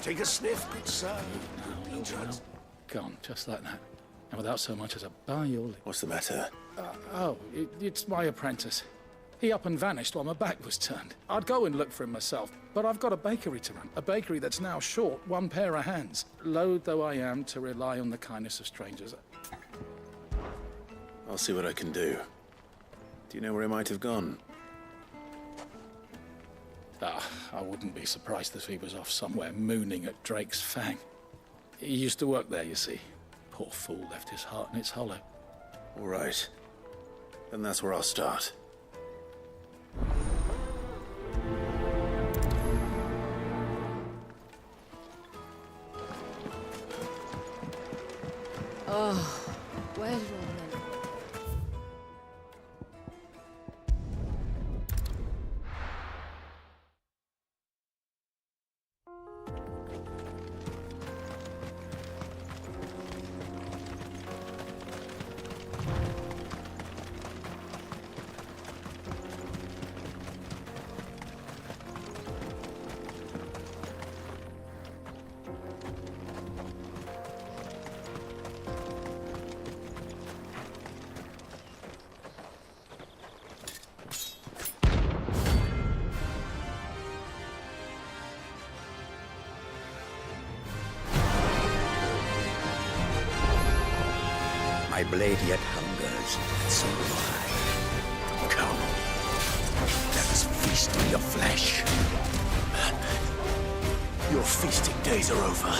Take a sniff, good sir. Go on, just like that. And without so much as a bar your lip. What's the matter? It's my apprentice. He up and vanished while my back was turned. I'd go and look for him myself, but I've got a bakery to run. A bakery that's now short one pair of hands. Loath though I am to rely on the kindness of strangers. I'll see what I can do. Do you know where he might have gone? I wouldn't be surprised if he was off somewhere mooning at Drake's Fang. He used to work there, you see. Poor fool left his heart in its hollow. All right. Then that's where I'll start. Oh, where did all the men go? My blade yet hungers, and so do I. Come, let us feast on your flesh. Your feasting days are over.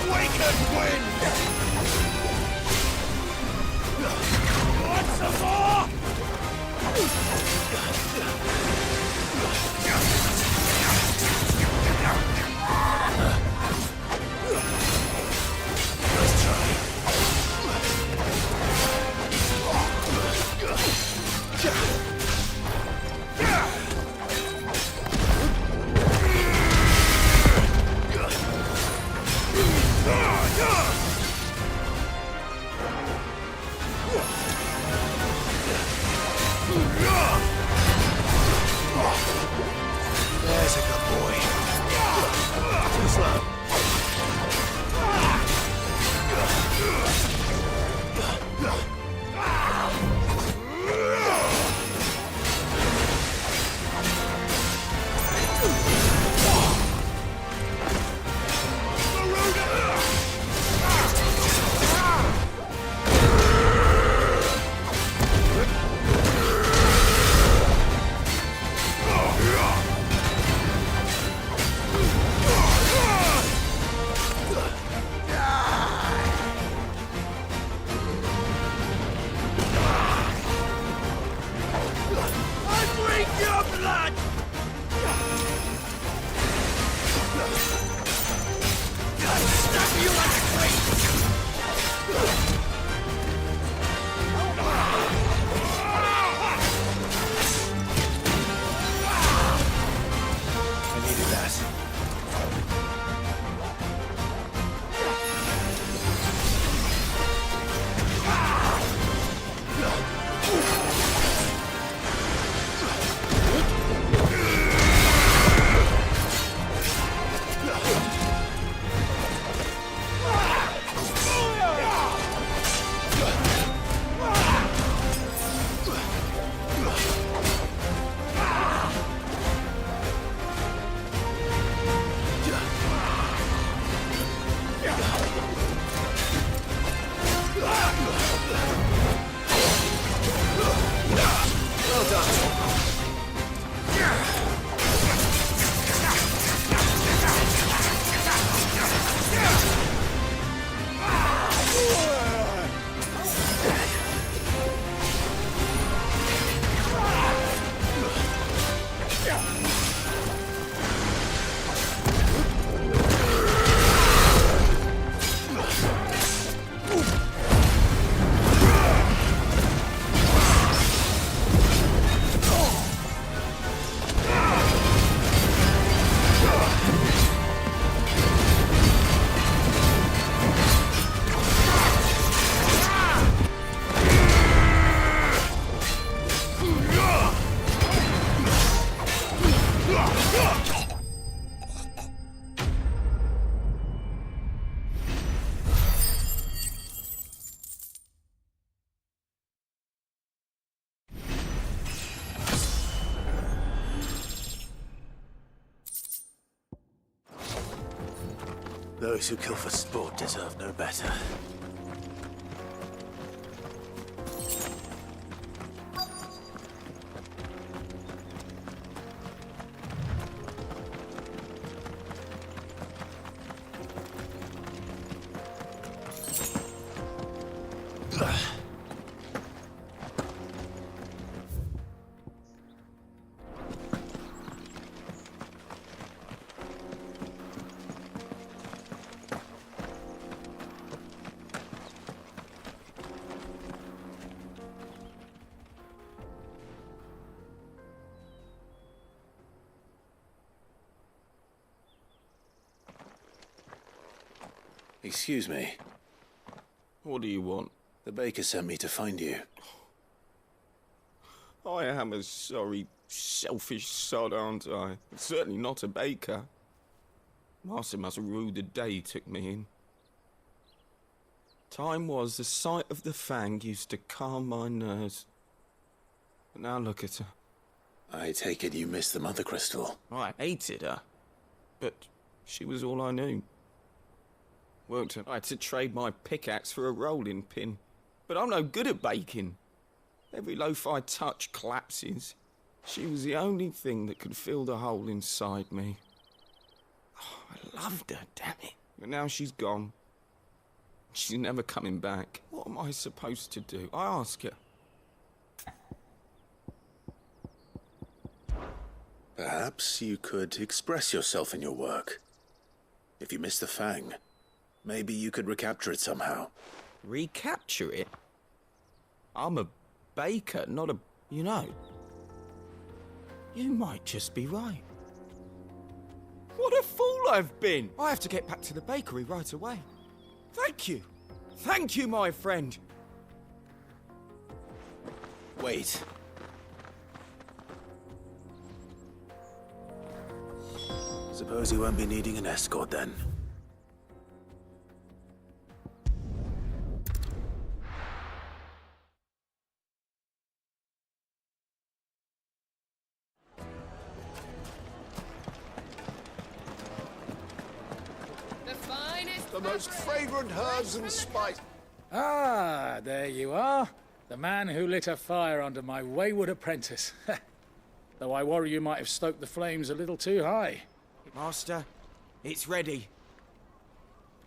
Awaken, wind! What's the more? Let's try. Those who kill for sport deserve no better. Excuse me. What do you want? The baker sent me to find you. I am a sorry, selfish sod, aren't I? Certainly not a baker. Master must have ruled the day he took me in. Time was the sight of the Fang used to calm my nerves. But now look at her. I take it you missed the Mother Crystal. I hated her. But she was all I knew. I had to trade my pickaxe for a rolling pin. But I'm no good at baking. Every loaf I touch collapses. She was the only thing that could fill the hole inside me. Oh, I loved her, damn it. But now she's gone. She's never coming back. What am I supposed to do? I ask her. Perhaps you could express yourself in your work. If you miss the Fang, maybe you could recapture it somehow. Recapture it? I'm a baker, not a... You know, you might just be right. What a fool I've been! I have to get back to the bakery right away. Thank you. Thank you, my friend. Wait. Suppose you won't be needing an escort then. The most fragrant herbs and spice. Ah, there you are. The man who lit a fire under my wayward apprentice. Though I worry you might have stoked the flames a little too high. Master, it's ready.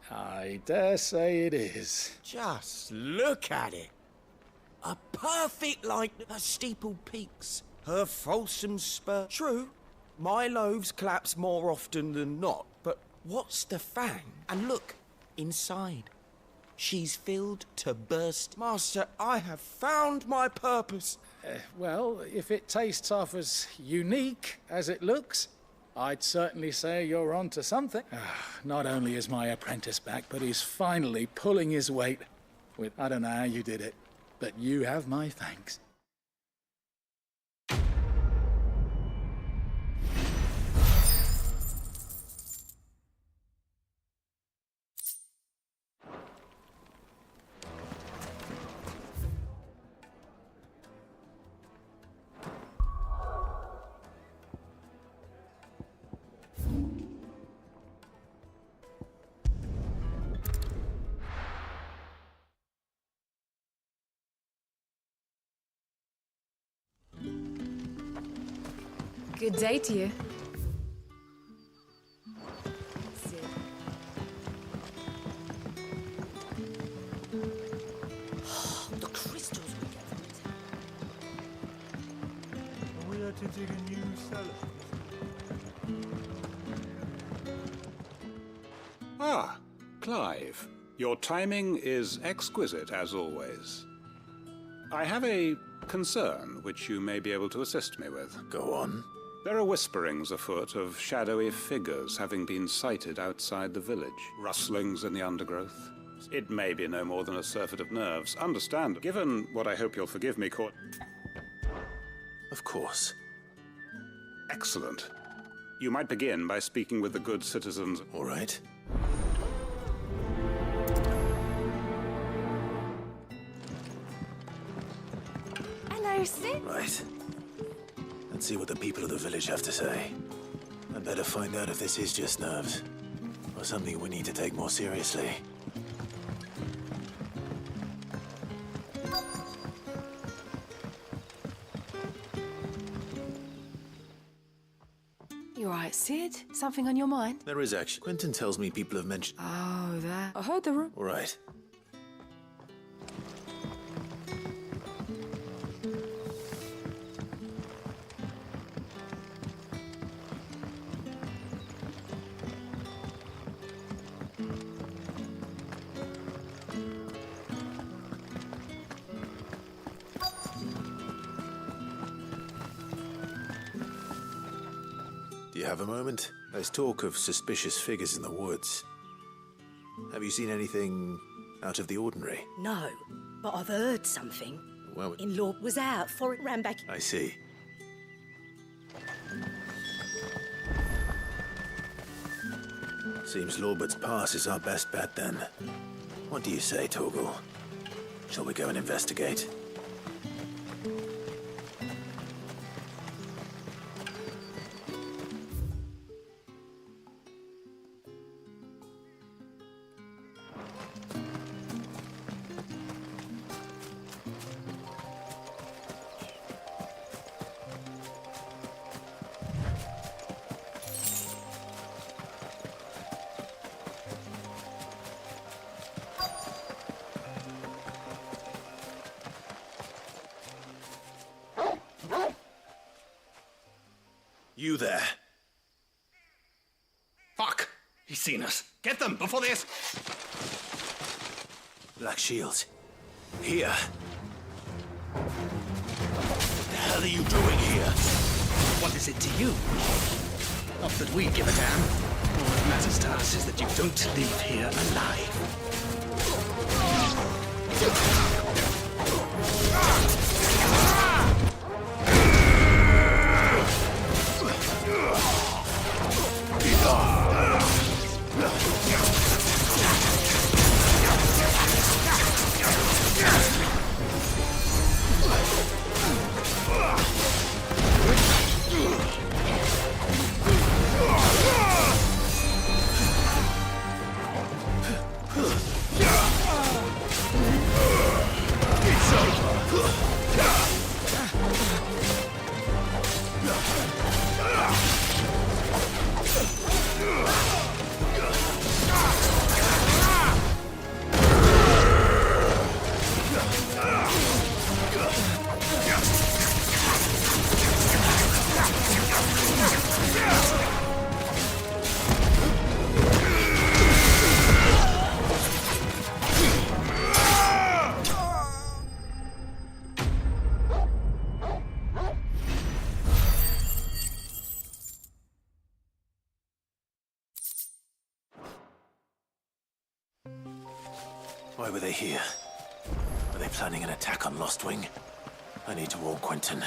I dare say it is. Just look at it. A perfect likeness. Her steeple peaks, her fulsome spur. True, my loaves collapse more often than not, but what's the Fang? And look, inside. She's filled to burst. Master, I have found my purpose. Well, if it tastes half as unique as it looks, I'd certainly say you're on to something. Not only is my apprentice back, but he's finally pulling his weight with... I don't know how you did it, but you have my thanks. Good day to you. Sid. The crystals we get from it. We are to dig a new cellar. Ah, Clive. Your timing is exquisite, as always. I have a concern which you may be able to assist me with. Go on. There are whisperings afoot of shadowy figures having been sighted outside the village. Rustlings in the undergrowth. It may be no more than a surfeit of nerves. Understand, given what I hope you'll forgive me, Court... Of course. Excellent. You might begin by speaking with the good citizens. All right. Hello, Sid. Right. Let's see what the people of the village have to say. I'd better find out if this is just nerves. or something we need to take more seriously. You alright, Sid? Something on your mind? There is actually. Quentin tells me people have mentioned... Oh, that. I heard the room. All right. Do you have a moment? There's talk of suspicious figures in the woods. Have you seen anything out of the ordinary? No, but I've heard something. Well, In-law was out for it, ran back. I see. Seems Lorbert's Pass is our best bet then. What do you say, Torgal? Shall we go and investigate? You there. Fuck! He's seen us. Get them before this. Black Shields. Here. What the hell are you doing here? What is it to you? Not that we give a damn. All that matters to us is that you don't leave here alive. Why were they here? Were they planning an attack on Lostwing? I need to warn Quentin.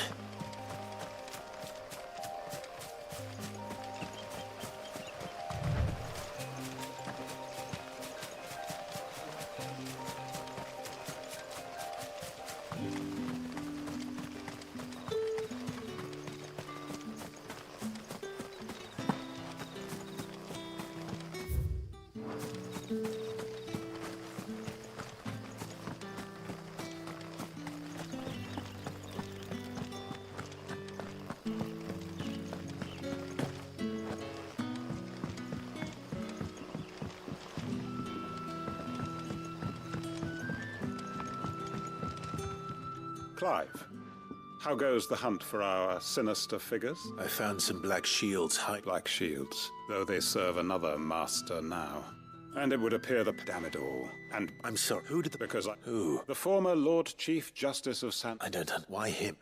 Clive, how goes the hunt for our sinister figures? I found some Black Shields Black Shields, though they serve another master now. And it would appear the damn it all. And I'm sorry, who did the... because I... Who? The former Lord Chief Justice of San... I don't know. Why him?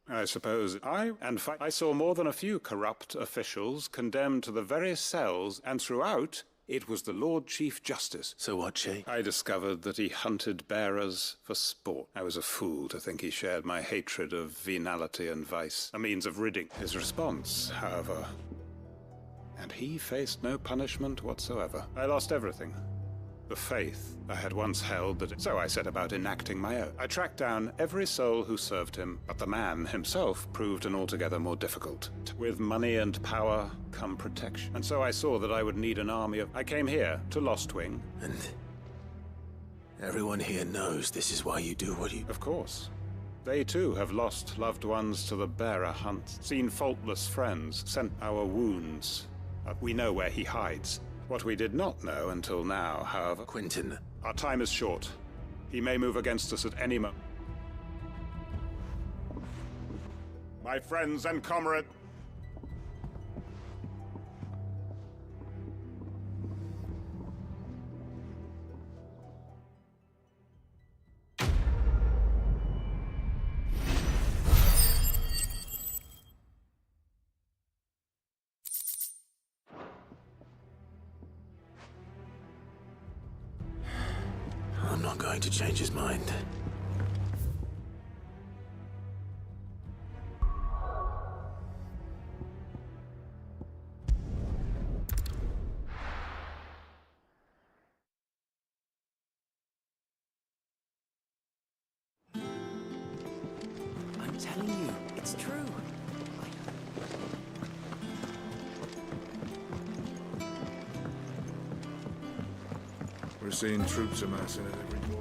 I suppose I saw more than a few corrupt officials condemned to the very cells, and throughout, it was the Lord Chief Justice. So what, Shay? I discovered that he hunted bearers for sport. I was a fool to think he shared my hatred of venality and vice, a means of ridding. His response, however... And he faced no punishment whatsoever. I lost everything. The faith I had once held that, so I set about enacting my own. I tracked down every soul who served him, but the man himself proved an altogether more difficult. With money and power come protection. And so I saw that I would need an army of... I came here to Lostwing. And everyone here knows this is why you do what you... Of course. They too have lost loved ones to the bearer hunt, seen faultless friends, sent our wounds. We know where he hides. What we did not know until now, however... Quentin. Our time is short. He may move against us at any moment. My friends and comrade... I'm not going to change his mind. I'm telling you, it's true. We're seeing troops amassing at every corner.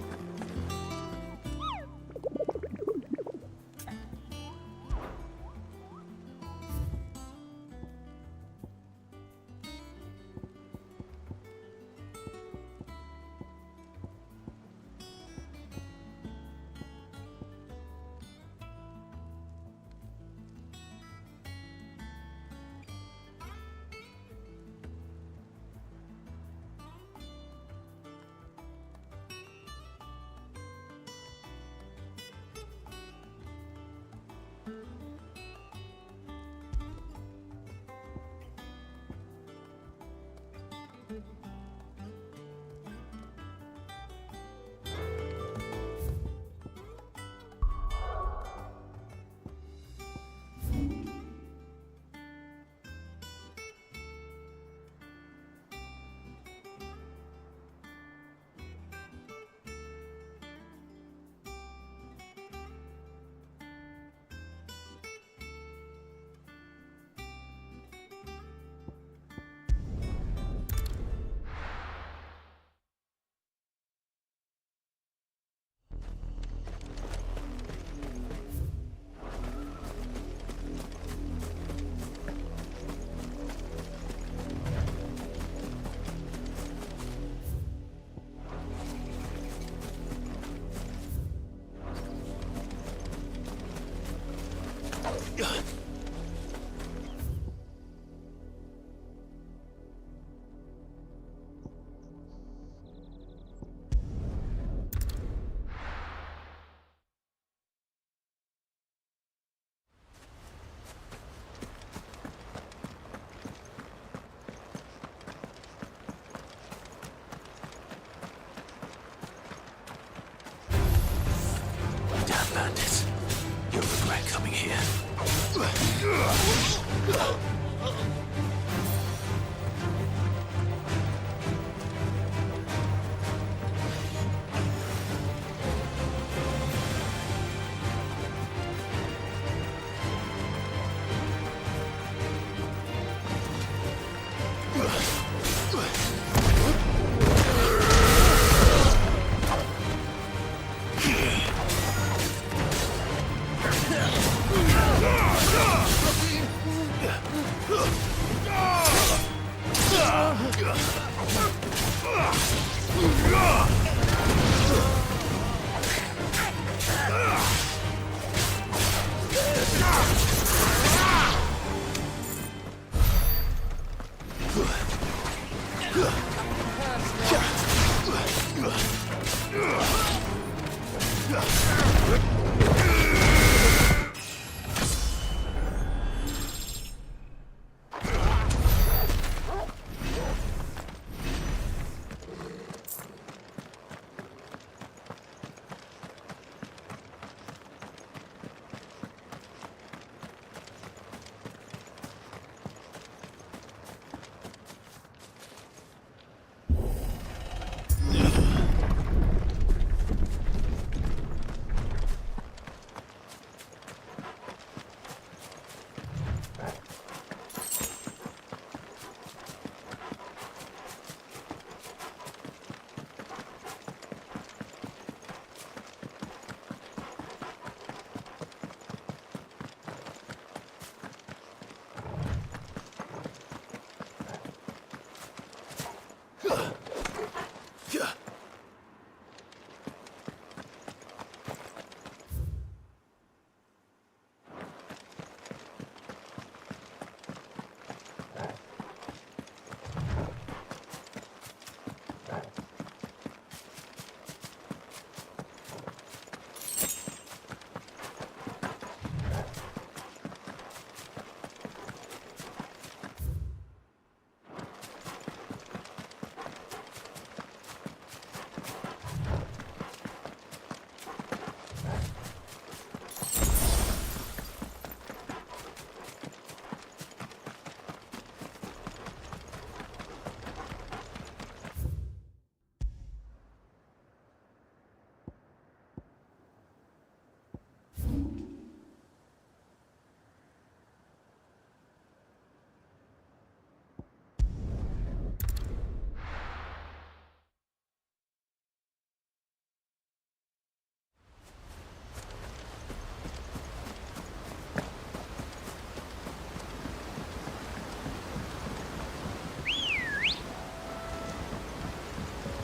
Damn bandits. You'll regret coming here.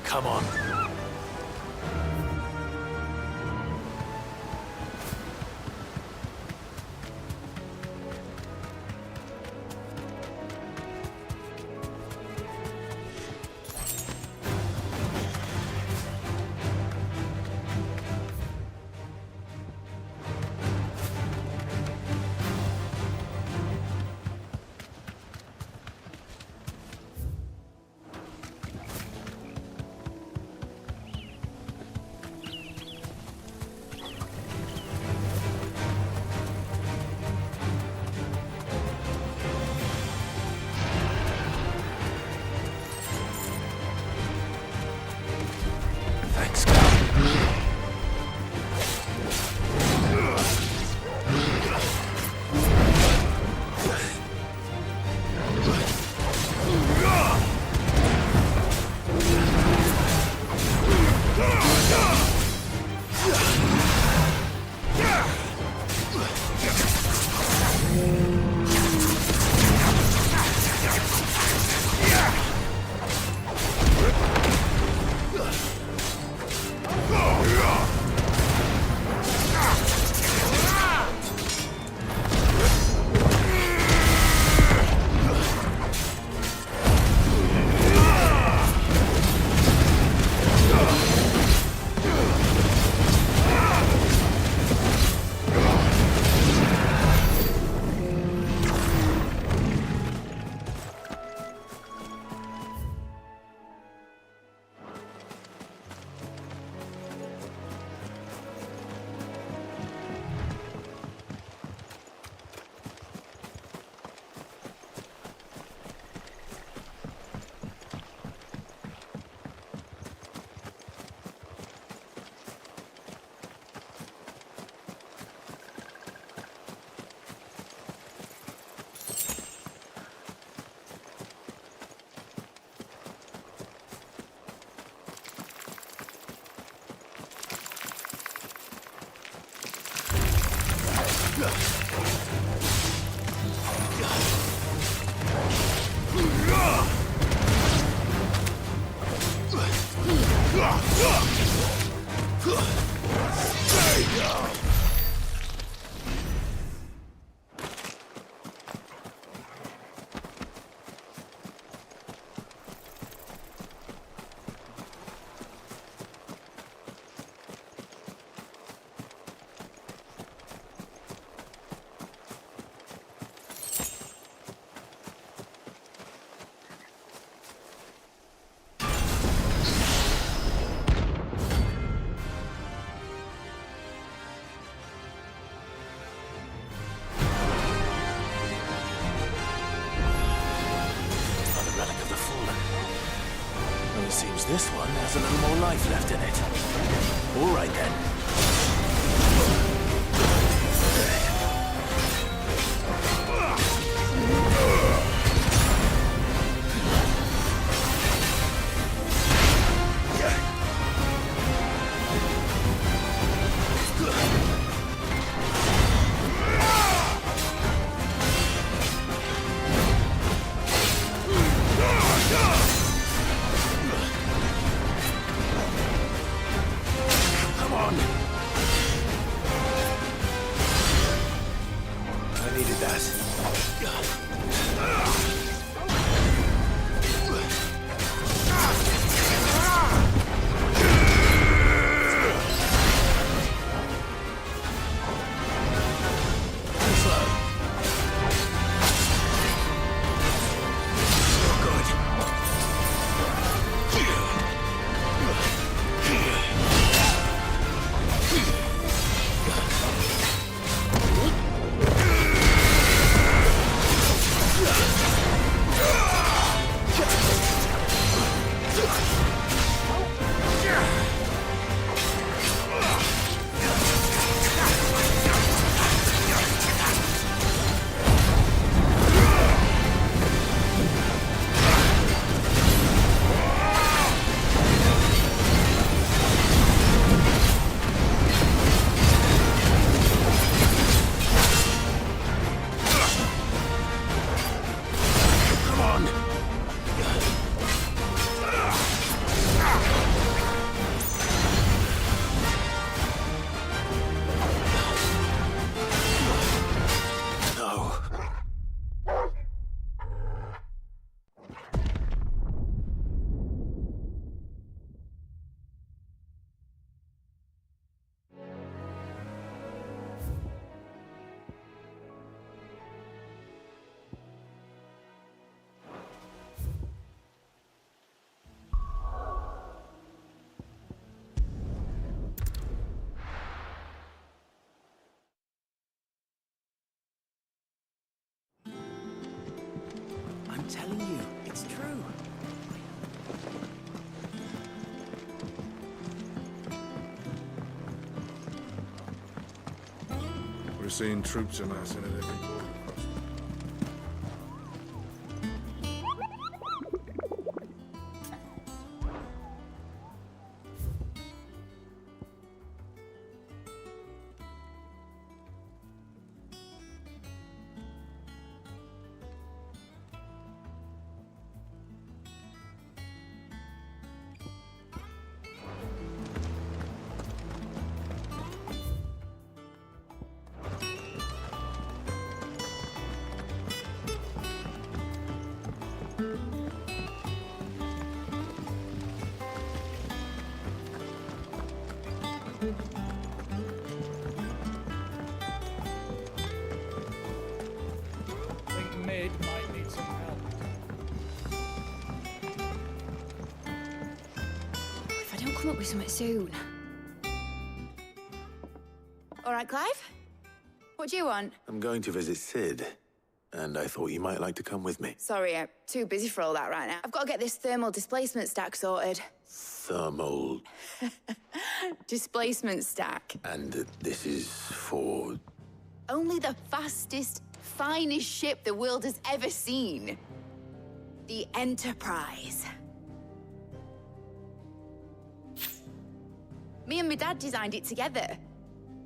Come on. Thanks, Cal. Seems this one has a little more life left in it. All right then. Come on! We're seeing troops amassing at every border crossing. Think Mid might need some help. If I don't come up with something soon. All right, Clive? What do you want? I'm going to visit Sid, and I thought you might like to come with me. Sorry, I'm too busy for all that right now. I've got to get this thermal displacement stack sorted. Thermal. Displacement stack. And this is for... Only the fastest, finest ship the world has ever seen. The Enterprise. Me and my dad designed it together.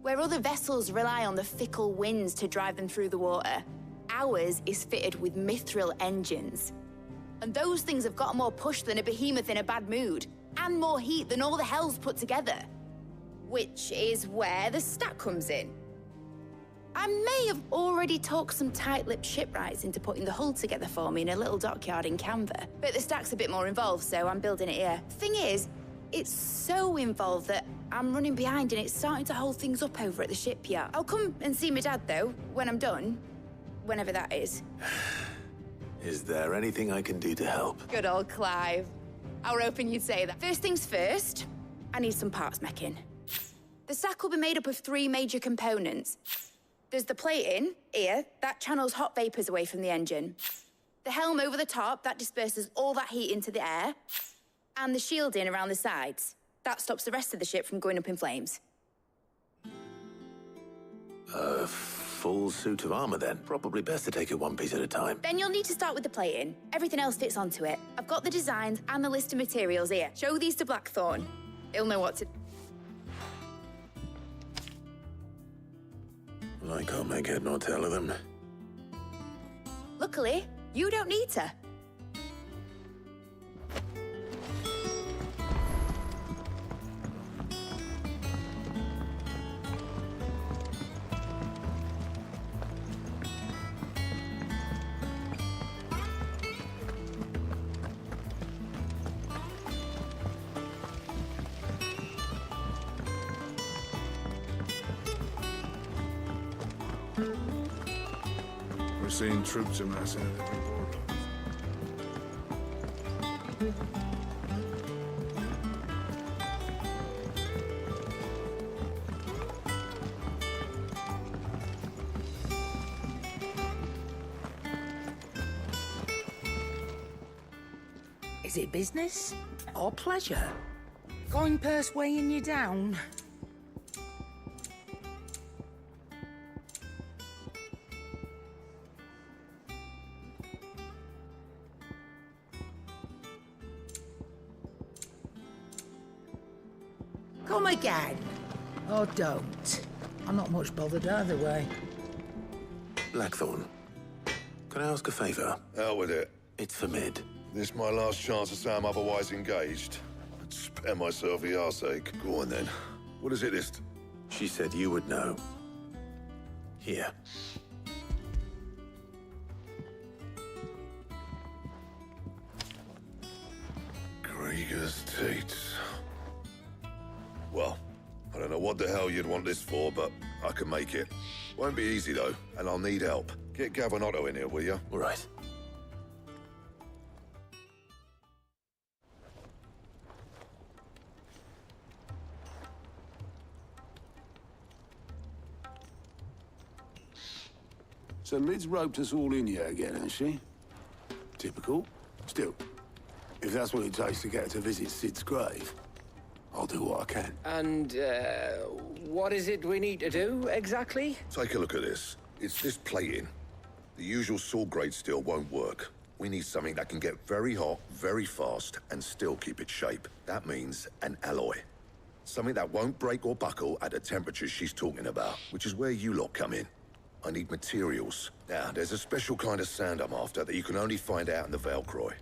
Where other vessels rely on the fickle winds to drive them through the water, ours is fitted with mithril engines. And those things have got more push than a behemoth in a bad mood, and more heat than all the hells put together. Which is where the stack comes in. I may have already talked some tight-lipped shipwrights into putting the hull together for me in a little dockyard in Canva, but the stack's a bit more involved, so I'm building it here. Thing is, it's so involved that I'm running behind and it's starting to hold things up over at the shipyard. I'll come and see my dad, though, when I'm done. Whenever that is. Is there anything I can do to help? Good old Clive. I were hoping you'd say that. First things first, I need some parts meching. The stack will be made up of 3 major components. There's the plating, here, that channels hot vapors away from the engine. The helm over the top, that disperses all that heat into the air. And the shielding around the sides. That stops the rest of the ship from going up in flames. A full suit of armor, then. Probably best to take it one piece at a time. Then you'll need to start with the plating. Everything else fits onto it. I've got the designs and the list of materials here. Show these to Blackthorn. He'll know what to... I can't make head nor tail of them. Luckily, you don't need to. We're seeing troops amassing at every border. Is it business or pleasure? Coin purse weighing you down? Come again. Or don't. I'm not much bothered either way. Blackthorn, can I ask a favor? Out with it. It's for Mid. This my last chance to say I'm otherwise engaged. I'd spare myself the arseache. Go on then. What is it this... She said you would know. Here. Krieger's Teats. Well, I don't know what the hell you'd want this for, but I can make it. Won't be easy, though, and I'll need help. Get Gavin Otto in here, will you? All right. So Mid's roped us all in here again, has she? Typical. Still, if that's what it takes to get her to visit Sid's grave, I'll do what I can. And, what is it we need to do, exactly? Take a look at this. It's this plating. The usual sword-grade steel won't work. We need something that can get very hot, very fast, and still keep its shape. That means an alloy. Something that won't break or buckle at the temperatures she's talking about, which is where you lot come in. I need materials. Now, there's a special kind of sand I'm after that you can only find out in the Valcroy.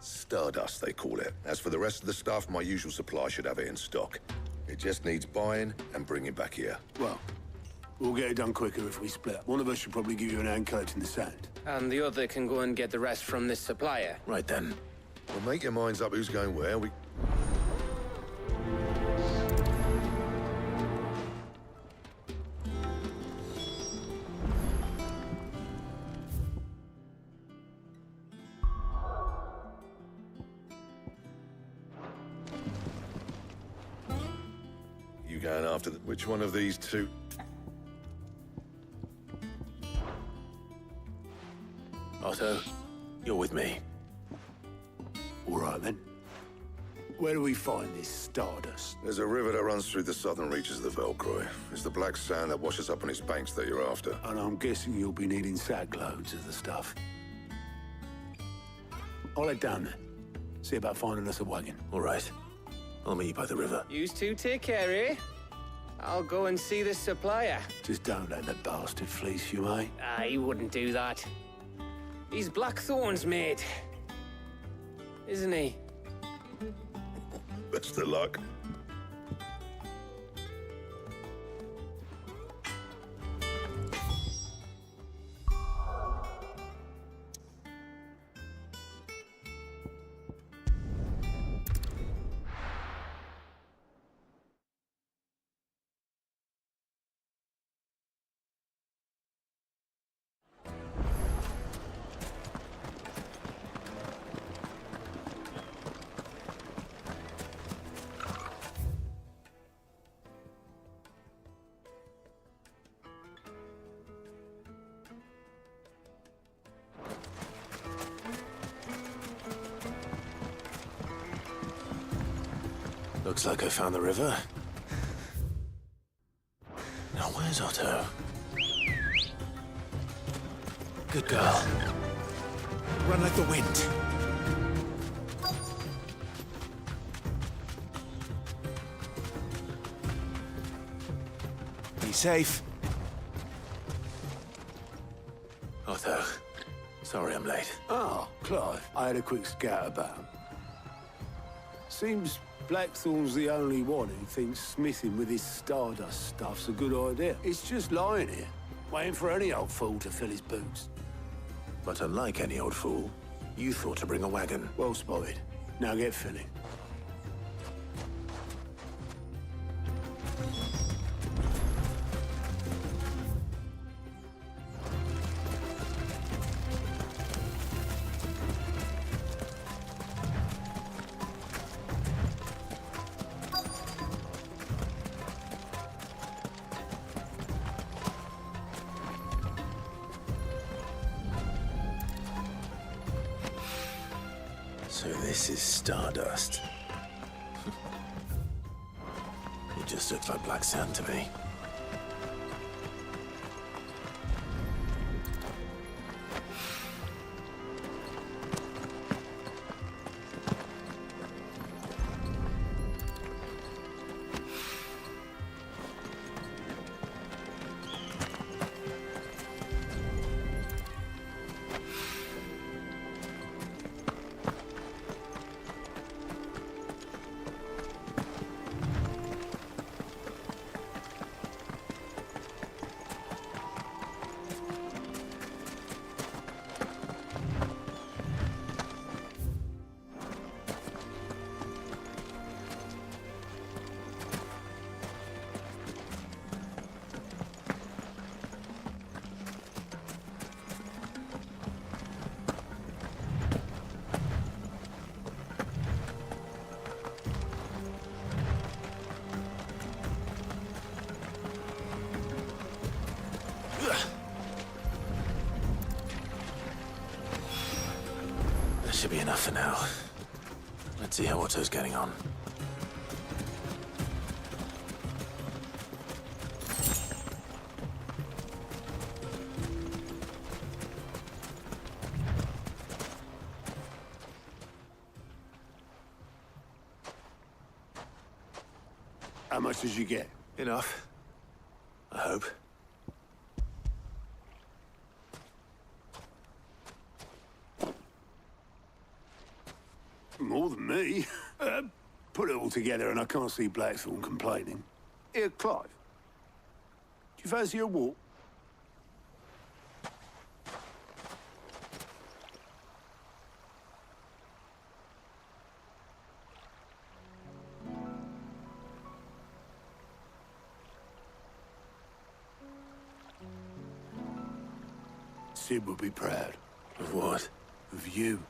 Stardust, they call it. As for the rest of the stuff, my usual supply should have it in stock. It just needs buying and bringing back here. Well, we'll get it done quicker if we split. One of us should probably give you an hand collecting the sand. And the other can go and get the rest from this supplier. Right then. Well, make your minds up who's going where. You going after which one of these two? Otto, you're with me. All right, then. Where do we find this Stardust? There's a river that runs through the southern reaches of the Velcroy. It's the black sand that washes up on its banks that you're after. And I'm guessing you'll be needing sackloads of the stuff. I'll head down there. See about finding us a wagon. All right. I'll meet you by the river. You two take care, eh? I'll go and see the supplier. Just don't let the bastard fleece you, mate. He wouldn't do that. He's Blackthorn's mate. Isn't he? Best of luck. Looks like I found the river. Now, where's Otto? Good girl. Run like the wind. Be safe. Otto, sorry I'm late. Oh, Clive. I had a quick scout about. Seems Blackthorn's the only one who thinks smithing with his Stardust stuff's a good idea. It's just lying here, waiting for any old fool to fill his boots. But unlike any old fool, you thought to bring a wagon. Well spotted. Now get filling. So this is Stardust. It just looks like black sand to me. That should be enough for now. Let's see how Otto's getting on. How much did you get? Enough. I hope. More than me. Put it all together and I can't see Blackthorn complaining. Here, Clive. Do you fancy a walk? Sid would be proud. Of what? Of you,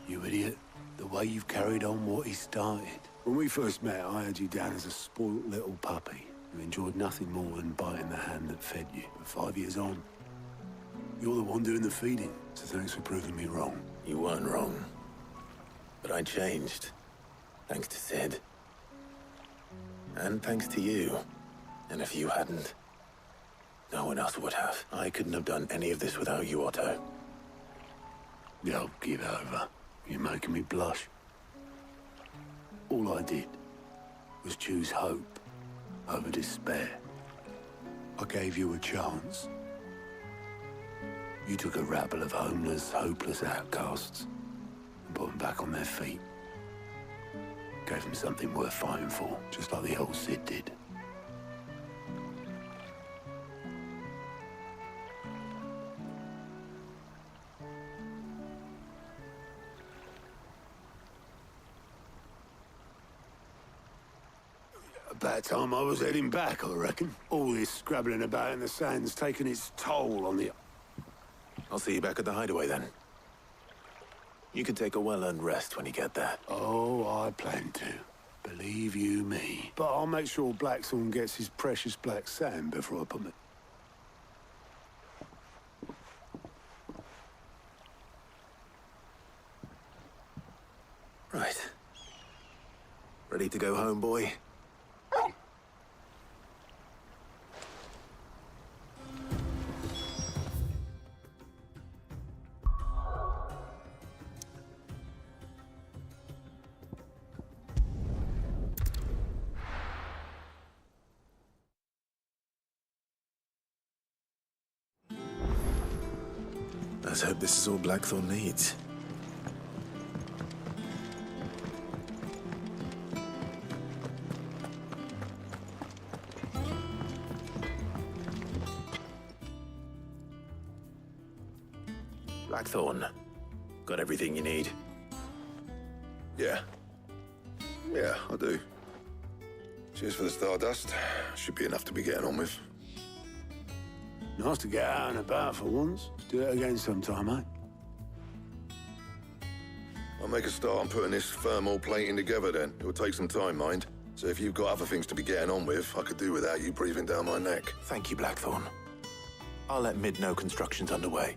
you idiot. The way you've carried on what he started. When we first met, I had you down as a spoilt little puppy who enjoyed nothing more than biting the hand that fed you. But 5 years on, you're the one doing the feeding. So thanks for proving me wrong. You weren't wrong. But I changed. Thanks to Sid. And thanks to you. And if you hadn't, no one else would have. I couldn't have done any of this without you, Otto. Yo, give over. You're making me blush. All I did was choose hope over despair. I gave you a chance. You took a rabble of homeless, hopeless outcasts and put them back on their feet. Gave them something worth fighting for, just like the old Sid did. About time I was heading back, I reckon. All this scrabbling about in the sand's taken its toll on the... I'll see you back at the hideaway then. You can take a well-earned rest when you get there. Oh, I plan to. Believe you me. But I'll make sure Blackthorn gets his precious black sand before I put me... Right. Ready to go home, boy? Let's hope this is all Blackthorn needs. Blackthorn, got everything you need? Yeah. Yeah, I do. Cheers for the Stardust. Should be enough to be getting on with. Nice to get out and about for once. Let's do it again sometime, eh? I'll make a start on putting this thermal plating together then. It will take some time, mind. So if you've got other things to be getting on with, I could do without you breathing down my neck. Thank you, Blackthorn. I'll let Mid know construction's underway.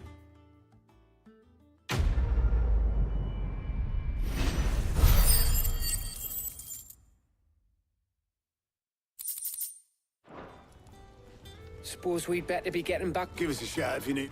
Suppose we'd better be getting back. Give us a shout if you need...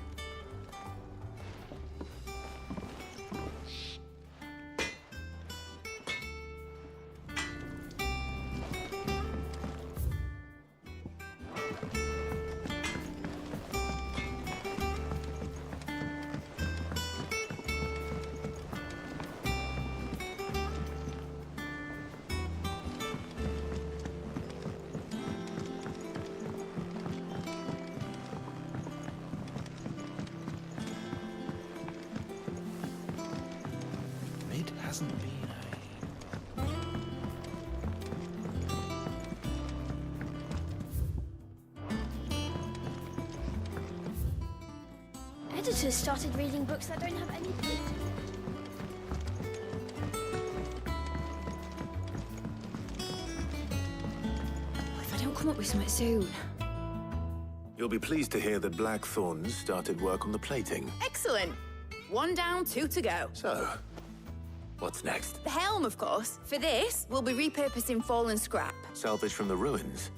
Hasn't been Editors started reading books that don't have any plot. If I don't come up with something soon. You'll be pleased to hear that Blackthorn's started work on the plating. Excellent. 1 down, 2 to go. So, what's next? The helm, of course. For this, we'll be repurposing fallen scrap. Salvage from the ruins?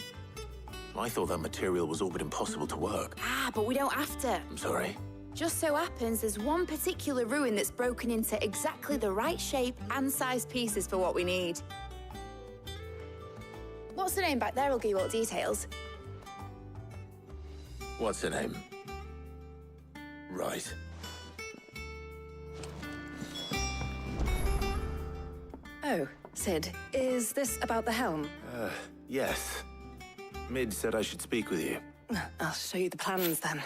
I thought that material was all but impossible to work. Ah, but we don't have to. I'm sorry. Just so happens there's one particular ruin that's broken into exactly the right shape and size pieces for what we need. What What's the name back there? I'll give you all the details. What's her name? Right. Oh, Sid, is this about the helm? Yes. Mid said I should speak with you. I'll show you the plans then.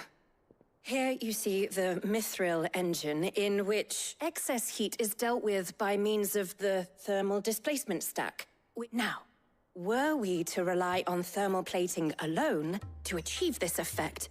Here you see the Mithril engine, in which excess heat is dealt with by means of the thermal displacement stack. Now, were we to rely on thermal plating alone to achieve this effect,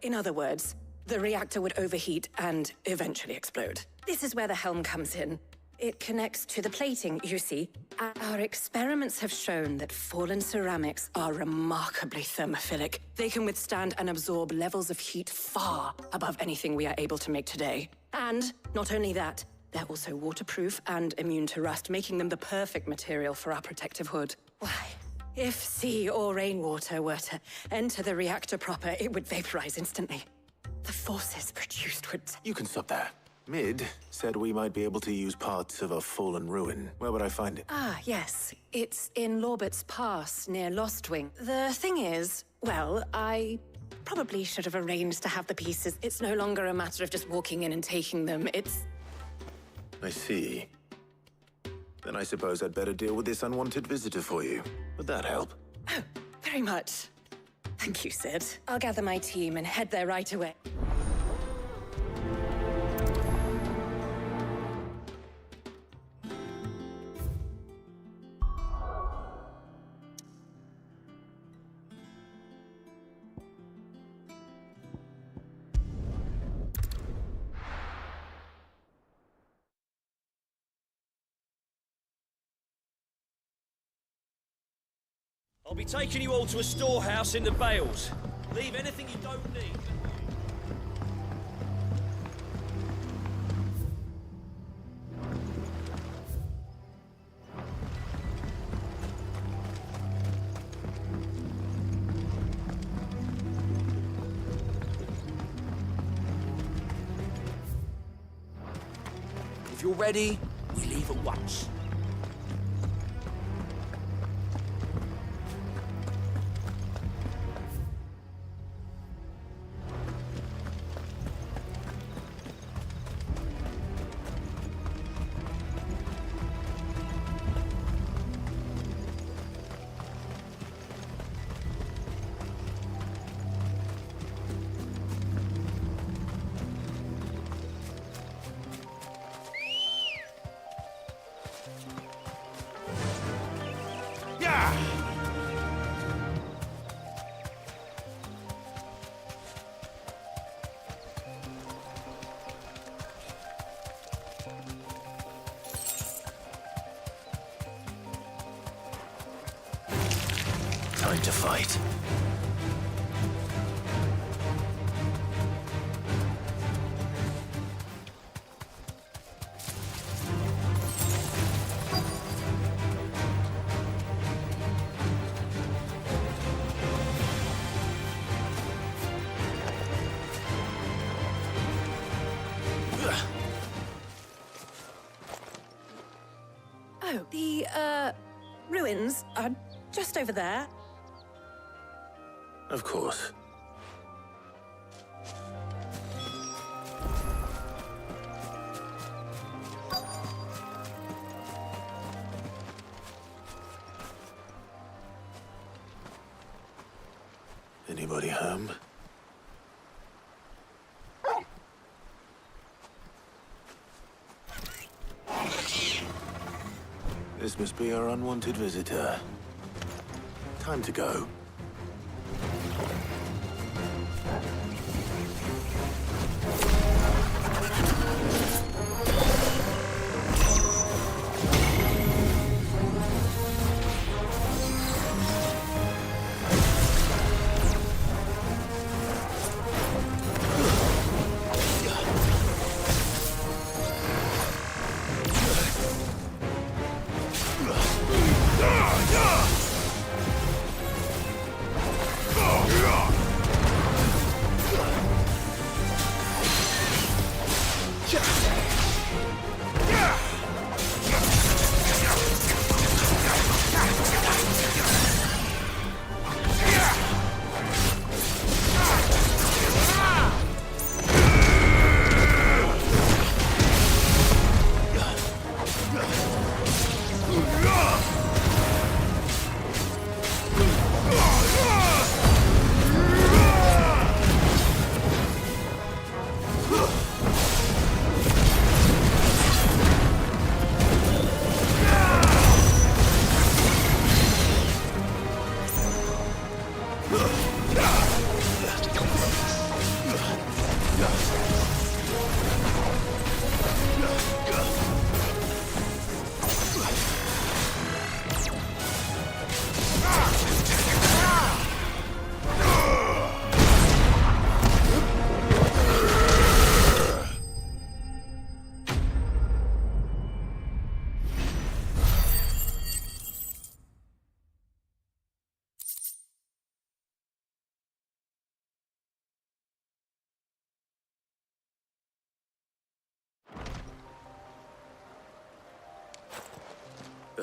in other words, the reactor would overheat and eventually explode. This is where the helm comes in. It connects to the plating, you see. Our experiments have shown that fallen ceramics are remarkably thermophilic. They can withstand and absorb levels of heat far above anything we are able to make today. And not only that, they're also waterproof and immune to rust, making them the perfect material for our protective hood. Why, if sea or rainwater were to enter the reactor proper, it would vaporize instantly. The forces produced would... You can stop there. Mid said we might be able to use parts of a fallen ruin. Where would I find it? Ah, yes. It's in Lorbert's Pass, near Lostwing. The thing is, well, I probably should have arranged to have the pieces. It's no longer a matter of just walking in and taking them. It's... I see. Then I suppose I'd better deal with this unwanted visitor for you. Would that help? Oh, very much. Thank you, Sid. I'll gather my team and head there right away. I'll be taking you all to a storehouse in the Bales. Leave anything you don't need. If you're ready, we leave at once. Time to fight. Oh, the, ruins are just over there. Of course. Anybody home? This must be our unwanted visitor. Time to go.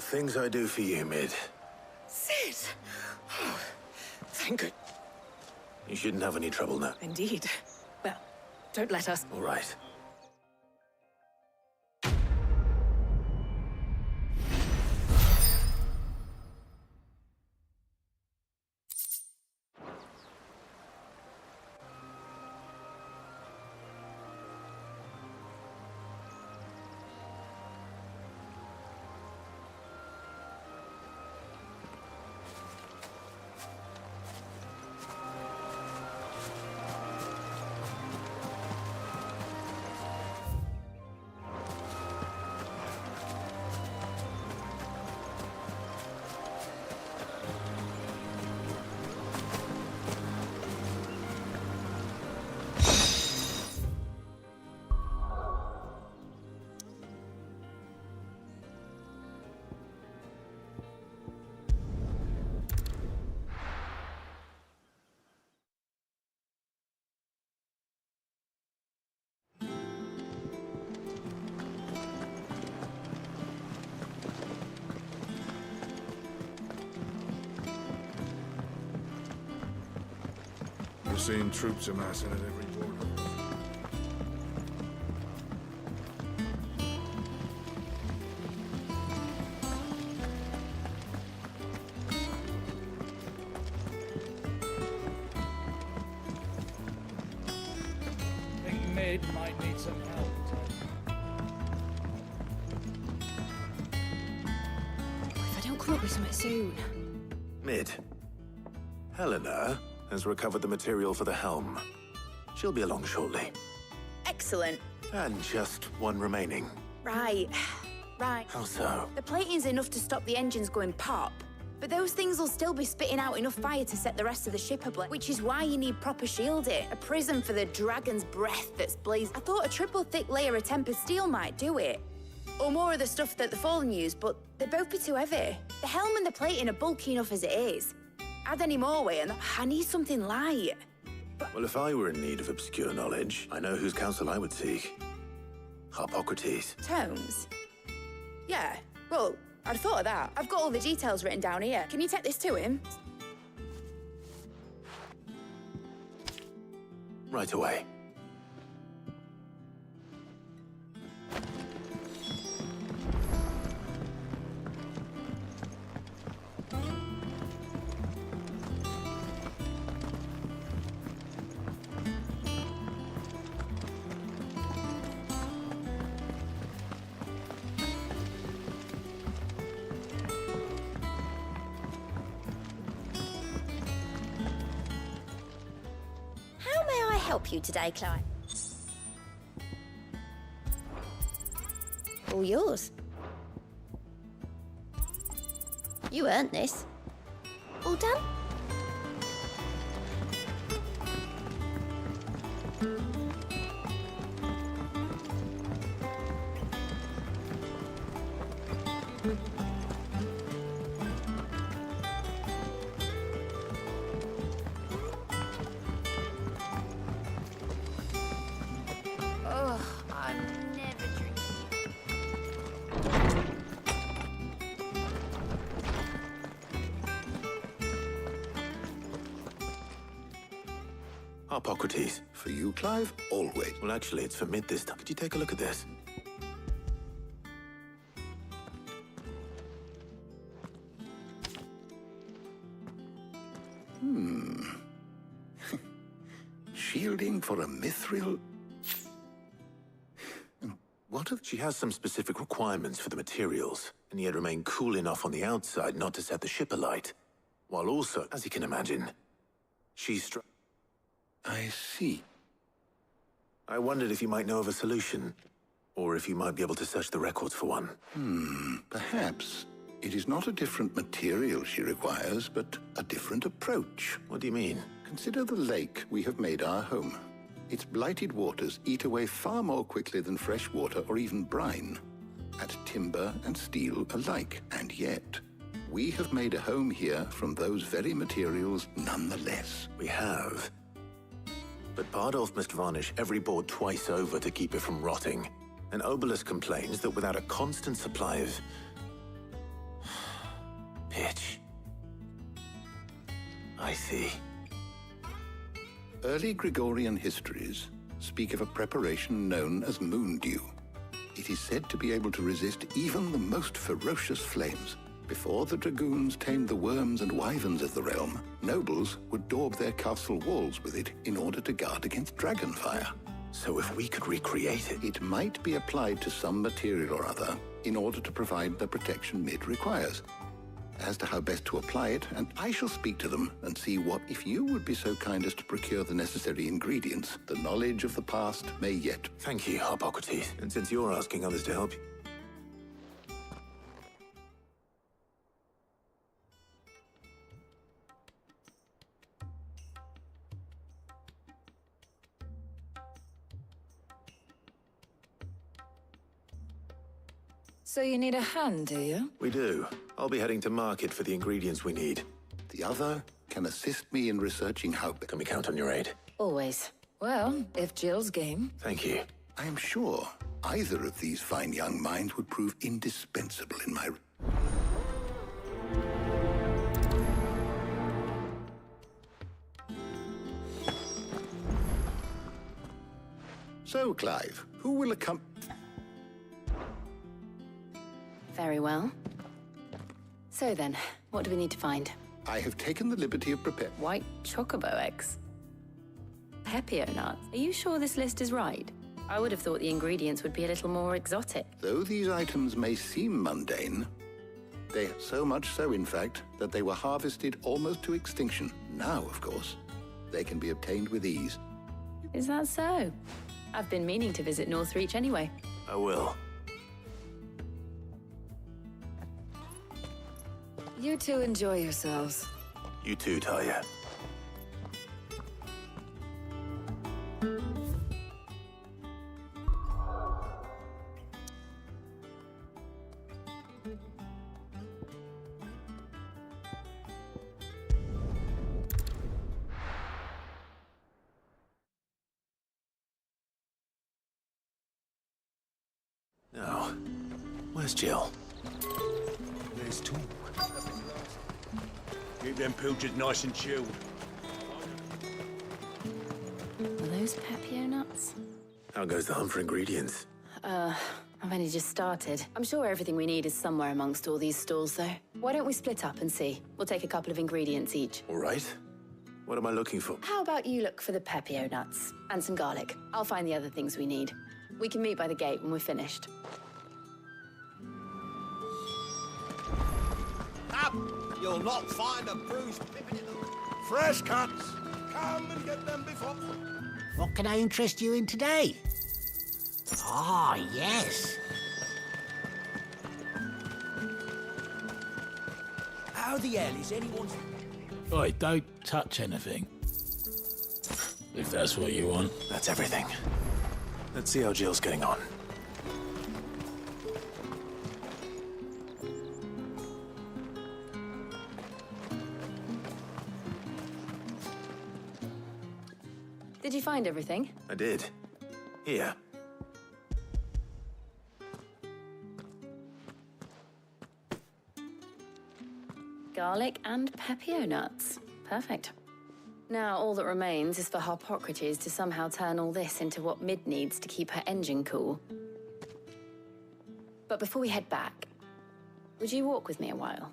The things I do for you, Mid. Sid! Oh, thank good. You shouldn't have any trouble now. Indeed. Well, don't let us. All right. We're seeing troops amassing at every border. I think Mid might need some help. If I don't come up with something soon. Mid. Helena has recovered the material for the helm. She'll be along shortly. Excellent. And just one remaining. Right. Right. How so? The plating's enough to stop the engines going pop, but those things will still be spitting out enough fire to set the rest of the ship ablaze, which is why you need proper shielding. A prism for the dragon's breath that's blazed. I thought a triple thick layer of tempered steel might do it. Or more of the stuff that the Fallen use, but they'd both be too heavy. The helm and the plating are bulky enough as it is. Add any more weight and I need something light. Well, if I were in need of obscure knowledge, I know whose counsel I would seek. Harpocrates. Tomes? Yeah, well, I'd thought of that. I've got all the details written down here. Can you take this to him? Right away. Help you today, Clive? All yours. You earned this. All done? Harpocrates. For you, Clive? Always. Well, actually, it's for Mid this time. Could you take a look at this? Shielding for a mithril? What if... She has some specific requirements for the materials, and yet remain cool enough on the outside not to set the ship alight. While also, as you can imagine, she's... I see. I wondered if you might know of a solution, or if you might be able to search the records for one. Perhaps. It is not a different material she requires, but a different approach. What do you mean? Consider the lake we have made our home. Its blighted waters eat away far more quickly than fresh water or even brine, at timber and steel alike. And yet, we have made a home here from those very materials nonetheless. We have. But Bardolph must varnish every board twice over to keep it from rotting. And Obolus complains that without a constant supply of pitch. I see. Early Gregorian histories speak of a preparation known as moon dew. It is said to be able to resist even the most ferocious flames. Before the dragoons tamed the worms and wyverns of the realm, nobles would daub their castle walls with it in order to guard against dragonfire. So if we could recreate it... It might be applied to some material or other in order to provide the protection Mid requires. As to how best to apply it, and I shall speak to them and see what, if you would be so kind as to procure the necessary ingredients, the knowledge of the past may yet... Thank you, Hippocrates. And since you're asking others to help you... So you need a hand, do you? We do. I'll be heading to market for the ingredients we need. The other can assist me in researching how... Can we count on your aid? Always. Well, if Jill's game. Thank you. I am sure either of these fine young minds would prove indispensable in my... So, Clive, who will accompany... Very well. So then, what do we need to find? I have taken the liberty of preparing... White chocobo eggs. Pepio nuts. Are you sure this list is right? I would have thought the ingredients would be a little more exotic. Though these items may seem mundane, they so much so, in fact, that they were harvested almost to extinction. Now, of course, they can be obtained with ease. Is that so? I've been meaning to visit Northreach anyway. I will. You two enjoy yourselves. You too, Talia. Now, where's Jill? There's talk. Keep them pilchards nice and chilled. Are those Pepio nuts? How goes the hunt for ingredients? I've only just started. I'm sure everything we need is somewhere amongst all these stalls, though. Why don't we split up and see? We'll take a couple of ingredients each. All right. What am I looking for? How about you look for the Pepio nuts and some garlic? I'll find the other things we need. We can meet by the gate when we're finished. Up! You'll not find a bruised pippin in the... Fresh cuts! Come and get them before... What can I interest you in today? Ah, yes. How the hell is anyone... Oi, don't touch anything. If that's what you want. That's everything. Let's see how Jill's getting on. Did you find everything? I did. Here. Garlic and Pepio nuts. Perfect. Now, all that remains is for Hippocrates to somehow turn all this into what Mid needs to keep her engine cool. But before we head back, would you walk with me a while?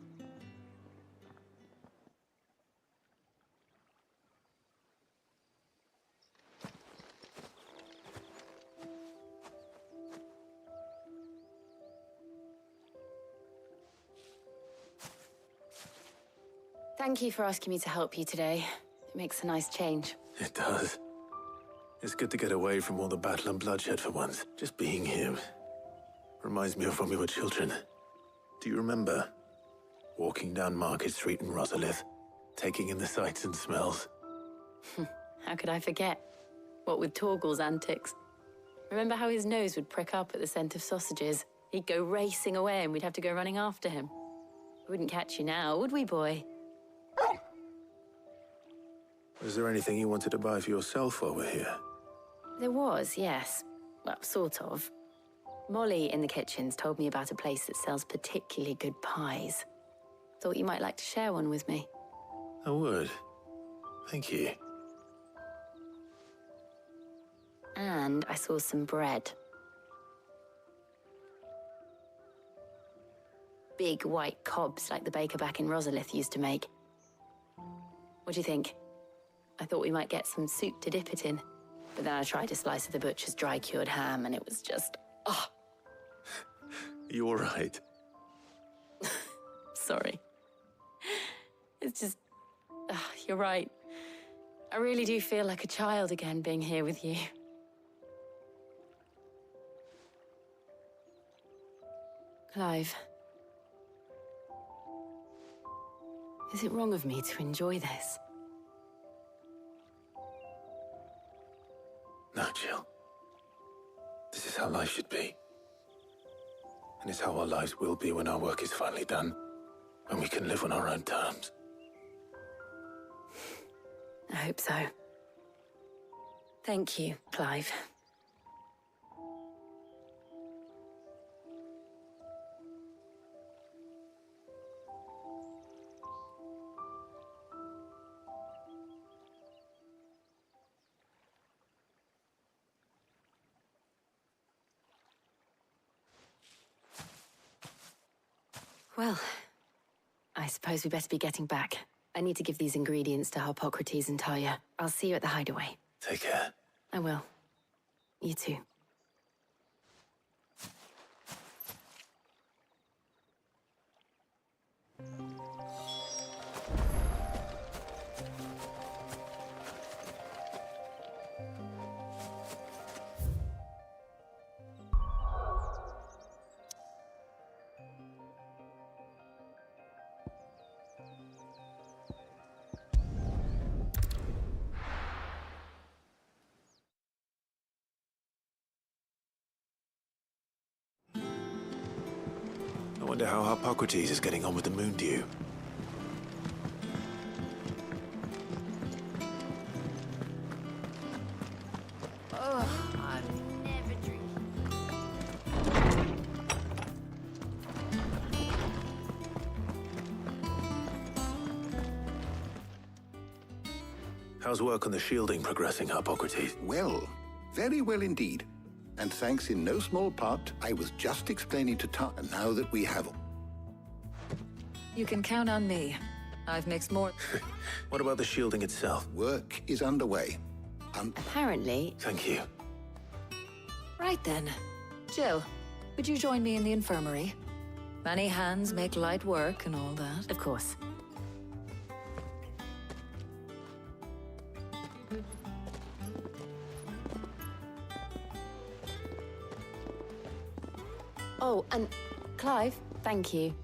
Thank you for asking me to help you today. It makes a nice change. It does. It's good to get away from all the battle and bloodshed for once. Just being here reminds me of when we were children. Do you remember walking down Market Street in Rosalith, taking in the sights and smells? How could I forget? What with Torgal's antics. Remember how his nose would prick up at the scent of sausages? He'd go racing away and we'd have to go running after him. We wouldn't catch you now, would we, boy? Was there anything you wanted to buy for yourself while we're here? There was, yes. Well, sort of. Molly in the kitchens told me about a place that sells particularly good pies. Thought you might like to share one with me. I would. Thank you. And I saw some bread. Big white cobs like the baker back in Rosalith used to make. What do you think? I thought we might get some soup to dip it in. But then I tried a slice of the butcher's dry-cured ham and it was just... oh. You all right? Sorry. It's just... you're right. I really do feel like a child again being here with you. Clive. Is it wrong of me to enjoy this? No, Jill. This is how life should be. And it's how our lives will be when our work is finally done. When we can live on our own terms. I hope so. Thank you, Clive. Well, I suppose we better be getting back. I need to give these ingredients to Harpocrates and Talia. I'll see you at the hideaway. Take care. I will. You too. I wonder how Harpocrates is getting on with the moon dew. Oh, I never drink. How's work on the shielding progressing, Harpocrates? Well, very well indeed. And thanks in no small part, I was just explaining to Talia now that we have... You can count on me. I've mixed more... What about the shielding itself? Work is underway. Apparently... Thank you. Right then. Jill, would you join me in the infirmary? Many hands make light work and all that. Of course. Oh, and Clive, thank you.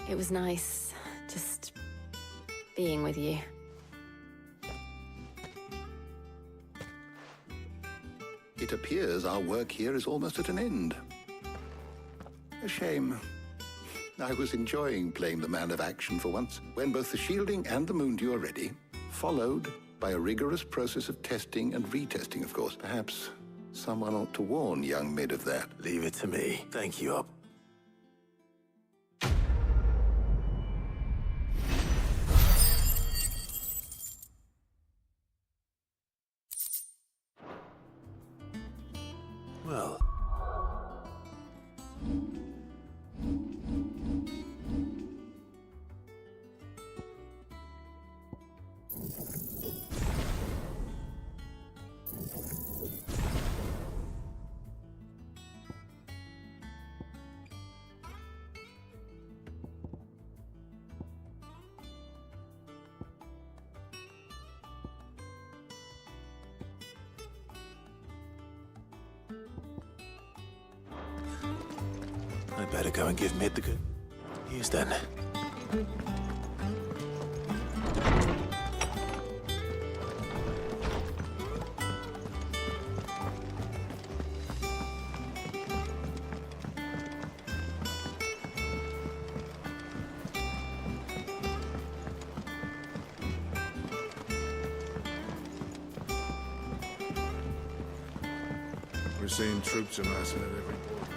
It was nice just being with you. It appears our work here is almost at an end. A shame. I was enjoying playing the man of action for once, when both the shielding and the moondew are ready, followed by a rigorous process of testing and retesting, of course. Perhaps someone ought to warn young Mid of that. Leave it to me. Thank you, Up. Well. I better go and give Mid the good news then. We're seeing troops amassing at every port.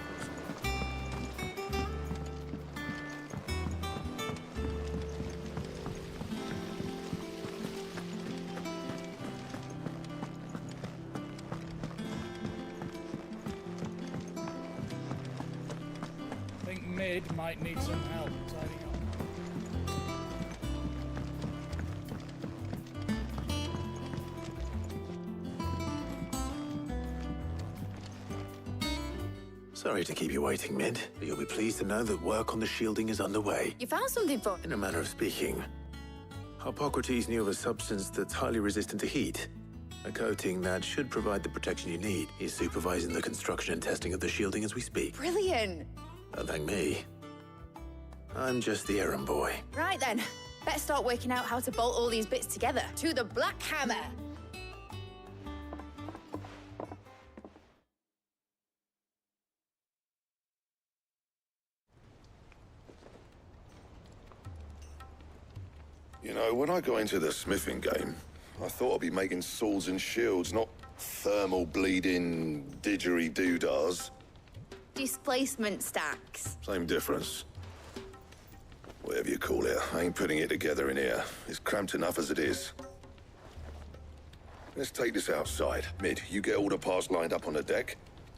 Mid might need some help tidying up. Sorry to keep you waiting, Mid, but you'll be pleased to know that work on the shielding is underway. You found something for... In a manner of speaking, Harpocrates knew of a substance that's highly resistant to heat. A coating that should provide the protection you need. He's supervising the construction and testing of the shielding as we speak. Brilliant. Don't thank me. I'm just the errand boy. Right then. Better start working out how to bolt all these bits together. To the Black Hammer. You know, when I got into the smithing game, I thought I'd be making swords and shields, not thermal bleeding didgeridoo-dahs. Displacement stacks. Same difference. Whatever you call it, I ain't putting it together in here. It's cramped enough as it is. Let's take this outside. Mid, you get all the parts lined up on the deck.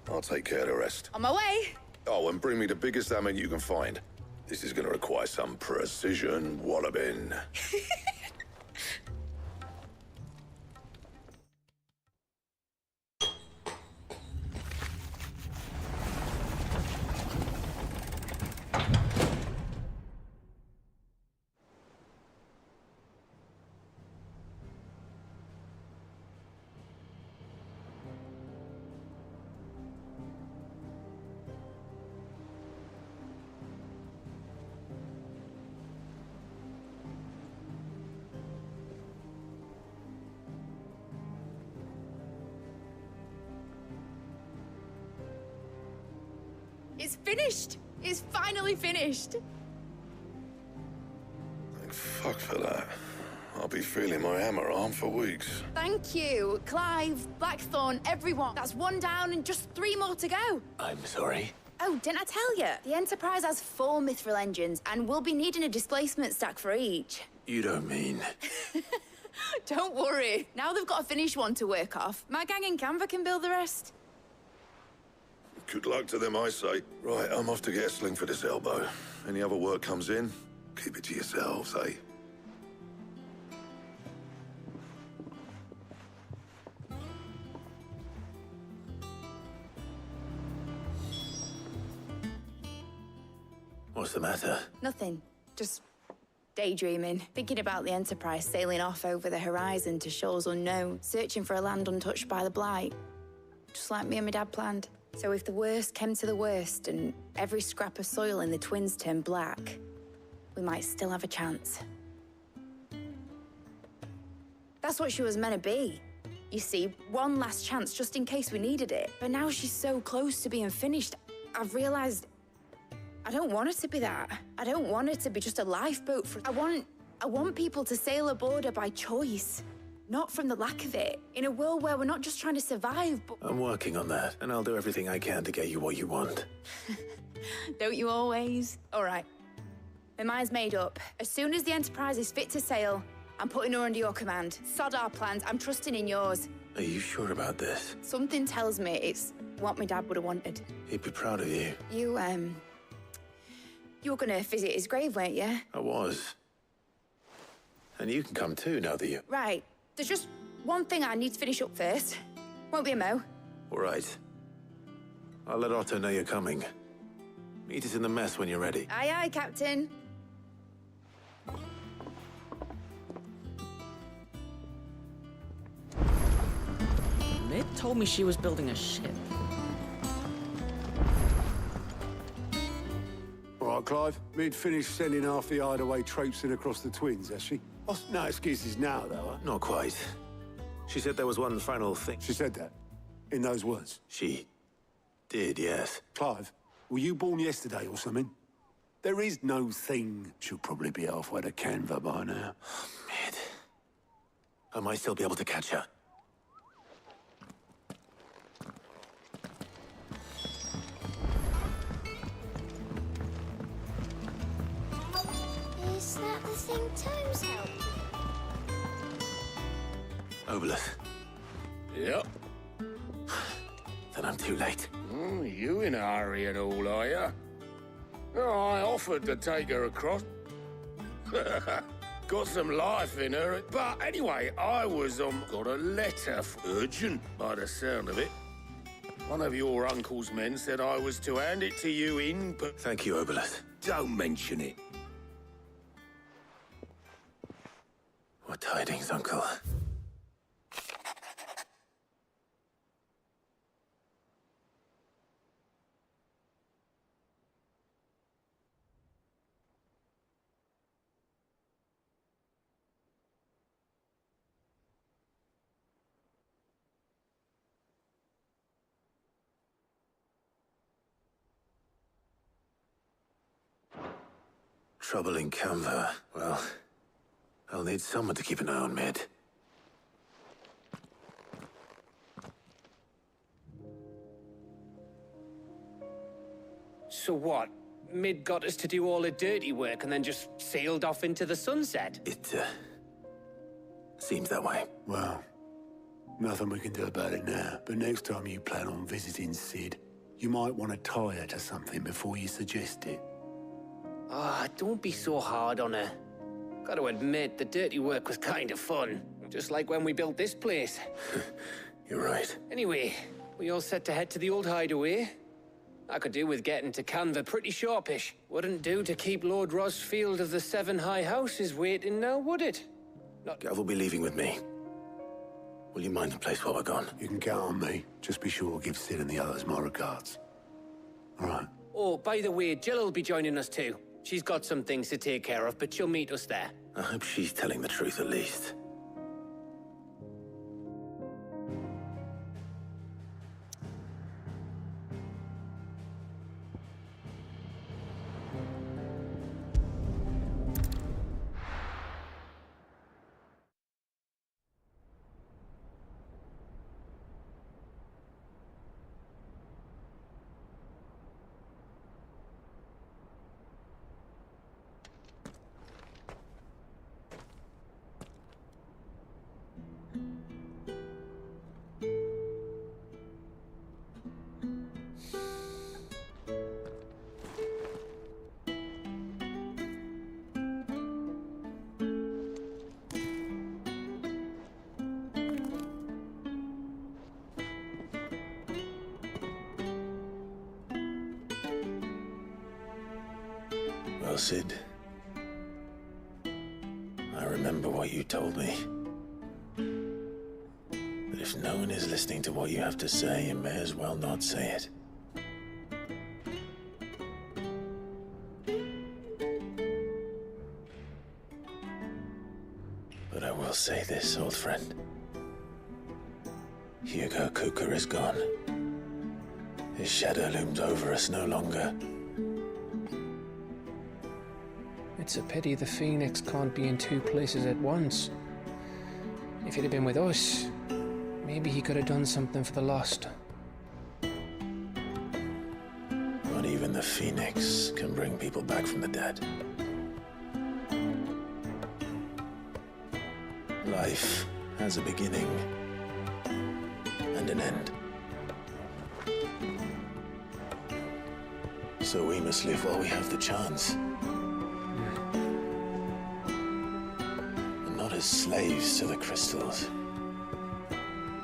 I'll take care of the rest. On my way. Oh, and bring me the biggest hammer you can find. This is gonna require some precision walloping. It's finished. It's finally finished. Thank fuck for that. I'll be feeling my hammer arm for weeks. Thank you, Clive, Blackthorn, everyone. That's one down and just 3 more to go. I'm sorry. Oh, didn't I tell you? The Enterprise has 4 mithril engines, and we'll be needing a displacement stack for each. You don't mean... Don't worry. Now they've got a finished one to work off. My gang in Canva can build the rest. Good luck to them, I say. Right, I'm off to get a sling for this elbow. Any other work comes in, keep it to yourselves, eh? What's the matter? Nothing. Just daydreaming. Thinking about the Enterprise sailing off over the horizon to shores unknown, searching for a land untouched by the Blight. Just like me and my dad planned. So if the worst came to the worst and every scrap of soil in the Twins turned black, we might still have a chance. That's what she was meant to be. You see, one last chance just in case we needed it. But now she's so close to being finished, I've realized I don't want it to be that. I don't want it to be just a lifeboat for... I want people to sail aboard her by choice. Not from the lack of it. In a world where we're not just trying to survive, but... I'm working on that, and I'll do everything I can to get you what you want. Don't you always? All right. My mind's made up. As soon as the Enterprise is fit to sail, I'm putting her under your command. Sod our plans. I'm trusting in yours. Are you sure about this? Something tells me it's what my dad would have wanted. He'd be proud of you. You were gonna visit his grave, weren't you? I was. And you can come too, now that you... Right. There's just one thing I need to finish up first. Won't be a mo. All right. I'll let Otto know you're coming. Meet us in the mess when you're ready. Aye, aye, Captain. Mid told me she was building a ship. All right, Clive. Mid finished sending half the hideaway traipsing across the Twins, has she? No excuses now, though, huh? Not quite. She said there was one final thing. She said that? In those words? She did, yes. Clive, were you born yesterday or something? There is no thing. She'll probably be halfway to Canva by now. Mid. I might still be able to catch her. Is that the thing Tomes helped with? Obolus. Yep. Then I'm too late. You in a hurry and all, are you? Oh, I offered to take her across. Got some life in her. But anyway, I was got a letter. Urgent, by the sound of it. One of your uncle's men said I was to hand it to you in, but... Thank you, Obolus. Don't mention it. What tidings, Uncle? Trouble in Canva. Well, I'll need someone to keep an eye on Mid. So what? Mid got us to do all the dirty work and then just sailed off into the sunset? It, seems that way. Well, nothing we can do about it now. But next time you plan on visiting Sid, you might want to tie her to something before you suggest it. Ah, don't be so hard on her. Gotta admit, the dirty work was kind of fun. Just like when we built this place. You're right. Anyway, we all set to head to the old hideaway. I could do with getting to Canva pretty sharpish. Wouldn't do to keep Lord Rosfield of the Seven High Houses waiting now, would it? Gav will be leaving with me. Will you mind the place while we're gone? You can count on me. Just be sure to give Sid and the others my regards. All right. Oh, by the way, Jill will be joining us too. She's got some things to take care of, but she'll meet us there. I hope she's telling the truth at least. Well, Sid, I remember what you told me. That if no one is listening to what you have to say, you may as well not say it. But I will say this, old friend. Hugo Kuka is gone. His shadow looms over us no longer. It's a pity the Phoenix can't be in two places at once. If he'd have been with us, maybe he could have done something for the Lost. Not even the Phoenix can bring people back from the dead. Life has a beginning and an end. So we must live while we have the chance. Not as slaves to the crystals,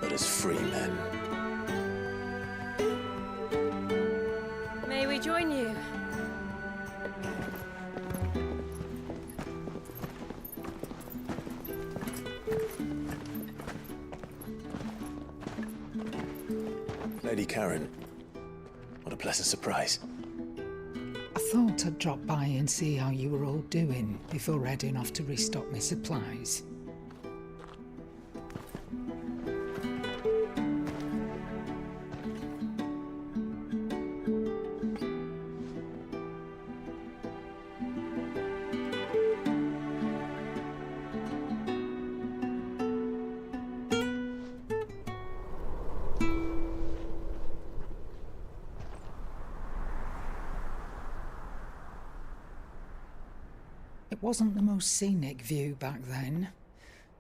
but as free men. May we join you? Lady Karen, what a pleasant surprise. I thought I'd drop by and see how you were all doing before heading off to restock my supplies. It wasn't the most scenic view back then,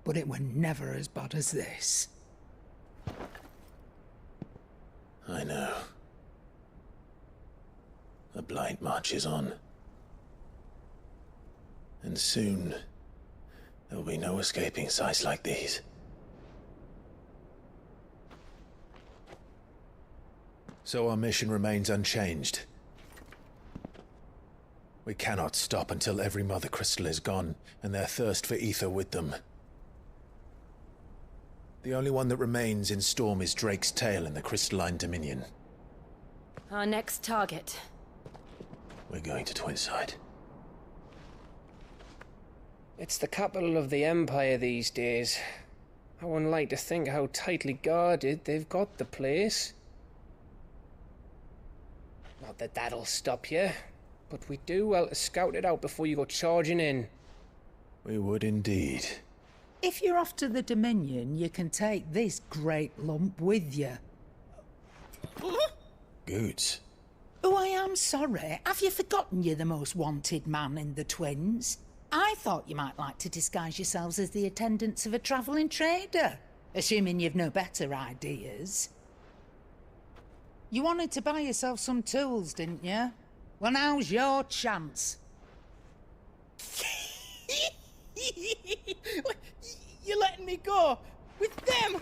but it were never as bad as this. I know. The blight marches on. And soon, there'll be no escaping sights like these. So our mission remains unchanged. We cannot stop until every Mother Crystal is gone, and their thirst for ether with them. The only one that remains in Storm is Drake's Tail in the Crystalline Dominion. Our next target. We're going to Twinside. It's the capital of the Empire these days. I wouldn't like to think how tightly guarded they've got the place. Not that that'll stop you, but we do well to scout it out before you go charging in. We would indeed. If you're off to the Dominion, you can take this great lump with you. Goods. Oh, I am sorry. Have you forgotten you're the most wanted man in the Twins? I thought you might like to disguise yourselves as the attendants of a travelling trader, assuming you've no better ideas. You wanted to buy yourself some tools, didn't you? Well, now's your chance. You're letting me go? With them?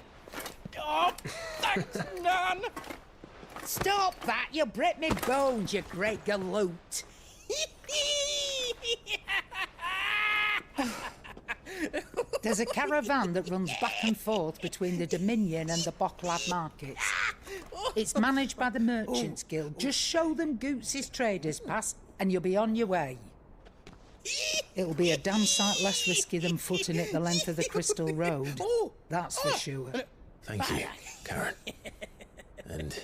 Oh, thanks, Nan! Stop that! You'll break me bones, you great galoot! There's a caravan that runs back and forth between the Dominion and the Bocklad markets. It's managed by the Merchants Guild. Just show them Goots' traders pass, and you'll be on your way. It'll be a damn sight less risky than footing it the length of the Crystal Road. That's for sure. Thank you, Karen. And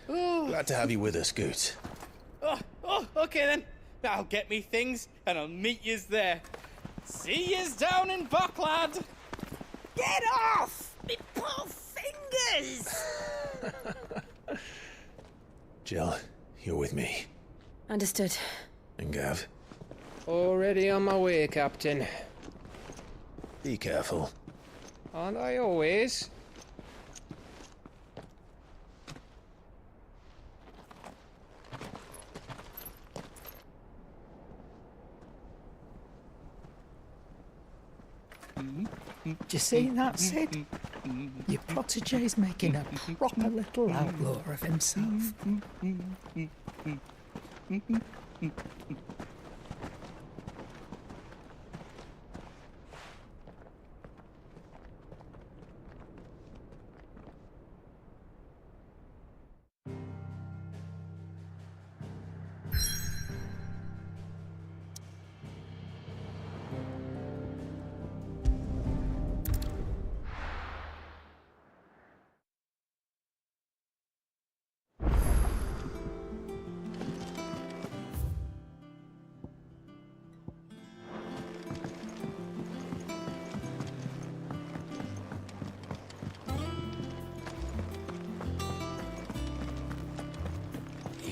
glad to have you with us, Goots. Okay then. I'll get me things, and I'll meet yous there. See yous down in Bocklad. Get off! Me poor fingers! Jill, you're with me. Understood. And Gav? Already on my way, Captain. Be careful. Aren't I always? Do you see that, Sid? Your protégé's making a proper little outlaw of himself.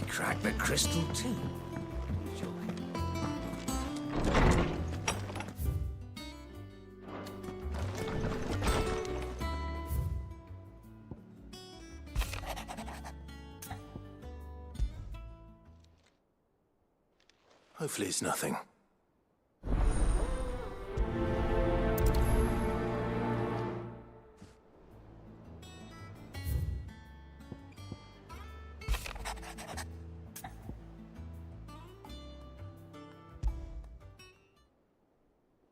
Crack the crystal too. Hopefully it's nothing.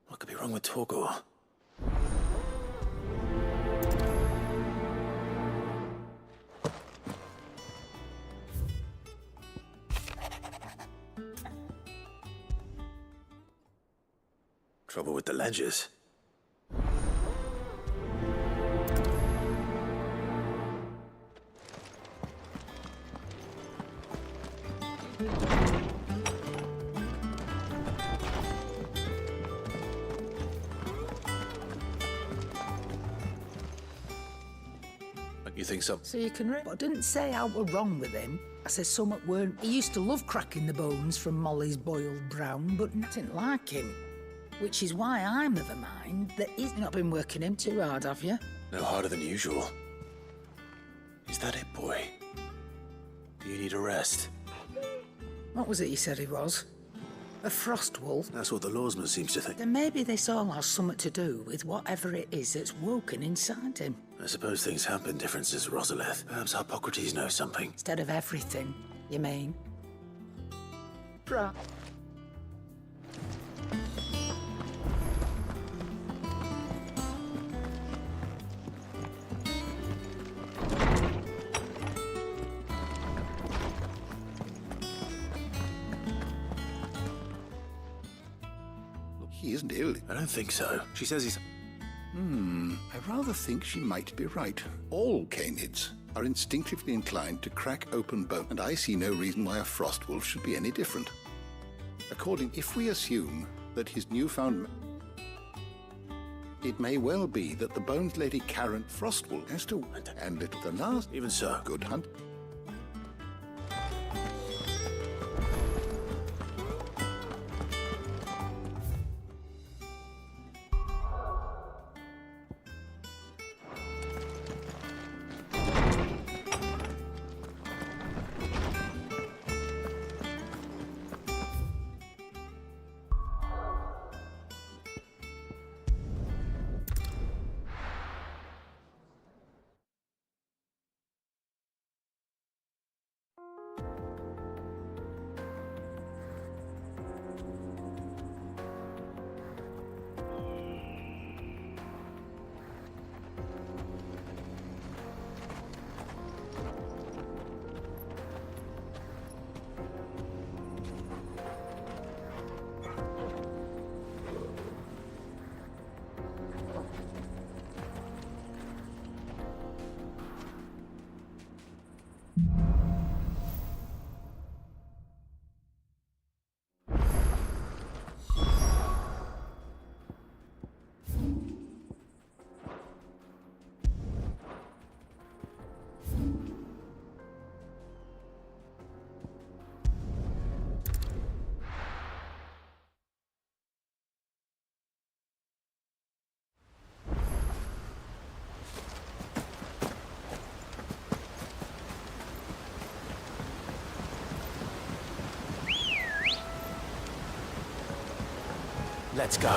What could be wrong with Torgor? Trouble with the ledgers. You think so? So you can read. I didn't say I were wrong with him. I said something weren't. He used to love cracking the bones from Molly's boiled brown, but I didn't like him. Which is why I'm of a mind that he's not been working him too hard, have you? No harder than usual. Is that it, boy? Do you need a rest? What was it you said he was? A frost wolf? That's what the lawsman seems to think. Then maybe this all has something to do with whatever it is that's woken inside him. I suppose things have been different since Rosalith. Perhaps Hippocrates knows something. Instead of everything, you mean? Bruh. He isn't ill. I don't think so. She says he's... I rather think she might be right. All canids are instinctively inclined to crack open bone, and I see no reason why a frost wolf should be any different. If we assume that his newfound... It may well be that the Bones Lady Karen Frostwolf has to... And little the last... Even so. Good hunt. Let's go.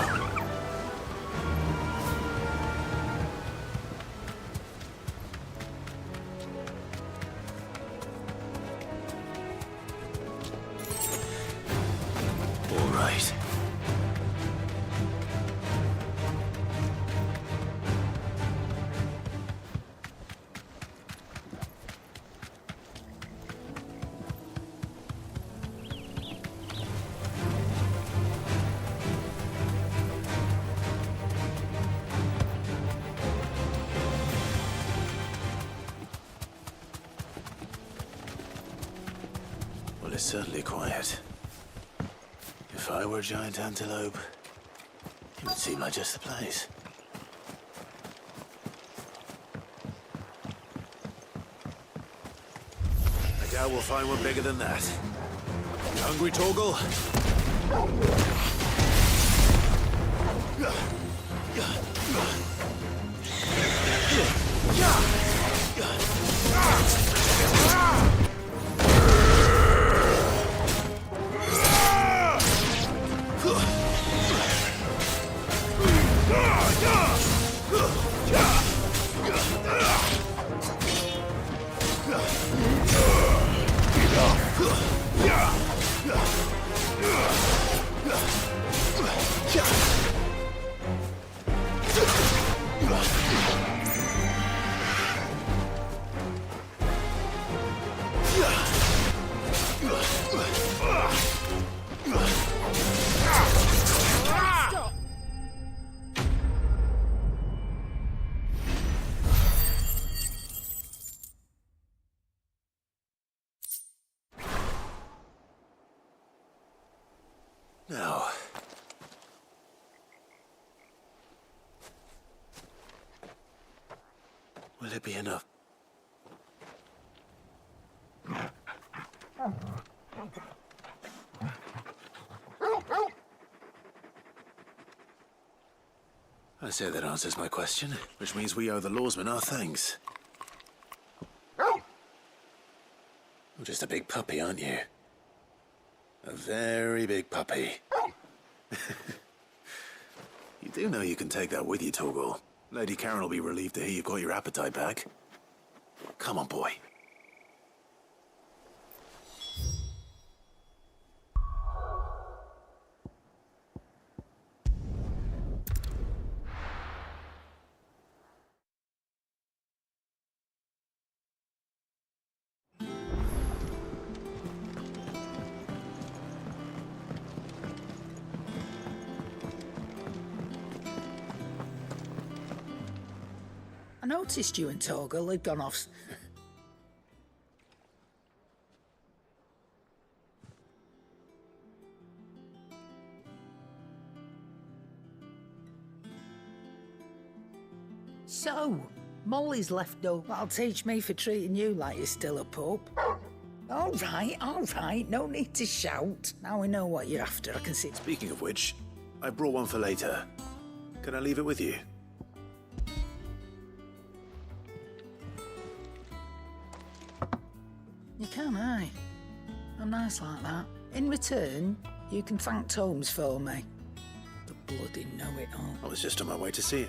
All right. Well, it's certainly quiet. If I were a giant antelope, it would seem like just the place. I doubt we'll find one bigger than that. You hungry, Torgal? Now, will it be enough? I say that answers my question, which means we owe the lawsman our thanks. You're just a big puppy, aren't you? A very big puppy. You do know you can take that with you, Torgal. Lady Karen will be relieved to hear you've got your appetite back. Come on, boy. I noticed you and Torgal had gone off. So, Molly's left though. That'll teach me for treating you like you're still a pup. All right, no need to shout. Now we know what you're after, I can see. Speaking of which, I brought one for later. Can I leave it with you? You can, aye. I'm nice like that. In return, you can thank Tomes for me. The bloody know-it-all. I was just on my way to see it.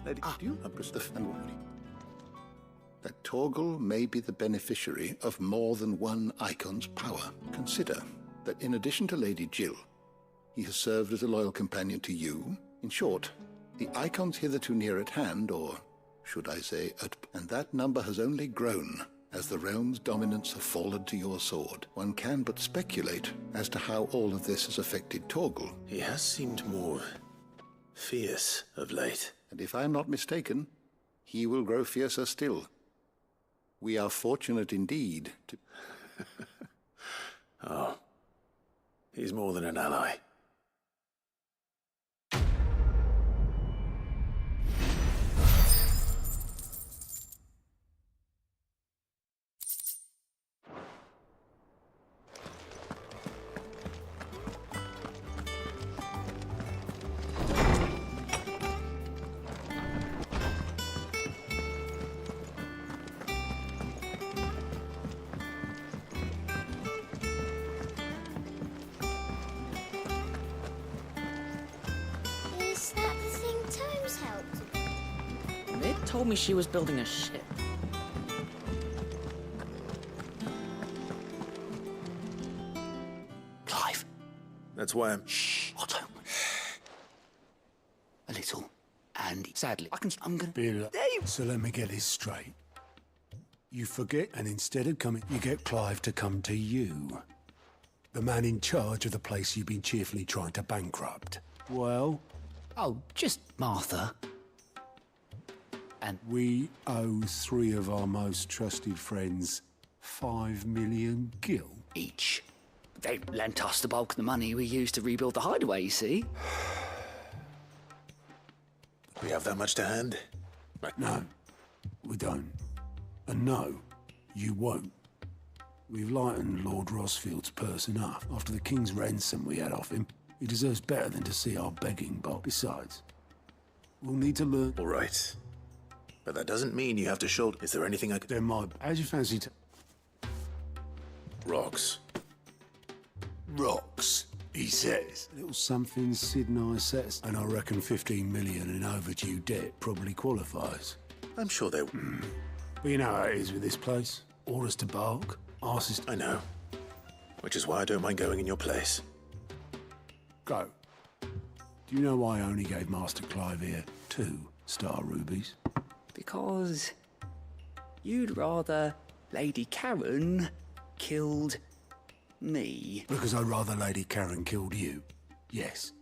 Lady, do you understand that Torgal may be the beneficiary of more than one Icon's power? Consider that in addition to Lady Jill, he has served as a loyal companion to you. In short, the Icons hitherto near at hand, or should I say, and that number has only grown as the realm's dominance have fallen to your sword. One can but speculate as to how all of this has affected Torgal. He has seemed more fierce of late. And if I am not mistaken, he will grow fiercer still. We are fortunate indeed to... Oh, he's more than an ally. Mid told me she was building a ship. Clive. That's why I'm... Shh, Otto. A little. And sadly, I'm gonna... Bill, so let me get this straight. You forget, and instead of coming, you get Clive to come to you. The man in charge of the place you've been cheerfully trying to bankrupt. Well? Oh, just Martha. And we owe 3 of our most trusted friends 5 million gil. Each. They lent us the bulk of the money we used to rebuild the hideaway, you see. We have that much to hand? No, we don't. And no, you won't. We've lightened Lord Rosfield's purse enough. After the king's ransom we had off him, he deserves better than to see our begging bowl. Besides, we'll need to learn... All right. But that doesn't mean you have to shoulder... Is there anything I could... There might... How'd you fancy to... Rocks. Rocks, he says. Little something Sid and I set, and I reckon 15 million in overdue debt probably qualifies. I'm sure they... But you know how it is with this place. Orders to bark, arses... I know. Which is why I don't mind going in your place. Go. Do you know why I only gave Master Clive here 2 star rubies? Because you'd rather Lady Karen killed me. Because I'd rather Lady Karen killed you. Yes.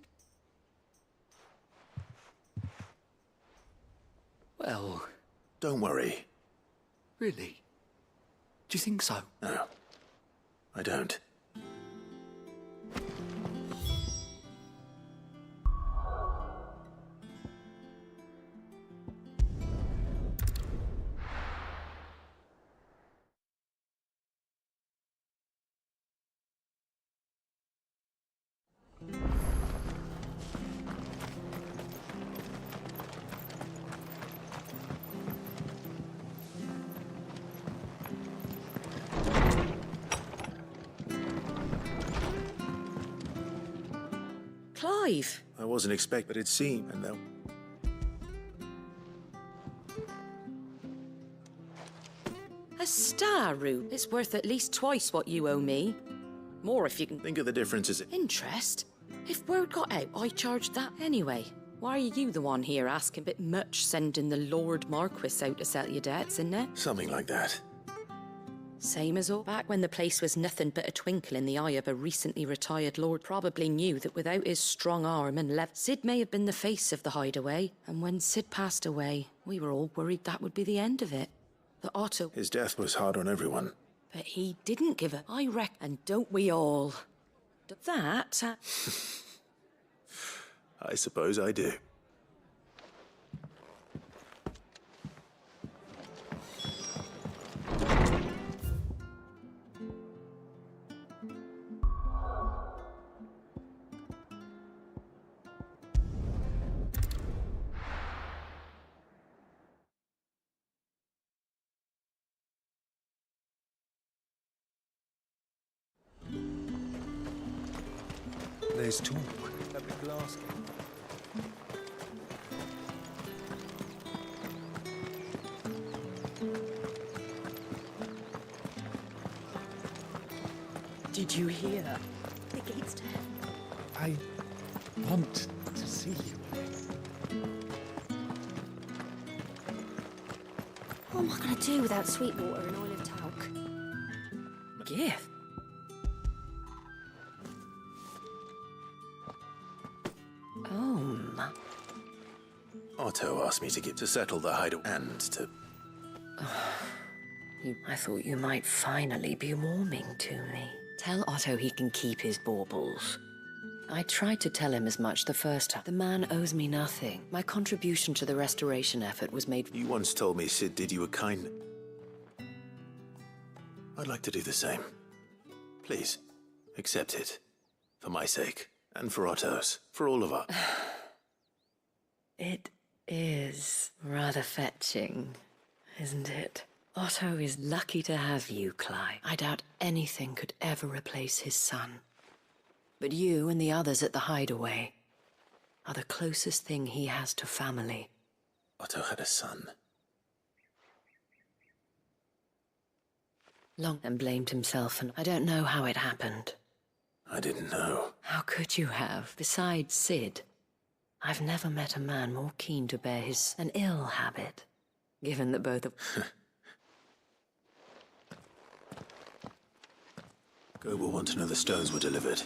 Well... Don't worry. Really? Do you think so? No. I don't. Clive! I wasn't expecting, but it seemed, and though. A star route. It's worth at least twice what you owe me. More if you can... Think of the differences. Interest? If word got out, I charged that anyway. Why are you the one here asking a bit much, sending the Lord Marquis out to settle your debts, isn't it? Something like that. Same as all. Back when the place was nothing but a twinkle in the eye of a recently retired lord, probably knew that without his strong arm and left, Sid may have been the face of the hideaway. And when Sid passed away, we were all worried that would be the end of it. That Otto... His death was hard on everyone. But he didn't give up, I reckon. And don't we all? That... I suppose I do. There's talk. That big glass. Did you hear? The gate's turned. I want to see you. What am I going to do without Sweetwater and Oil of Talc? Gift? Otto asked me to settle the hideaway and to... I thought you might finally be warming to me. Tell Otto he can keep his baubles. I tried to tell him as much the first time. The man owes me nothing. My contribution to the restoration effort was made... You once told me Sid did you a kindness. I'd like to do the same. Please, accept it. For my sake, and for Otto's. For all of us. It is rather fetching, isn't it? Otto is lucky to have you, Clive. I doubt anything could ever replace his son. But you and the others at the hideaway are the closest thing he has to family. Otto had a son. Long and blamed himself, and I don't know how it happened. I didn't know. How could you have? Besides Sid, I've never met a man more keen to bear an ill habit, given that both of... Goebel want to know the stones were delivered.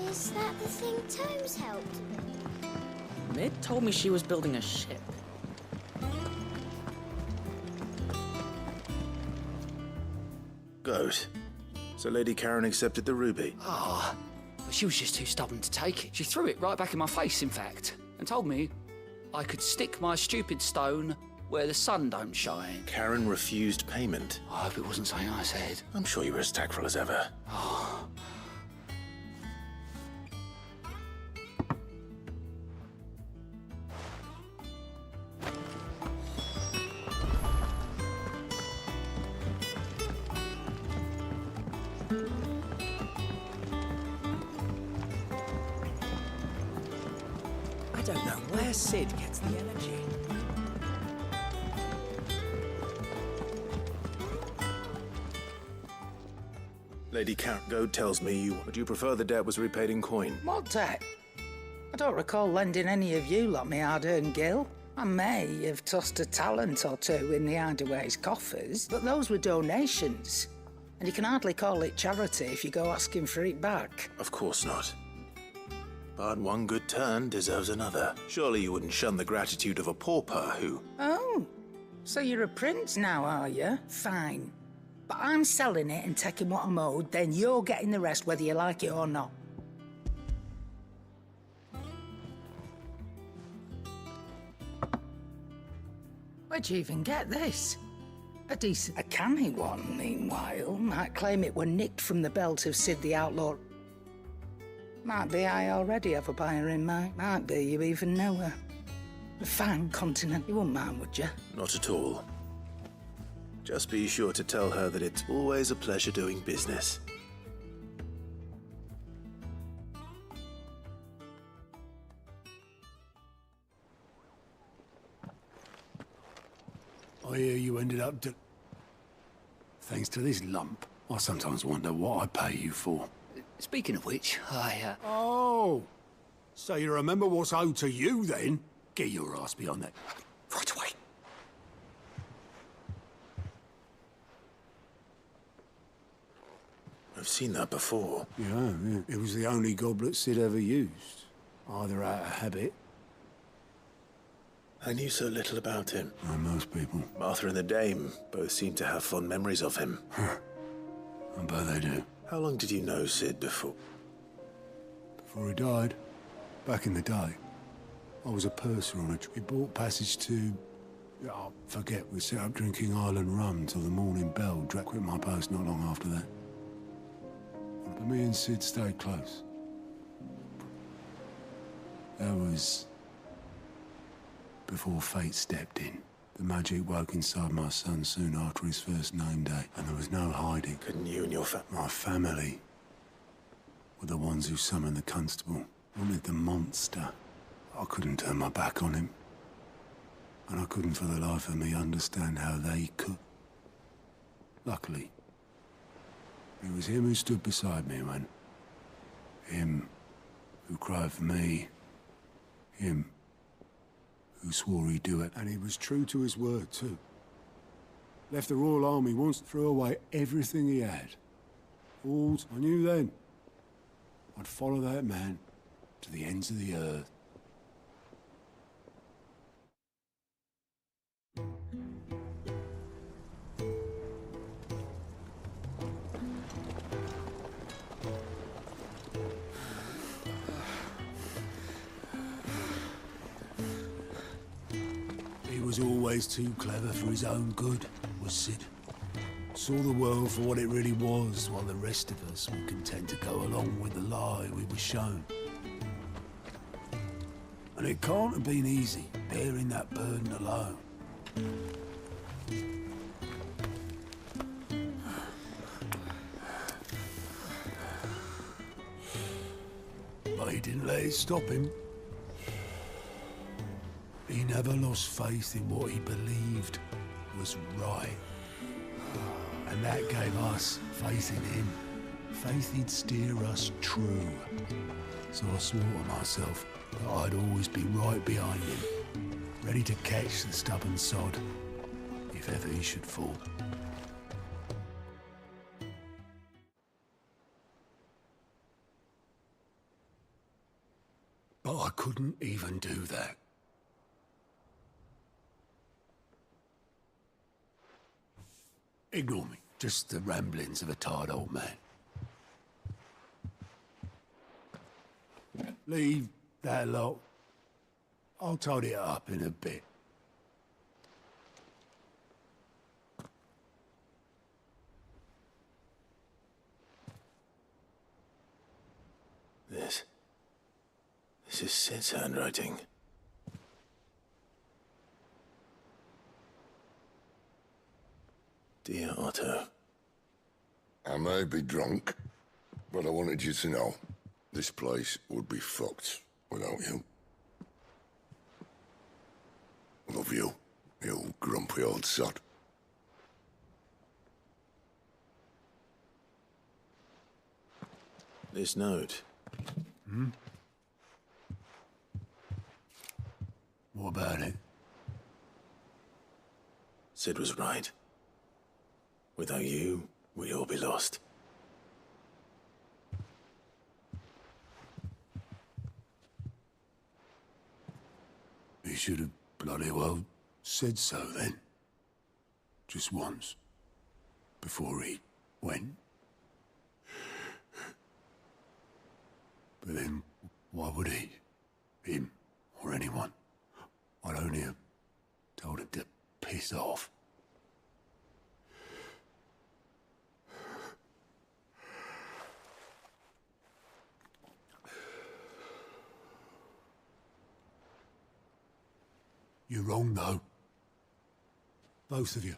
Is that the thing Tomes helped? Mid told me she was building a ship. Goat. So Lady Karen accepted the ruby? Ah, but she was just too stubborn to take it. She threw it right back in my face, in fact, and told me I could stick my stupid stone where the sun don't shine. Karen refused payment. I hope it wasn't something I said. I'm sure you were as tactful as ever. Oh. I don't know where Sid gets the energy. Lady Karen, Goat tells me would you prefer the debt was repaid in coin? What debt? I don't recall lending any of you lot me hard-earned gil. I may have tossed a talent or two in the Hideaway's coffers, but those were donations. And you can hardly call it charity if you go asking for it back. Of course not. But one good turn deserves another. Surely you wouldn't shun the gratitude of a pauper who... Oh, so you're a prince now, are you? Fine. But I'm selling it and taking what I'm owed, then you're getting the rest whether you like it or not. Where'd you even get this? A decent, a canny one, meanwhile, might claim it were nicked from the belt of Sid the Outlaw. Might be I already have a buyer in mind. Might be you even know her. A fine continent. You wouldn't mind, would you? Not at all. Just be sure to tell her that it's always a pleasure doing business. I hear you ended up thanks to this lump. I sometimes wonder what I pay you for. Speaking of which, Oh! So you remember what's owed to you, then? Get your ass beyond that. Right away. I've seen that before. Yeah. It was the only goblet Sid ever used. Either out of habit. I knew so little about him. Like most people. Martha and the Dame both seem to have fond memories of him. I bet they do. How long did you know Sid before? Before he died. Back in the day. I was a purser on a trip. We bought passage to... I forget, we set up drinking Island rum till the morning bell. Drac quit my post not long after that. But me and Sid stayed close. That was... before fate stepped in. The magic woke inside my son soon after his first name day, and there was no hiding. Couldn't you and your My family were the ones who summoned the constable. Wanted the monster. I couldn't turn my back on him. And I couldn't for the life of me understand how they could. Luckily, it was him who stood beside me when... him who cried for me. Him who swore he'd do it. And he was true to his word, too. Left the Royal Army once, threw away everything he had. All I knew then, I'd follow that man to the ends of the earth. He was always too clever for his own good, was Sid. Saw the world for what it really was, while the rest of us were content to go along with the lie we were shown. And it can't have been easy, bearing that burden alone. But he didn't let it stop him. He never lost faith in what he believed was right. And that gave us faith in him. Faith he'd steer us true. So I swore to myself that I'd always be right behind him, ready to catch the stubborn sod, if ever he should fall. But I couldn't even do that. Ignore me. Just the ramblings of a tired old man. Leave that lot. I'll tidy it up in a bit. This is Sid's handwriting. Dear Otto. I may be drunk, but I wanted you to know this place would be fucked without you. Love you, you grumpy old sod. This note. What about it? Sid was right. Without you, we'd all be lost. He should have bloody well said so then. Just once. Before he went. But then, why would he? Him, or anyone? I'd only have told him to piss off. You're wrong, though. Both of you.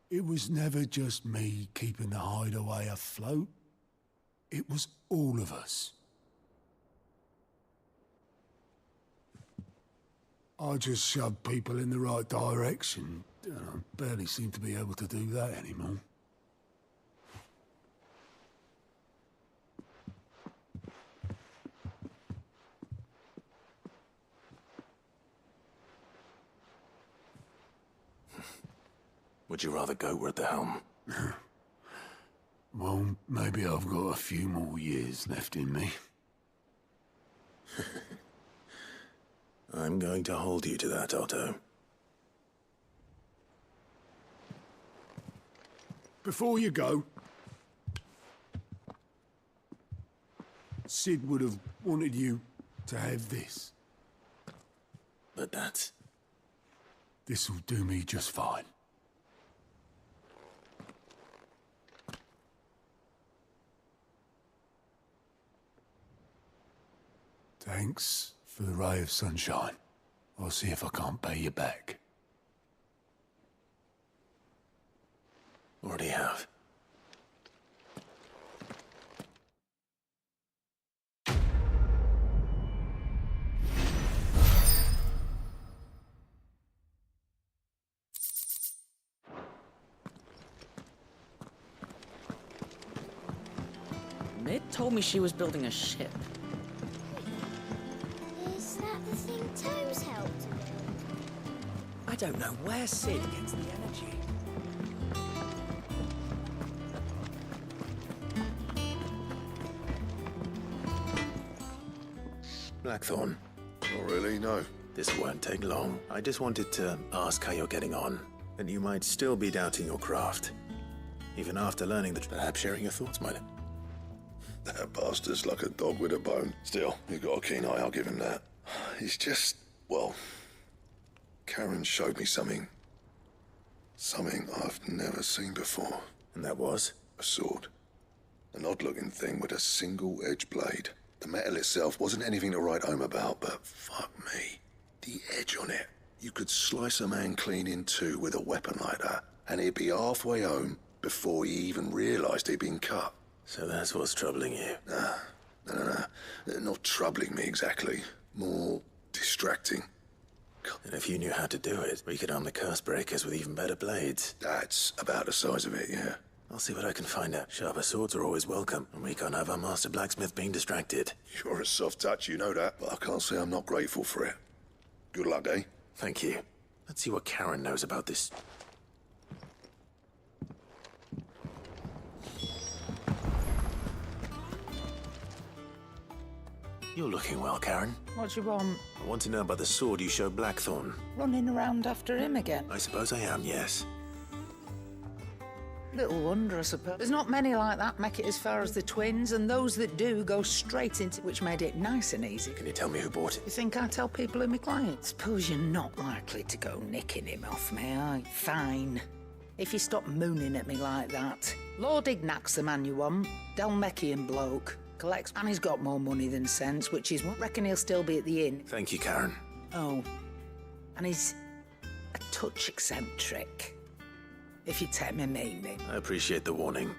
It was never just me keeping the hideaway afloat. It was all of us. I just shoved people in the right direction. I barely seem to be able to do that anymore. Would you rather go at the helm? Well, maybe I've got a few more years left in me. I'm going to hold you to that, Otto. Before you go, Sid would have wanted you to have this. But that's... This'll do me just fine. Thanks for the ray of sunshine. I'll see if I can't pay you back. Already have. Mid told me she was building a ship. Is that the thing Tomes helped to build? I don't know where Sid gets the energy. Blackthorn. Not really, no. This won't take long. I just wanted to ask how you're getting on. And you might still be doubting your craft. Even after learning that perhaps sharing your thoughts might... That bastard's like a dog with a bone. Still, you've got a keen eye, I'll give him that. He's just, well... Karen showed me something. Something I've never seen before. And that was? A sword. An odd-looking thing with a single-edged blade. The metal itself wasn't anything to write home about, but fuck me. The edge on it. You could slice a man clean in two with a weapon like that, and he'd be halfway home before he even realised he'd been cut. So that's what's troubling you? No. Not troubling me exactly. More distracting. And if you knew how to do it, we could arm the curse breakers with even better blades. That's about the size of it, yeah. I'll see what I can find out. Sharper swords are always welcome, and we can't have our master blacksmith being distracted. You're a soft touch, you know that, but I can't say I'm not grateful for it. Good luck, eh? Thank you. Let's see what Karen knows about this. You're looking well, Karen. What do you want? I want to know about the sword you showed Blackthorn. Running around after him again? I suppose I am, yes. Little wonder, I suppose. There's not many like that make it as far as the twins, and those that do go straight into which made it nice and easy. Can you tell me who bought it? You think I tell people who my clients? Suppose you're not likely to go nicking him off me, are you? Fine. If you stop mooning at me like that. Lord Ignac's the man you want. Dalmekian bloke. Collects, and he's got more money than sense, which is what. Reckon he'll still be at the inn. Thank you, Karen. Oh. And he's a touch eccentric. If you take me meaning. I appreciate the warning.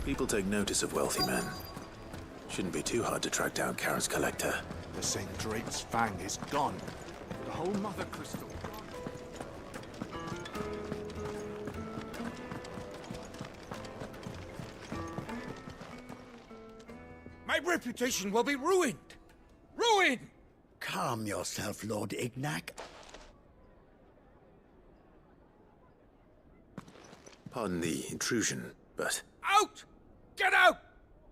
People take notice of wealthy men. Shouldn't be too hard to track down Karen's collector. The St. Drake's Fang is gone. The whole Mother Crystal. My reputation will be ruined! Ruined! Calm yourself, Lord Ignac. Pardon the intrusion, but... Out! Get out!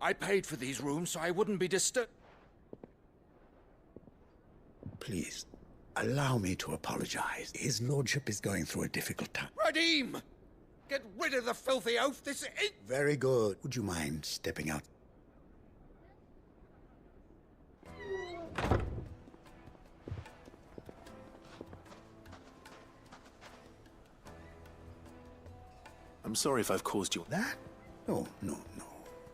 I paid for these rooms so I wouldn't be disturbed. Please, allow me to apologize. His lordship is going through a difficult time. Radim! Get rid of the filthy oaf. This is... Very good. Would you mind stepping out? I'm sorry if I've caused you... That? No.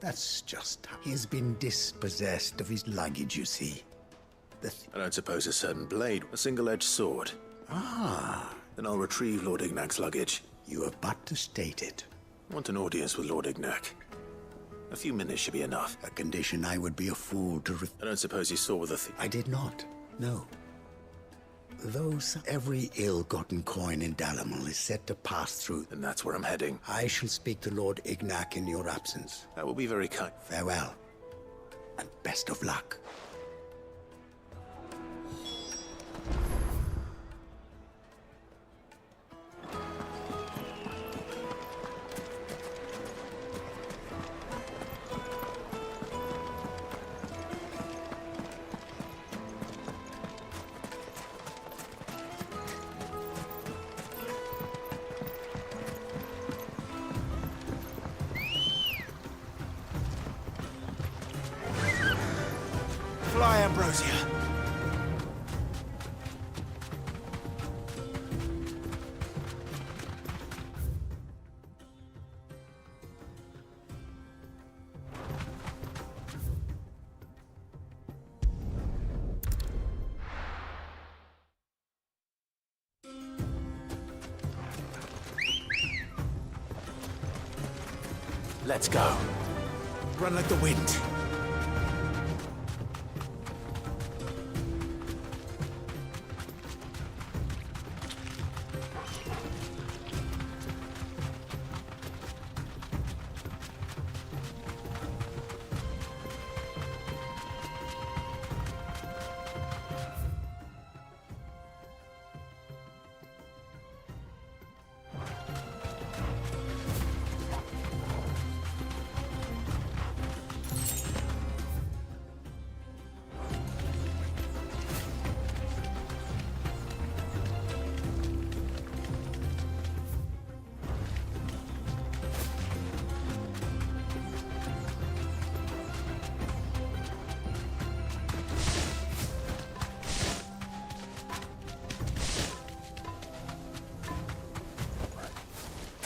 That's just... He's been dispossessed of his luggage, you see. I don't suppose a certain blade, a single-edged sword. Ah. Then I'll retrieve Lord Ignac's luggage. You have but to state it. I want an audience with Lord Ignac. A few minutes should be enough. A condition I would be a fool to I don't suppose you saw the I did not, no. Though every ill-gotten coin in Dalamil is set to pass through... And that's where I'm heading. I shall speak to Lord Ignac in your absence. That will be very kind. Farewell, and best of luck. Fly, Ambrosia. Let's go. Run like the wind.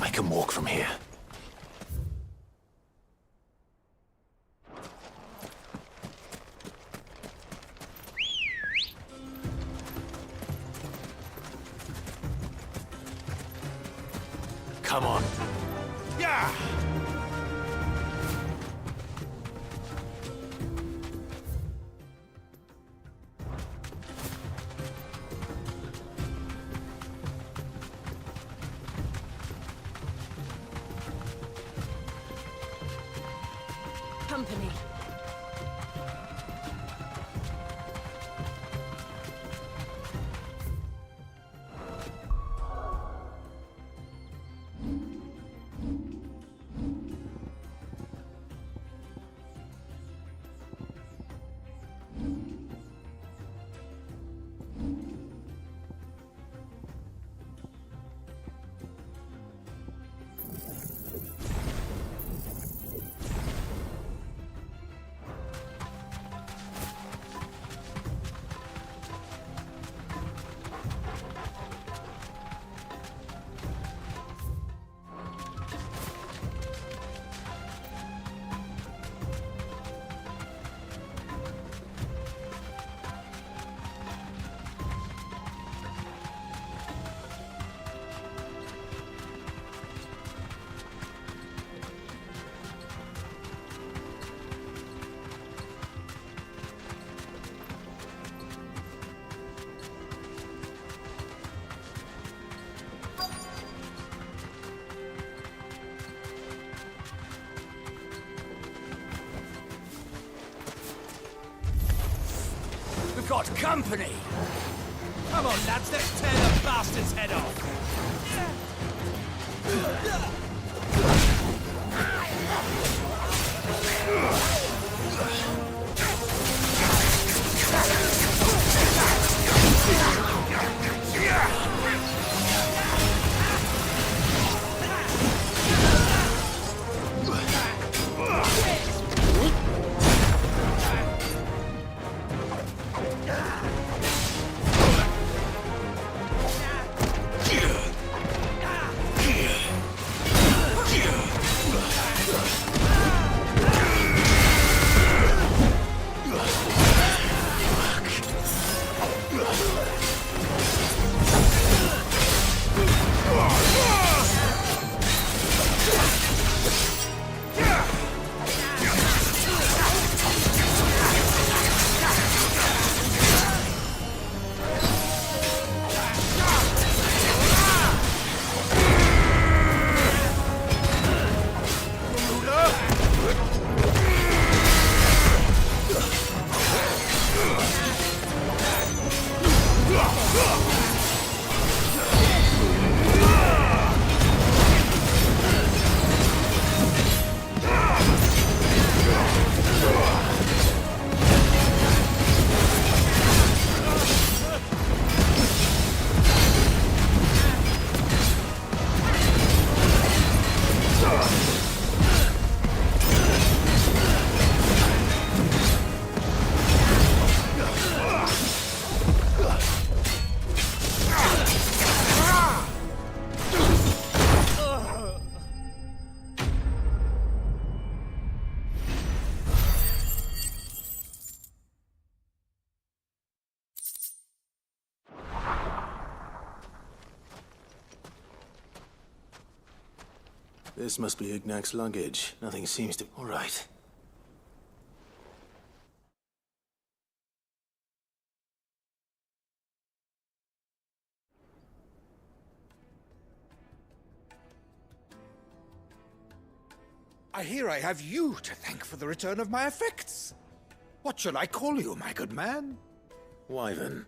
I can walk from here. Come on. Yeah! Company. We've got company! Come on, lads, let's tear the bastard's head off! This must be Ignac's luggage. Nothing seems to... All right. I hear I have you to thank for the return of my effects. What shall I call you, my good man? Wyvern.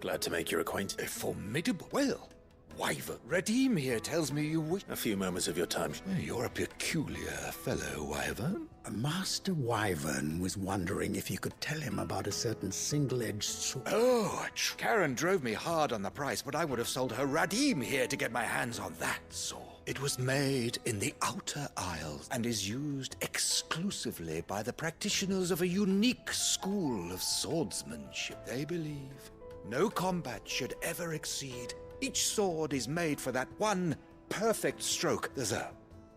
Glad to make your acquaintance. A formidable... Well, Wyvern. Redeem here tells me you wish... A few moments of your time. You're a peculiar fellow, Wyvern. Master Wyvern was wondering if you could tell him about a certain single-edged sword. Oh, Karen drove me hard on the price, but I would have sold her Radim here to get my hands on that sword. It was made in the Outer Isles and is used exclusively by the practitioners of a unique school of swordsmanship. They believe no combat should ever exceed. Each sword is made for that one perfect stroke. There's a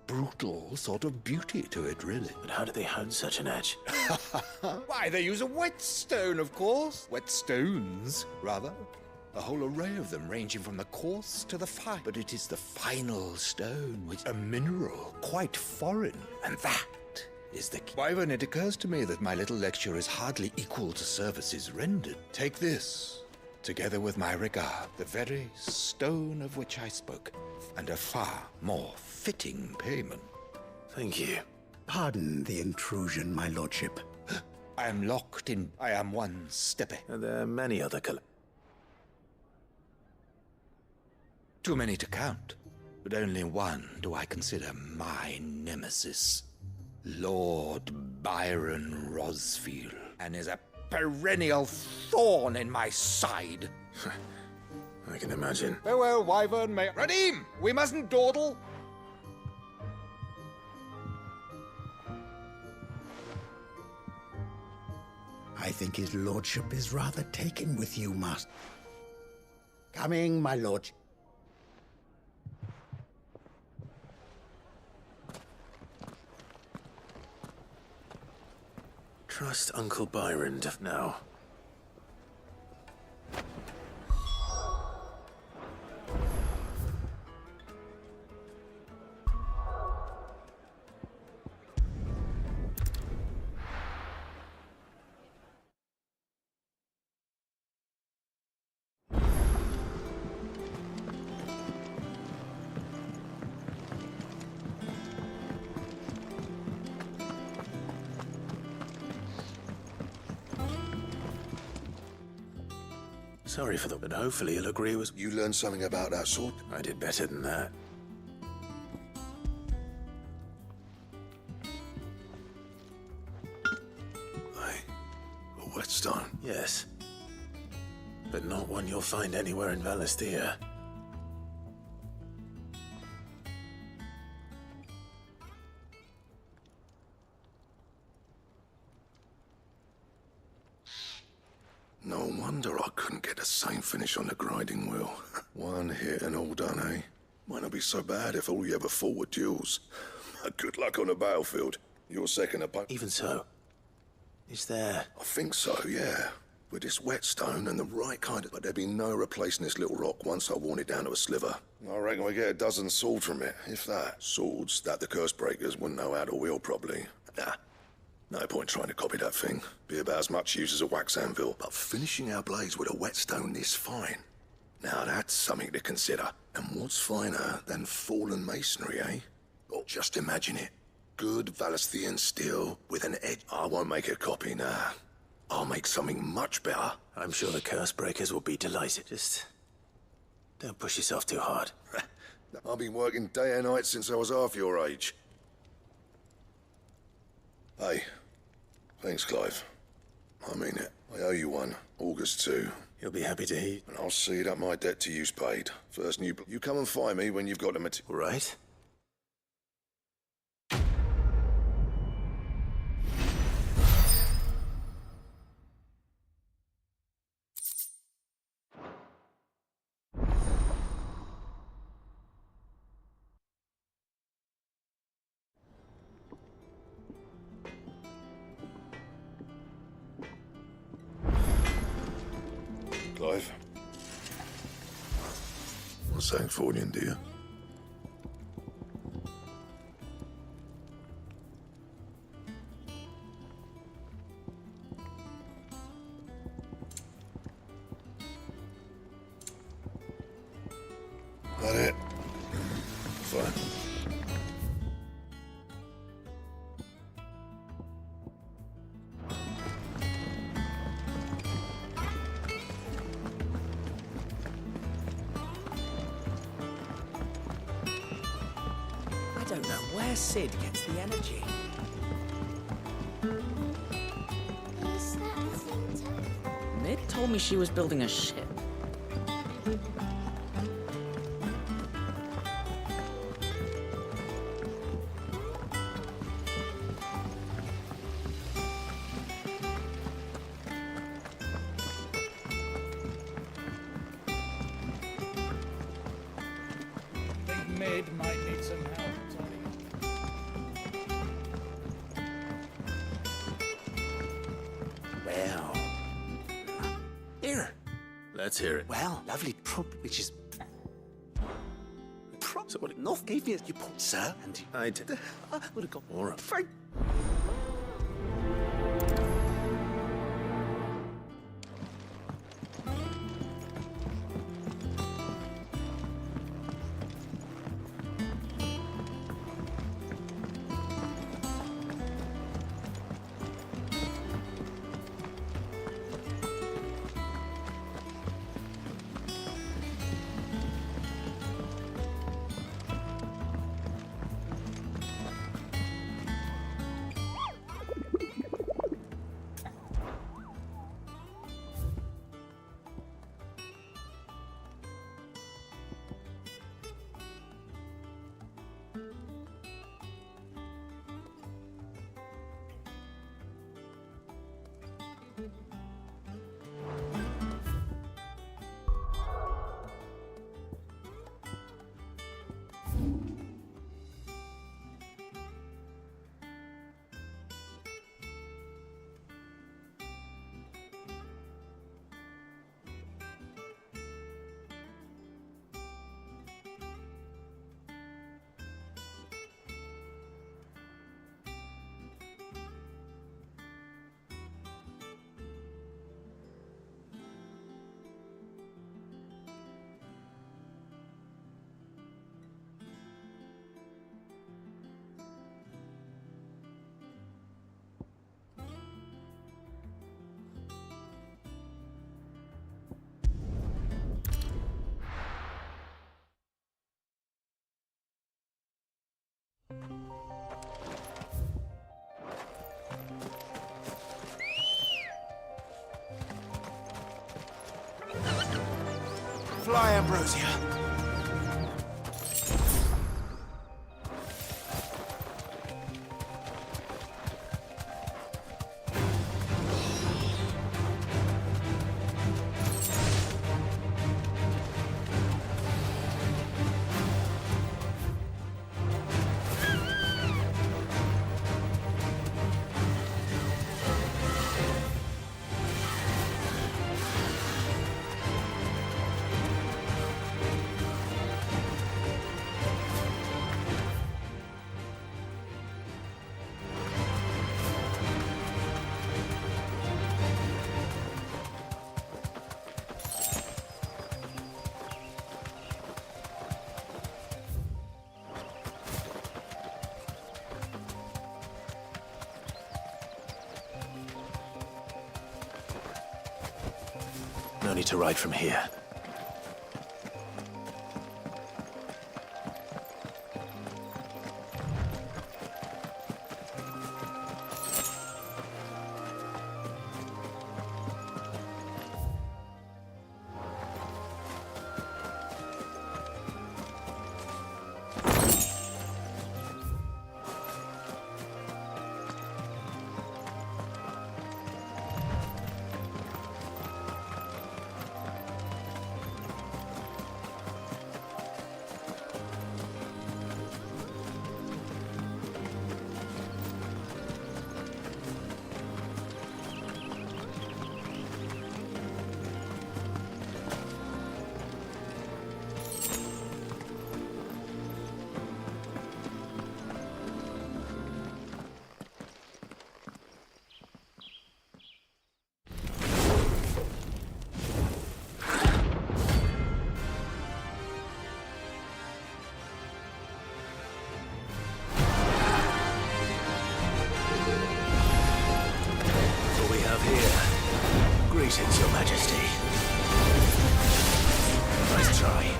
brutal sort of beauty to it, really. But how do they hone such an edge? Why, they use a whetstone, of course. Whetstones, rather. A whole array of them, ranging from the coarse to the fine. But it is the final stone, which a mineral quite foreign. And that is the key. Wyvern, it occurs to me that my little lecture is hardly equal to services rendered. Take this, together with my regard, the very stone of which I spoke, and a far more fitting payment. Thank you. Pardon the intrusion, my lordship. I am locked in. I am one steppe. Are there many other Too many to count, but only one do I consider my nemesis. Lord Byron Rosfield, and is a perennial thorn in my side. I can imagine. Farewell, Wyvern, may... Radim! We mustn't dawdle! I think his lordship is rather taken with you, master. Coming, my lordship. Trust Uncle Byron now. Sorry for that, but hopefully he'll agree with... You learned something about that sword? I did better than that. A whetstone? Yes. But not one you'll find anywhere in Valisthea. No wonder I couldn't get the same finish on the grinding wheel. One hit and all done, eh? Might not be so bad if all you ever fought were duels. Good luck on the battlefield. Your second opponent. Even so, is there... I think so, yeah. With this whetstone and the right kind of... But there'd be no replacing this little rock once I worn it down to a sliver. I reckon we get a dozen swords from it, if that. Swords that the curse breakers wouldn't know how to wield properly. Nah. No point trying to copy that thing. Be about as much use as a wax anvil. But finishing our blades with a whetstone this fine. Now that's something to consider. And what's finer than fallen masonry, eh? Oh, just imagine it. Good Valisthean steel with an edge. I won't make a copy, nah. I'll make something much better. I'm sure the curse breakers will be delighted. Just... don't push yourself too hard. I've been working day and night since I was half your age. Hey. Thanks, Clive. I mean it. I owe you one. August 2. You'll be happy to hear. And I'll see that my debt to you's paid. First new... You come and find me when you've got the material. Right. Clive. What's that for you, dear? I don't know where Sid gets the energy. Mid told me she was building a ship. Think Mid might need some help, Well. Here. Let's hear it. Well, lovely prop, which is... Prop? So what enough gave me your point, sir, and I did. I would have got More of Frank. Fly, Ambrosia. No need to ride from here. Greetings, Your Majesty. Nice try.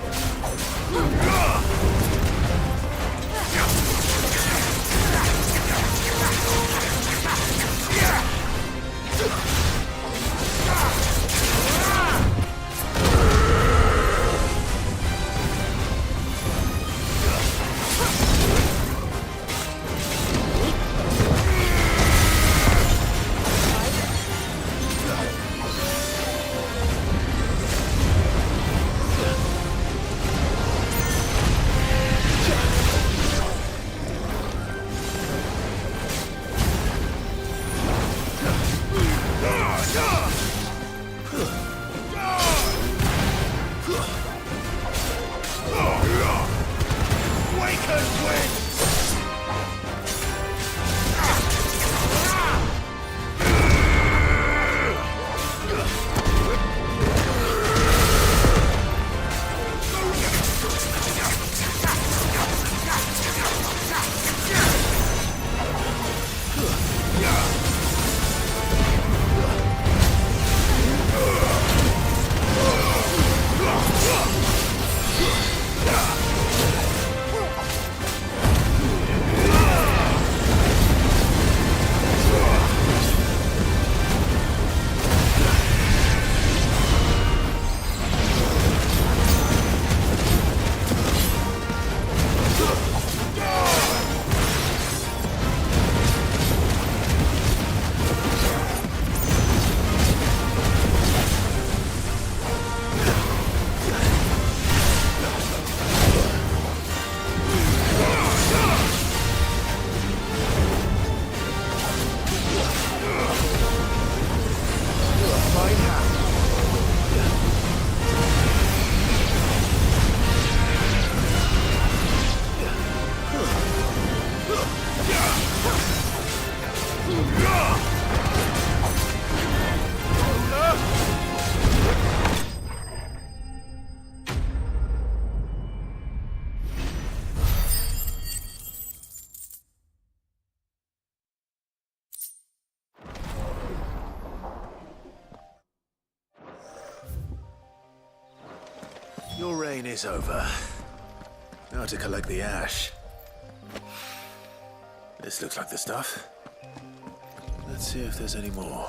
Your reign is over. Now to collect the ash. This looks like the stuff. Let's see if there's any more.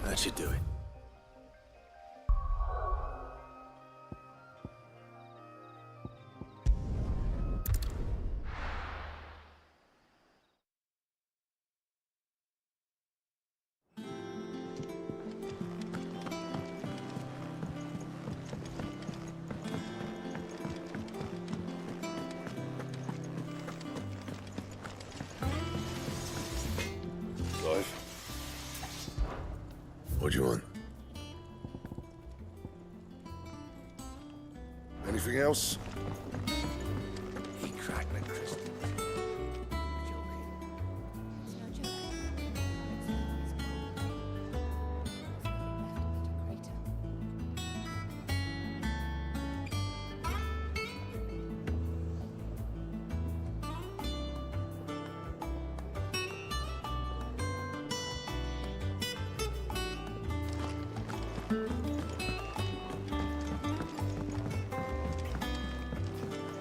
That should do it. Clive? What do you want? Anything else? He cracked the crystal.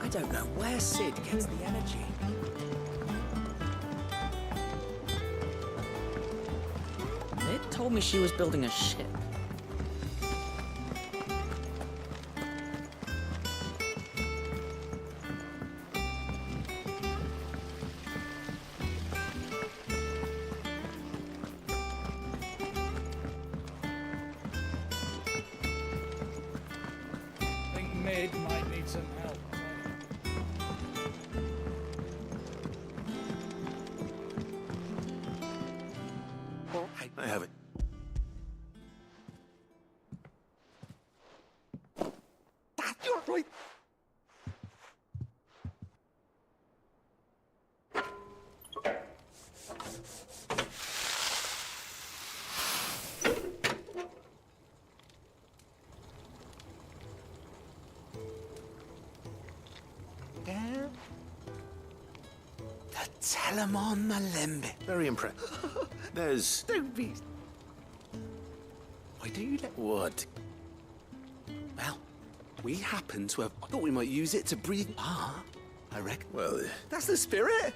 I don't know where Sid gets the energy. It told me she was building a ship. I think Mid might need some help. I have it. You're right. The Telemon Malembe. Very impressed. There's... Don't be... Why don't you let... What? Well, we happen to have... I thought we might use it to breathe... Ah, I reckon. Well... That's the spirit.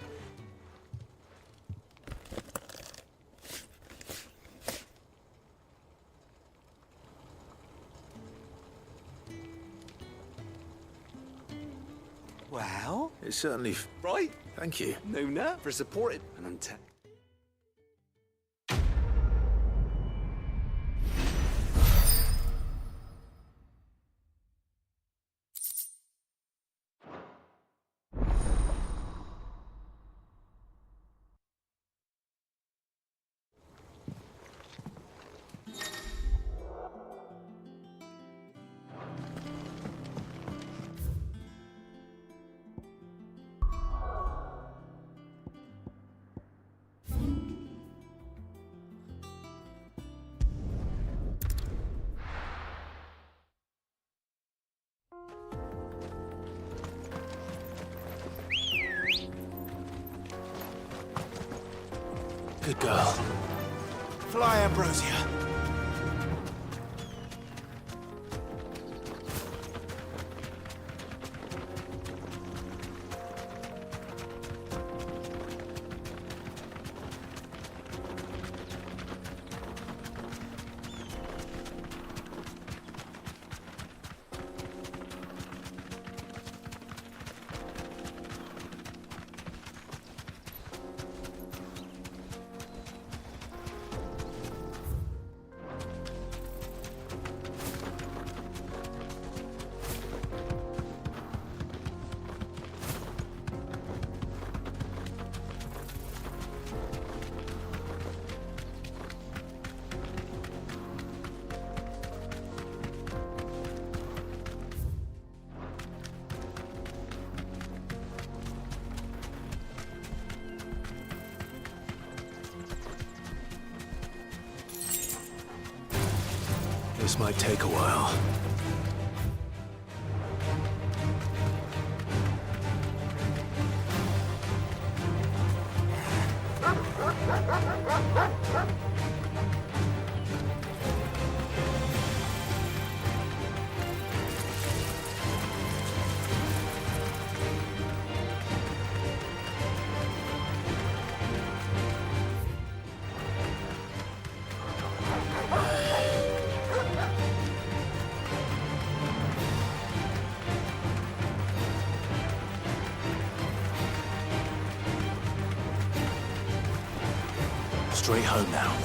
Well... It's certainly... Right. Thank you. Nona for supporting and untapped. Good girl. Fly, Ambrosia. This might take a while. Straight home now.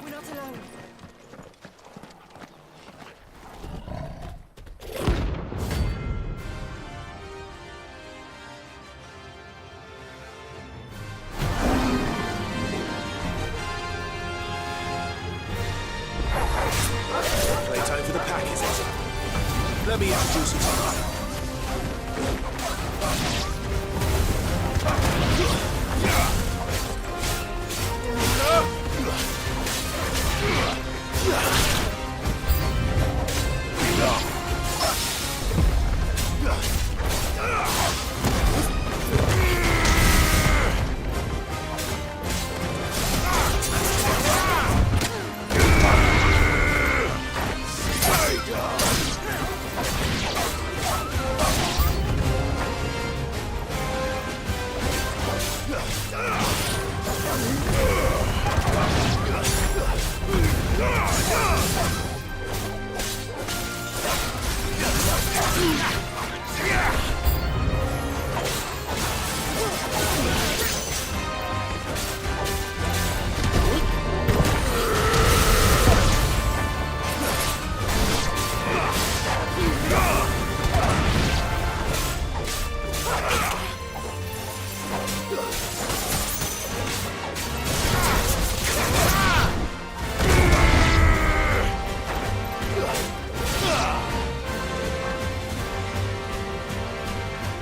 We're not alone. Playtime for the pack, is it? Let me introduce you to you.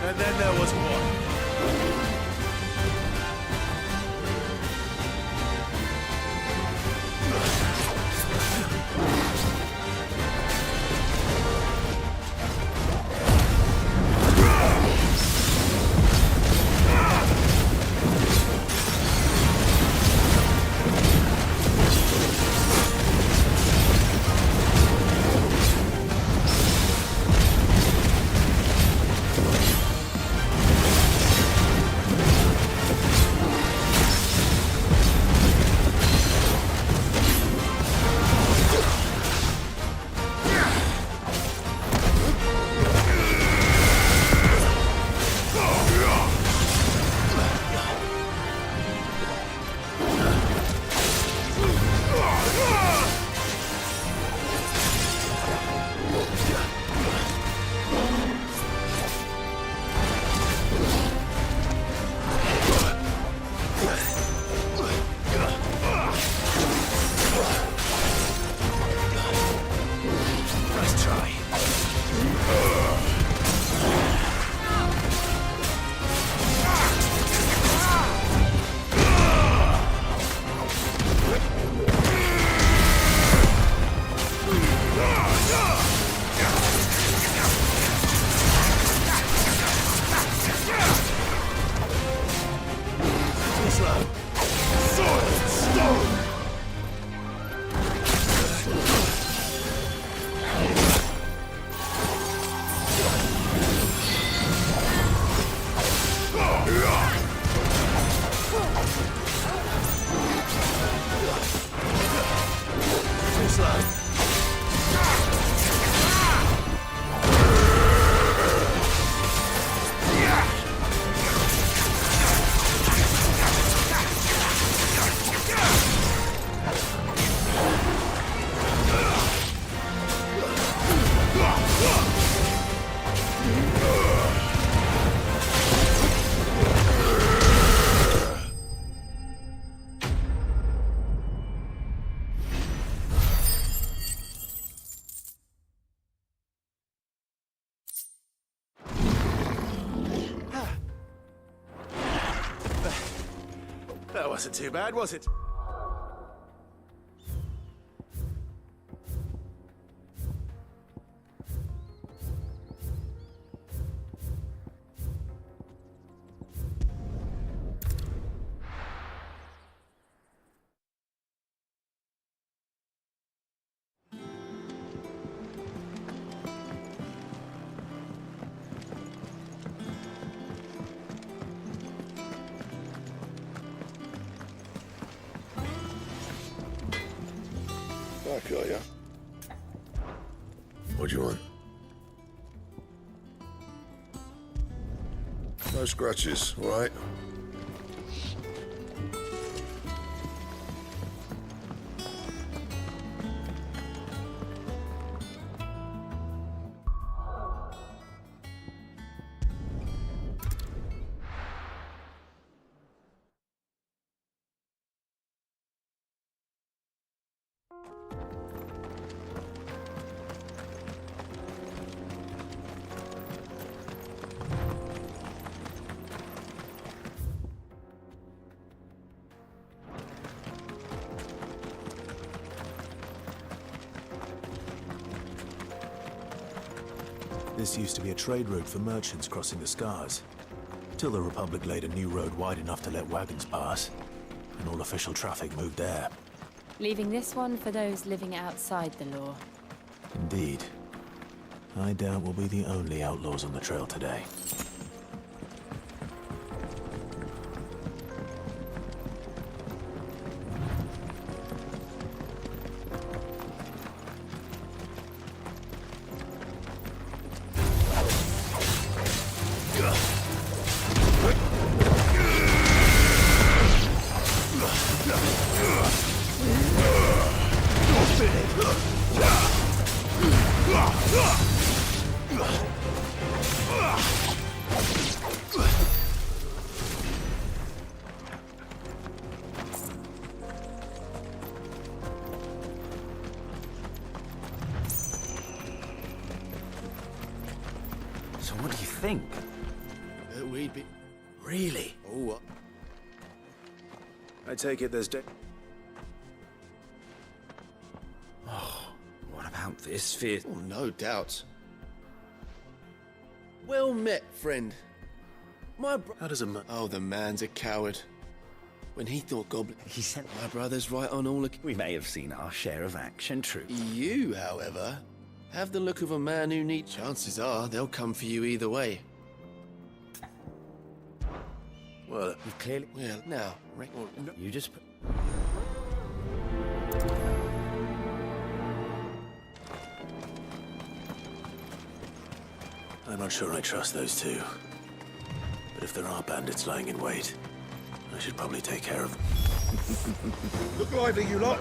And then there was war. That wasn't too bad, was it? What do you want? No scratches, all right? This used to be a trade route for merchants crossing the Scars, till the Republic laid a new road wide enough to let wagons pass, and all official traffic moved there. Leaving this one for those living outside the law. Indeed. I doubt we'll be the only outlaws on the trail today. So what do you think? That we'd be... Really? Oh, I take it there's... What about this fear? Oh, no doubt. Well met, friend. How does a man... Oh, the man's a coward. When he thought Goblin... He sent... My brother's right on all... We may have seen our share of action, true. You, however, have the look of a man who needs... Chances are they'll come for you either way. Well, You've clearly... Well, now, You just... I'm not sure I trust those two. But if there are bandits lying in wait, I should probably take care of them. Look lively, you lot.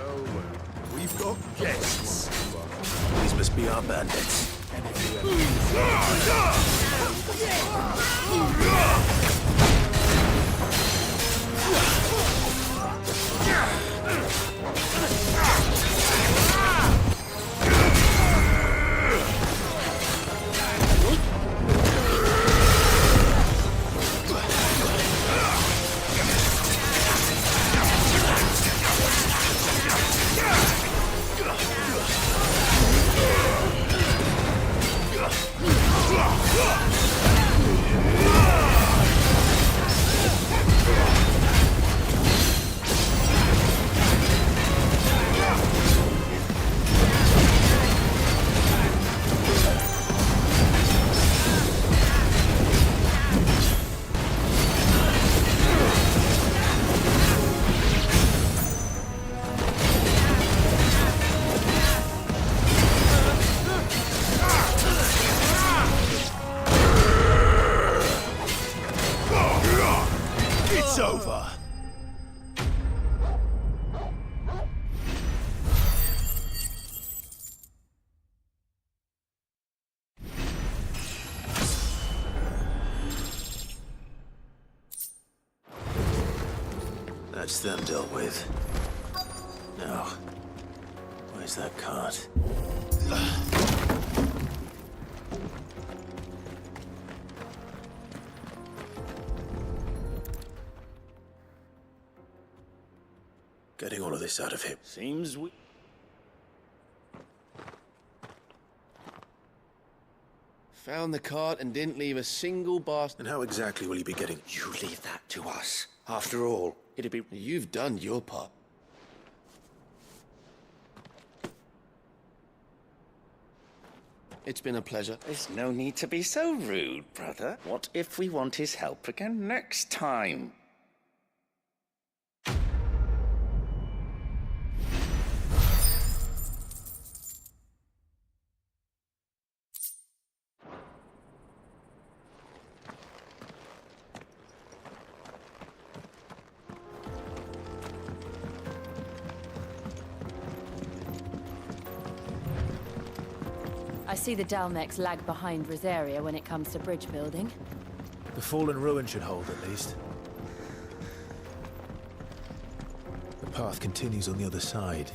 We've got guests. These must be our bandits. It's over. That's them dealt with. Now, where's that cart? Getting all of this out of him. Seems we... Found the cart and didn't leave a single bastard. And how exactly will he be getting... You leave that to us. After all, it'd be... You've done your part. It's been a pleasure. There's no need to be so rude, brother. What if we want his help again next time? see the Dalmex lag behind Rosaria when it comes to bridge building. The fallen ruin should hold, at least. The path continues on the other side.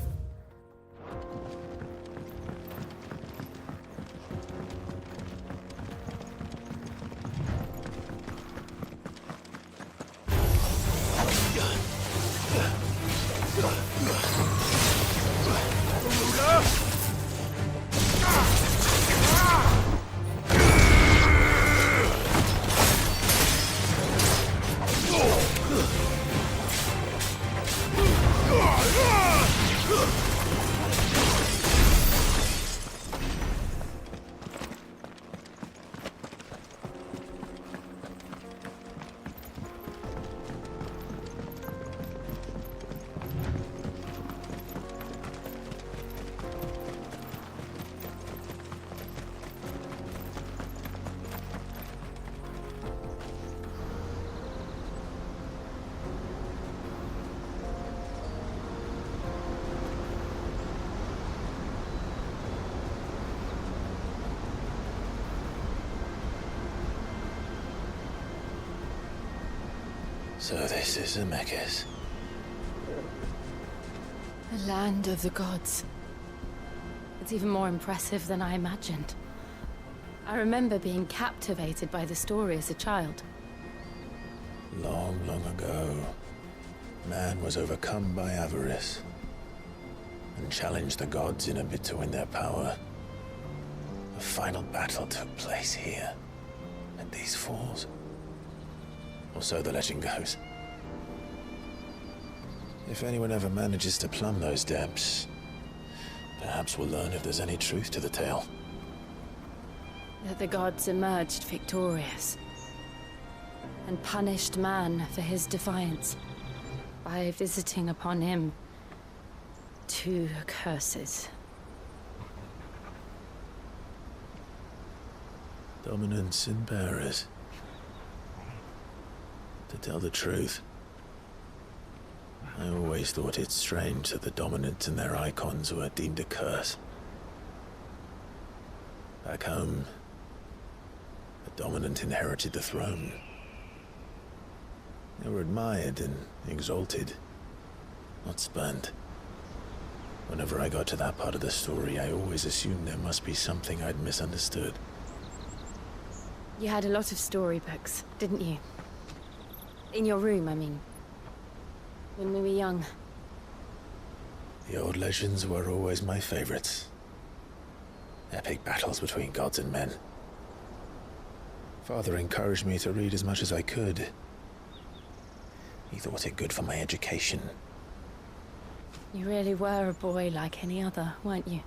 So this is Zemeckis. The land of the gods. It's even more impressive than I imagined. I remember being captivated by the story as a child. Long, long ago, man was overcome by avarice and challenged the gods in a bid to win their power. A final battle took place here, at these falls. Or so the legend goes. If anyone ever manages to plumb those depths, perhaps we'll learn if there's any truth to the tale. That the gods emerged victorious and punished man for his defiance by visiting upon him 2 curses. Dominants and bearers. To tell the truth, I always thought it strange that the dominant and their icons were deemed a curse. Back home, the dominant inherited the throne. They were admired and exalted, not spurned. Whenever I got to that part of the story, I always assumed there must be something I'd misunderstood. You had a lot of storybooks, didn't you? In your room, I mean. When we were young. The old legends were always my favorites. Epic battles between gods and men. Father encouraged me to read as much as I could. He thought it good for my education. You really were a boy like any other, weren't you?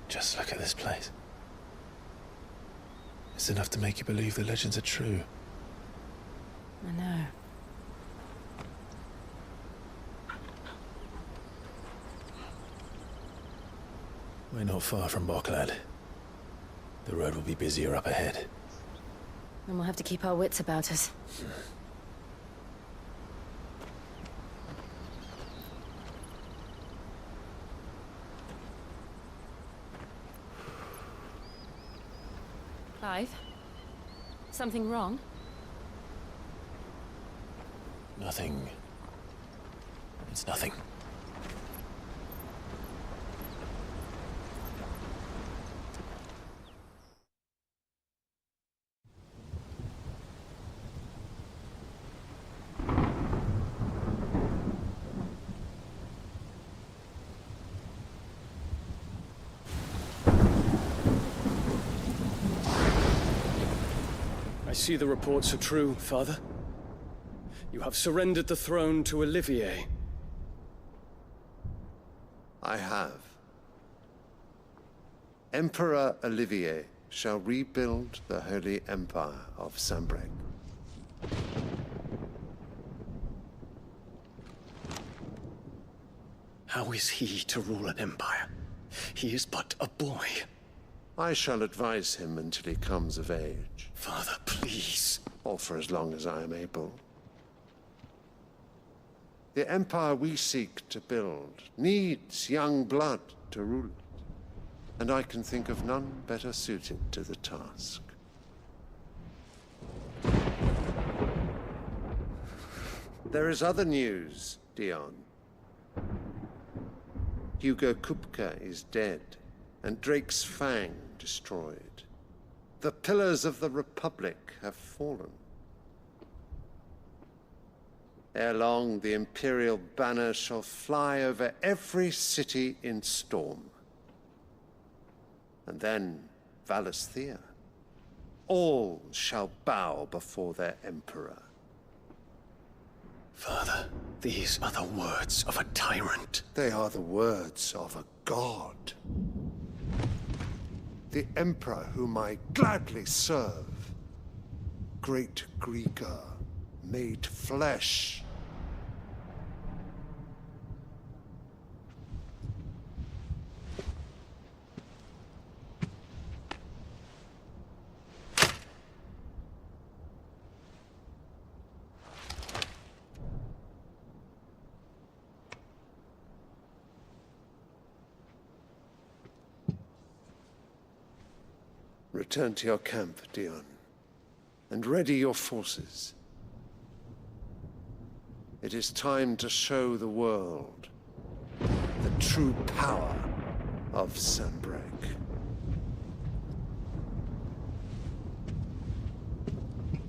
Just look at this place. It's enough to make you believe the legends are true. I know. We're not far from Boklad. The road will be busier up ahead. And we'll have to keep our wits about us. Clive? Something wrong? Nothing. It's nothing. I see the reports are true, Father. You have surrendered the throne to Olivier. I have. Emperor Olivier shall rebuild the Holy Empire of Sanbreque. How is he to rule an empire? He is but a boy. I shall advise him until he comes of age. Father, please. Or for as long as I am able. The empire we seek to build needs young blood to rule it, and I can think of none better suited to the task. There is other news, Dion. Hugo Kupka is dead, and Drake's Fang destroyed. The pillars of the Republic have fallen. Ere long, the Imperial banner shall fly over every city in Storm. And then Valisthea. All shall bow before their Emperor. Father, these are the words of a tyrant. They are the words of a god. The Emperor whom I gladly serve. Great Griga, made flesh. Return to your camp, Dion, and ready your forces. It is time to show the world the true power of Sanbreque.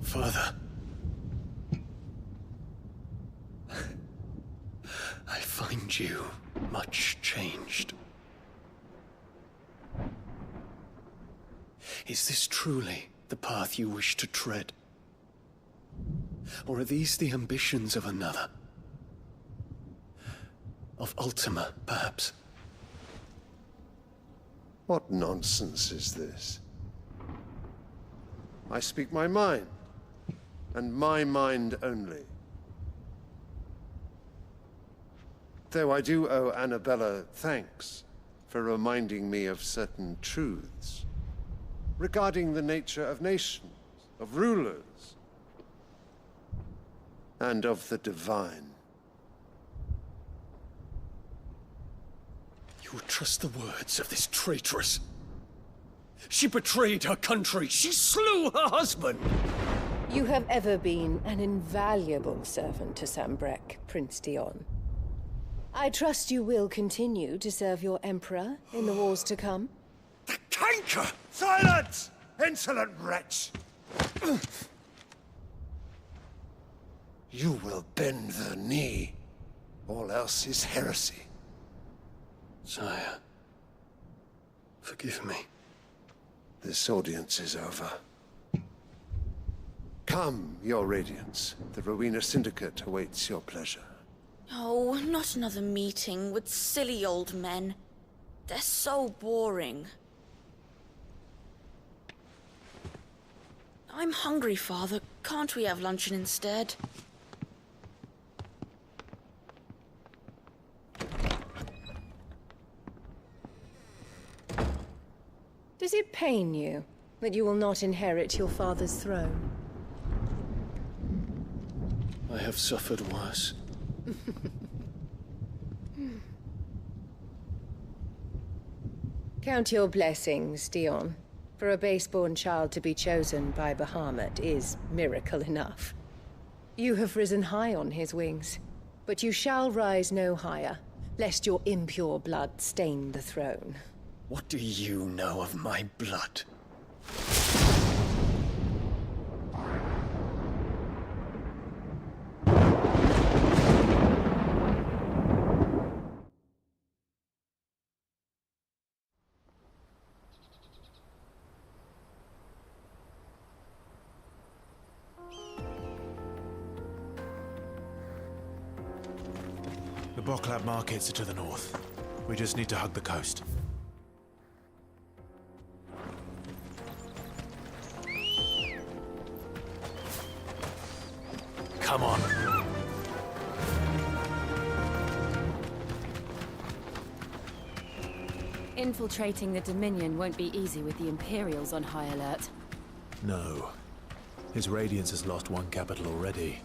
Father, I find you much changed. Is this truly the path you wish to tread? Or are these the ambitions of another? Of Ultima, perhaps? What nonsense is this? I speak my mind, and my mind only. Though I do owe Annabella thanks for reminding me of certain truths regarding the nature of nations, of rulers, and of the divine. You would trust the words of this traitress? She betrayed her country. She slew her husband. You have ever been an invaluable servant to Sanbreque, Prince Dion. I trust you will continue to serve your Emperor in the wars to come. The canker! Silence! Insolent wretch! You will bend the knee. All else is heresy. Sire, forgive me. This audience is over. Come, your Radiance. The Rowena Syndicate awaits your pleasure. Oh, not another meeting with silly old men. They're so boring. I'm hungry, Father. Can't we have luncheon instead? Does it pain you that you will not inherit your father's throne? I have suffered worse. Count your blessings, Dion. For a base-born child to be chosen by Bahamut is miracle enough. You have risen high on his wings, but you shall rise no higher, lest your impure blood stain the throne. What do you know of my blood? The Boklab markets are to the north. We just need to hug the coast. Come on. Infiltrating the Dominion won't be easy with the Imperials on high alert. No. His Radiance has lost one capital already.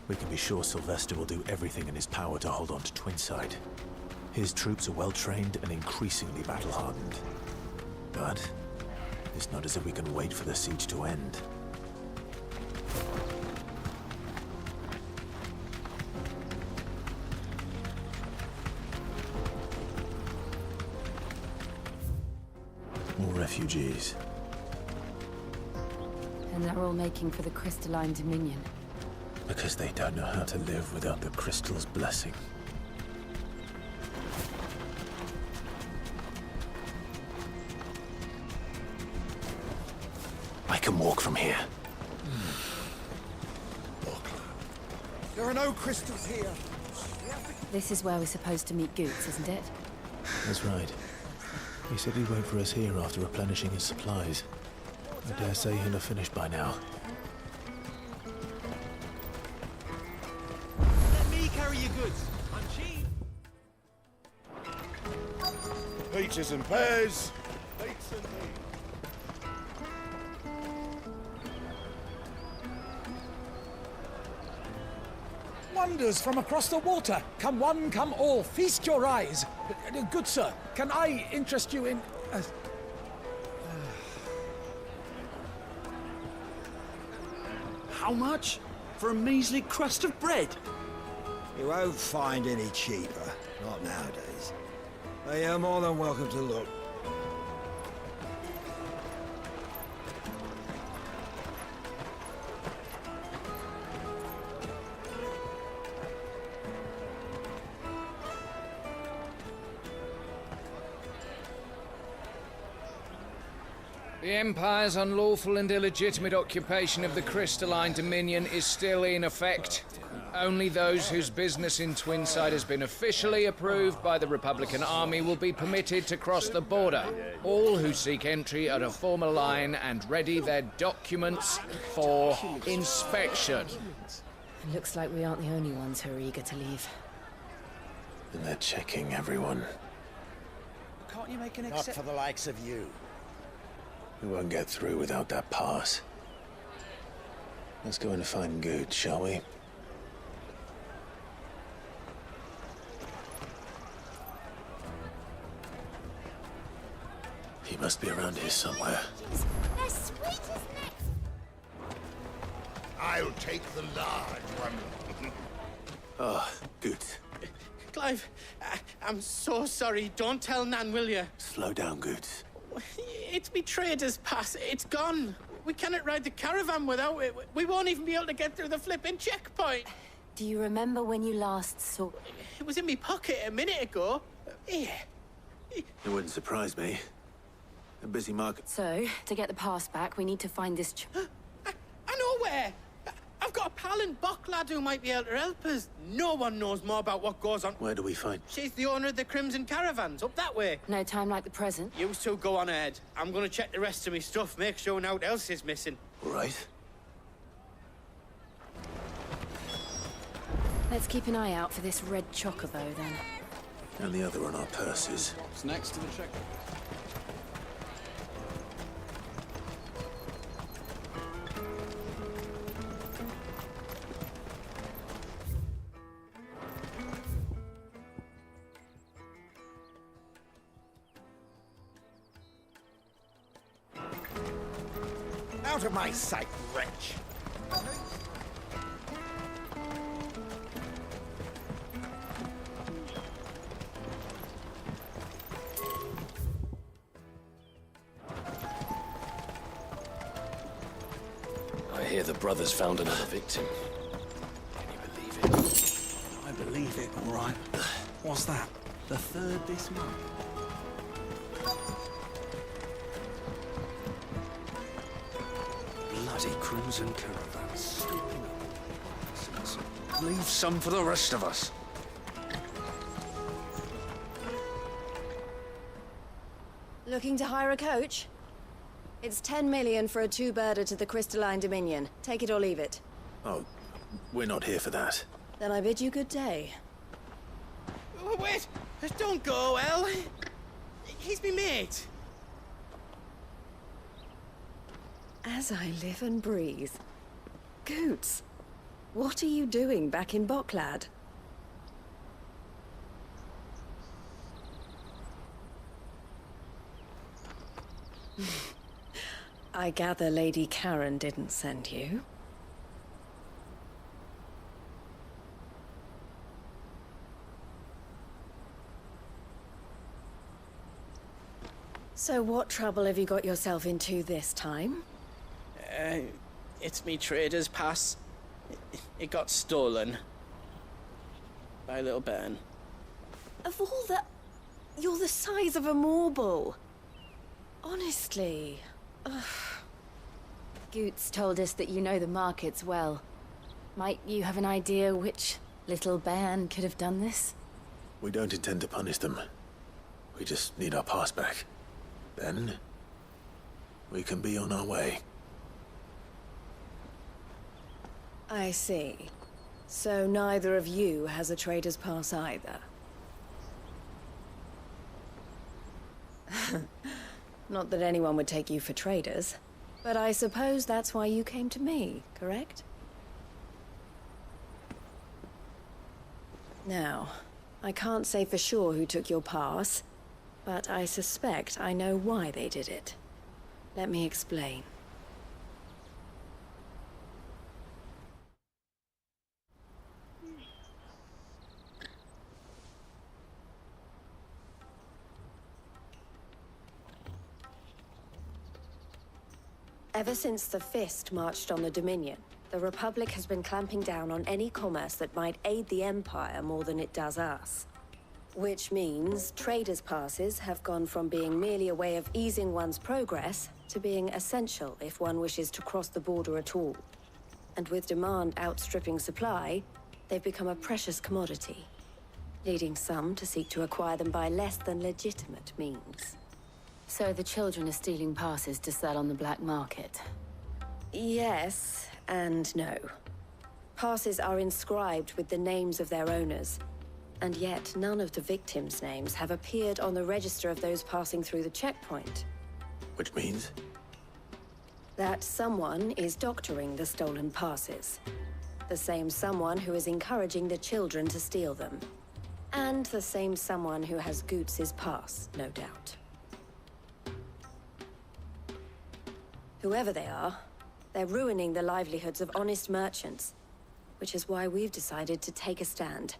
We can be sure Sylvester will do everything in his power to hold on to Twinside. His troops are well-trained and increasingly battle-hardened. But it's not as if we can wait for the siege to end. More refugees. And they're all making for the Crystalline Dominion. Because they don't know how to live without the Crystal's blessing. I can walk from here. There are no crystals here. This is where we're supposed to meet Goots, isn't it? That's right. He said he'd wait for us here after replenishing his supplies. I dare say he'll have finished by now. Let me carry your goods. I'm cheap. Peaches and pears. Dates and Wonders from across the water. Come one, come all. Feast your eyes. Good sir, can I interest you in... How much? For a measly crust of bread? You won't find any cheaper. Not nowadays. But you're more than welcome to look. The Empire's unlawful and illegitimate occupation of the Crystalline Dominion is still in effect. Only those whose business in Twinside has been officially approved by the Republican Army will be permitted to cross the border. All who seek entry are to form a line and ready their documents for inspection. It looks like we aren't the only ones who are eager to leave. And they're checking everyone. Can't you make an Not for the likes of you. We won't get through without that pass. Let's go and find Good, shall we? He must be around here somewhere. They're sweet as nuts. I'll take the large one. Ah, Good. Clive, I'm so sorry. Don't tell Nan, will you? Slow down, Good. It's me trader's pass. It's gone. We cannot ride the caravan without it. We won't even be able to get through the flipping checkpoint. Do you remember when you last saw... It was in my pocket a minute ago. Here. It wouldn't surprise me. A busy market. So, to get the pass back, we need to find this... I know where. I've got a pal in Bock lad who might be able to help us. No one knows more about what goes on. Where do we find? She's the owner of the Crimson Caravans, up that way. No time like the present. You two go on ahead. I'm gonna check the rest of my stuff, make sure nothing else is missing. All right. Let's keep an eye out for this red chocobo, then. And the other on our purses. It's next to the check. Out of my sight, wretch! I hear the brothers found another victim. Can you believe it? I believe it, all right. What's that? The third this month? Bloody Crimson Caravans scooping up. Leave some for the rest of us. Looking to hire a coach? It's 10 million for a two-birder to the Crystalline Dominion. Take it or leave it. Oh, we're not here for that. Then I bid you good day. Wait! Don't go, El. He's me mate. As I live and breathe. Goots. What are you doing back in Boklad? I gather Lady Karen didn't send you. So what trouble have you got yourself into this time? It's me trader's pass. It got stolen. By little Ben. Of all the... You're the size of a marble. Honestly. Ugh. Goots told us that you know the markets well. Might you have an idea which little bairn could have done this? We don't intend to punish them. We just need our pass back. Then, we can be on our way. I see. So neither of you has a trader's pass either. Not that anyone would take you for traders, but I suppose that's why you came to me, correct? Now, I can't say for sure who took your pass, but I suspect I know why they did it. Let me explain. Ever since the Fist marched on the Dominion, the Republic has been clamping down on any commerce that might aid the Empire more than it does us. Which means traders' passes have gone from being merely a way of easing one's progress to being essential if one wishes to cross the border at all. And with demand outstripping supply, they've become a precious commodity, leading some to seek to acquire them by less than legitimate means. So the children are stealing passes to sell on the black market? Yes, and no. Passes are inscribed with the names of their owners, and yet none of the victims' names have appeared on the register of those passing through the checkpoint. Which means? That someone is doctoring the stolen passes. The same someone who is encouraging the children to steal them. And the same someone who has Goots' pass, no doubt. Whoever they are, they're ruining the livelihoods of honest merchants, which is why we've decided to take a stand.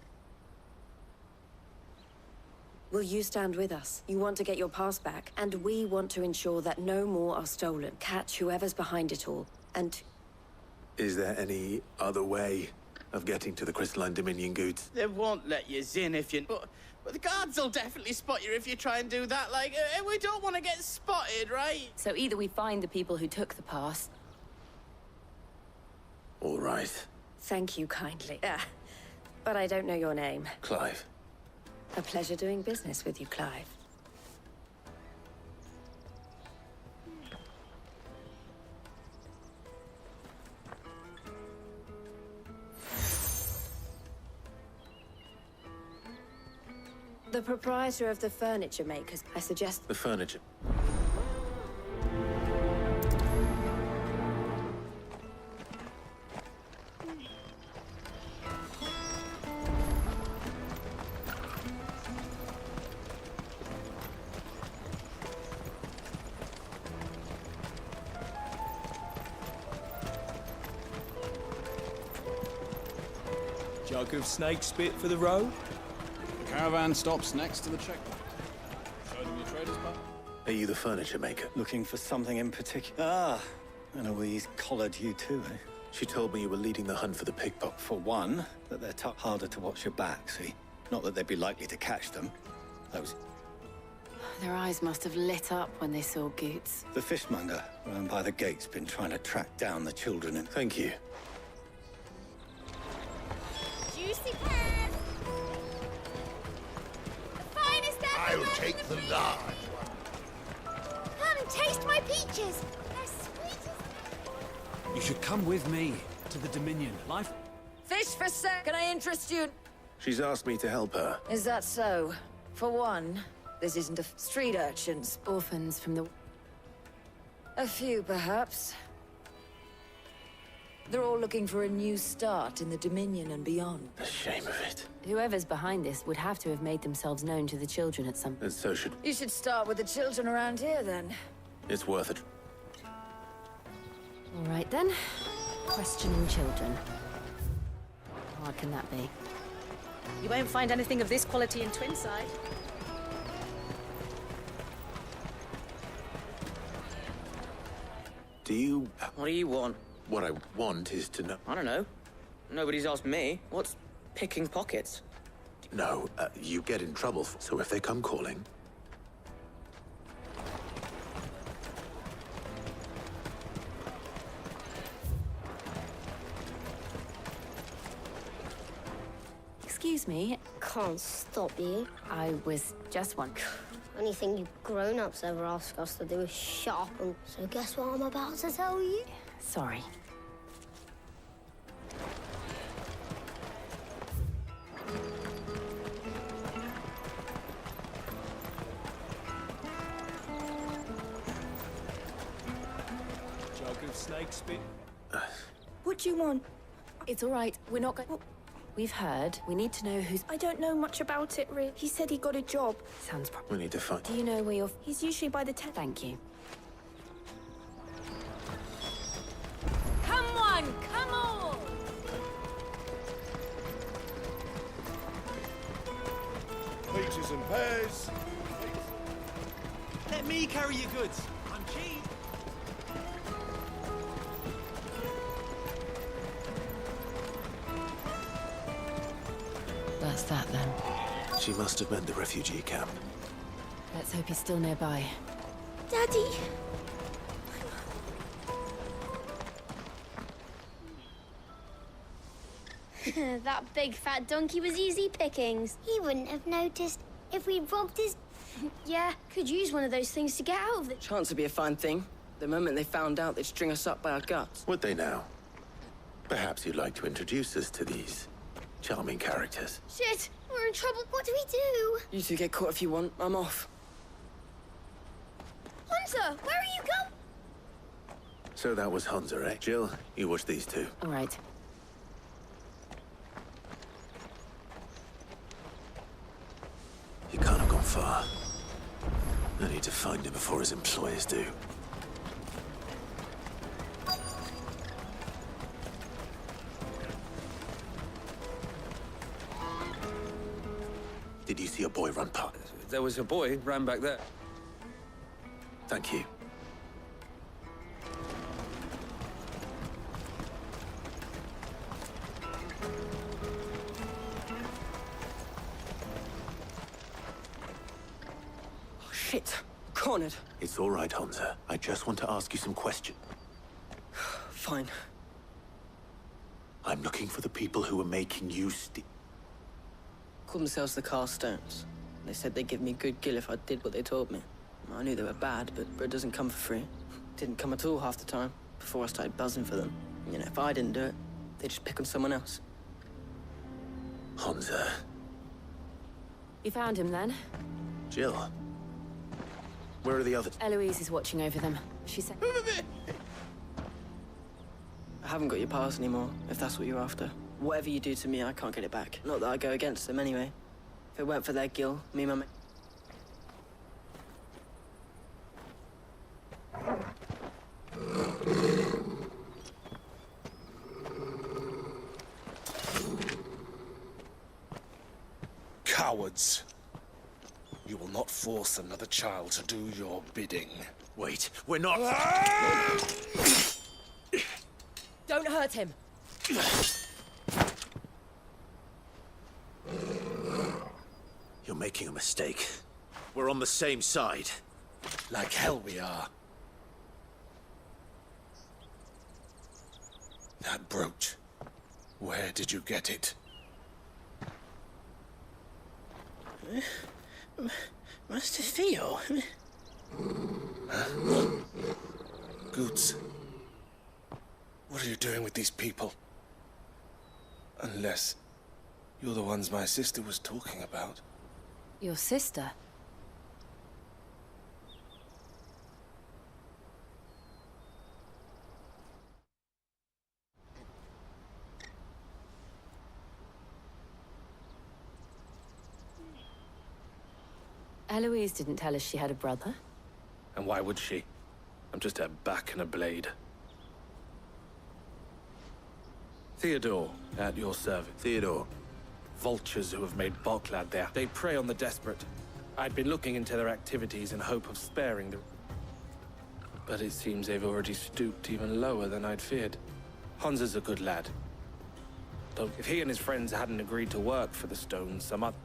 Will you stand with us? You want to get your pass back, and we want to ensure that no more are stolen. Catch whoever's behind it all, and... Is there any other way of getting to the Crystalline Dominion Goods? They won't let you in if you... But the guards will definitely spot you if you try and do that. Like, we don't want to get spotted, right? So either we find the people who took the pass... All right. Thank you kindly. But I don't know your name. Clive. A pleasure doing business with you, Clive. The proprietor of the furniture makers, I suggest... The furniture. Jug of snake spit for the road? The caravan stops next to the checkpoint. Show them your trader's pass. Are you the furniture maker? Looking for something in particular? Ah, and Eloise collared you too, eh? She told me you were leading the hunt for the pickpocket. For one, that they're tough harder to watch your back, see? Not that they'd be likely to catch them. Those... Their eyes must have lit up when they saw Goots. The fishmonger round by the gate's been trying to track down the children and... Thank you. Juicy pears! The finest apple! I'll take the large one. Come, taste my peaches! They're sweet as... You should come with me to the Dominion. Life... Fish for sale! Can I interest you? She's asked me to help her. Is that so? For one, this isn't a street urchins. Orphans from the... A few, perhaps. They're all looking for a new start in the Dominion and beyond. The shame of it. Whoever's behind this would have to have made themselves known to the children at some... And so should... You should start with the children around here, then. It's worth it. All right, then. Questioning children. How hard can that be? You won't find anything of this quality in Twinside. Do you... What do you want? What I want is to know... I don't know. Nobody's asked me. What's picking pockets? No, you get in trouble. So if they come calling... Excuse me. Can't stop you. I was just one. Anything you grown-ups ever ask us to do is shut up. And so guess what I'm about to tell you? Sorry. Jug of snake spit. What do you want? It's all right. We're not going... We've heard. We need to know who's... I don't know much about it, Rick. He said he got a job. Sounds We need to find... Do you know where you're... He's usually by the tent. Thank you. Come on, come on! Peaches and pears. Let me carry your goods. I'm cheap. That's that, then. She must have meant the refugee camp. Let's hope he's still nearby. Daddy! That big fat donkey was easy pickings. He wouldn't have noticed if we'd robbed his... Yeah, could use one of those things to get out of it. Chance would be a fine thing. The moment they found out, they'd string us up by our guts. Would they now? Perhaps you'd like to introduce us to these charming characters. Shit, we're in trouble. What do we do? You two get caught if you want. I'm off. Hunter, where are you going? So that was Hunter, eh? Jill, you watch these two. All right. He can't have gone far. I need to find him before his employers do. Did you see a boy run past? There was a boy ran back there. Thank you. Oh, shit. Cornered. It's all right, Hunter. I just want to ask you some questions. Fine. I'm looking for the people who are making you Called themselves the Carstones. They said they'd give me good gill if I did what they told me. I knew they were bad, but bread doesn't come for free. Didn't come at all half the time, before I started buzzing for them. You know, if I didn't do it, they'd just pick on someone else. Hunter. You found him, then? Jill. Where are the others? Eloise is watching over them. She said... I haven't got your pass anymore, if that's what you're after. Whatever you do to me, I can't get it back. Not that I go against them anyway. If it weren't for their gill, me and my mate... Cowards. You will not force another child to do your bidding. Wait, we're not... Don't hurt him. You're making a mistake. We're on the same side. Like hell we are. That brooch. Where did you get it? Master Theo. Huh? Goods. What are you doing with these people? Unless you're the ones my sister was talking about. Your sister? Eloise didn't tell us she had a brother. And why would she? I'm just a back and a blade. Theodore, at your service. Theodore. Vultures who have made Balklad there. They prey on the desperate. I'd been looking into their activities in hope of sparing them. But it seems they've already stooped even lower than I'd feared. Hunza's a good lad. Though if he and his friends hadn't agreed to work for the Stones, some other...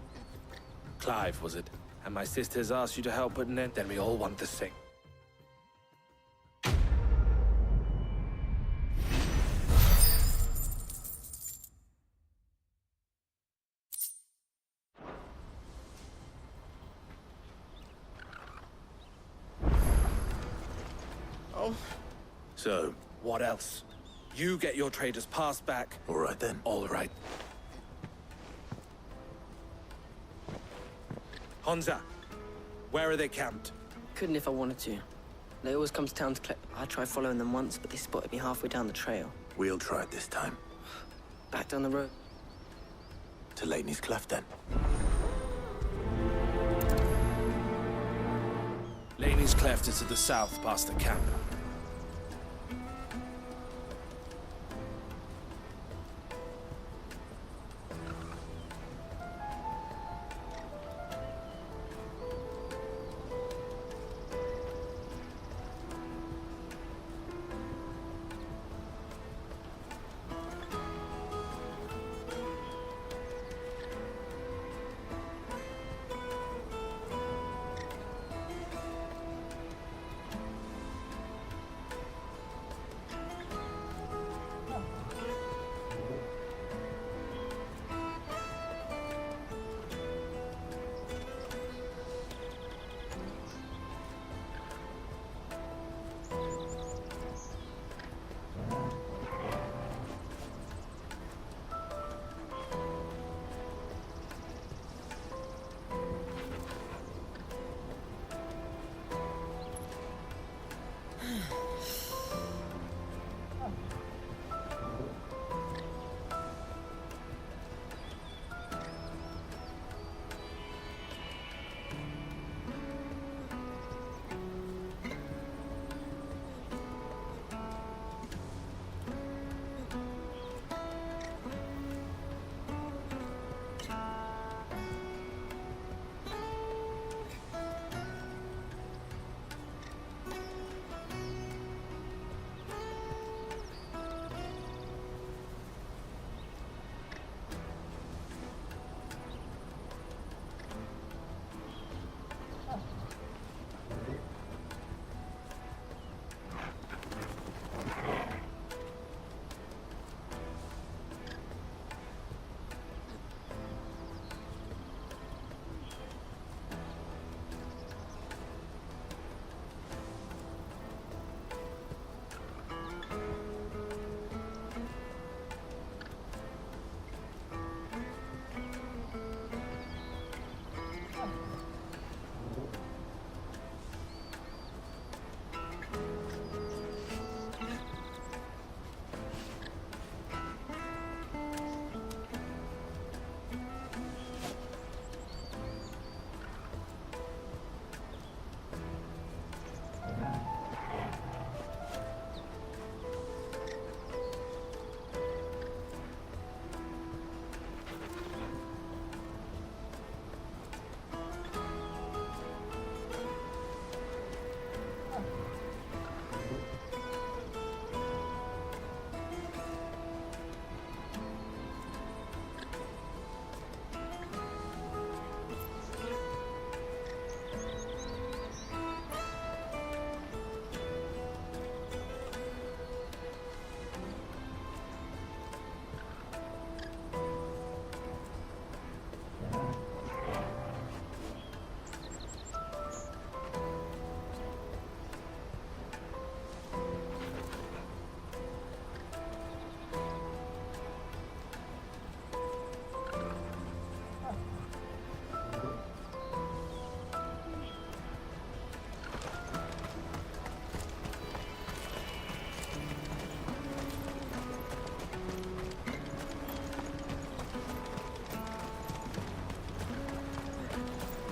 Clive, was it? And my sisters asked you to help put an end, then we all want the same. Oh. So? What else? You get your traders' pass back. All right then. All right. Hunza, where are they camped? Couldn't if I wanted to. They always come to town to collect. I tried following them once, but they spotted me halfway down the trail. We'll try it this time. Back down the road. To Laney's Cleft, then. Laney's Cleft is to the south, past the camp.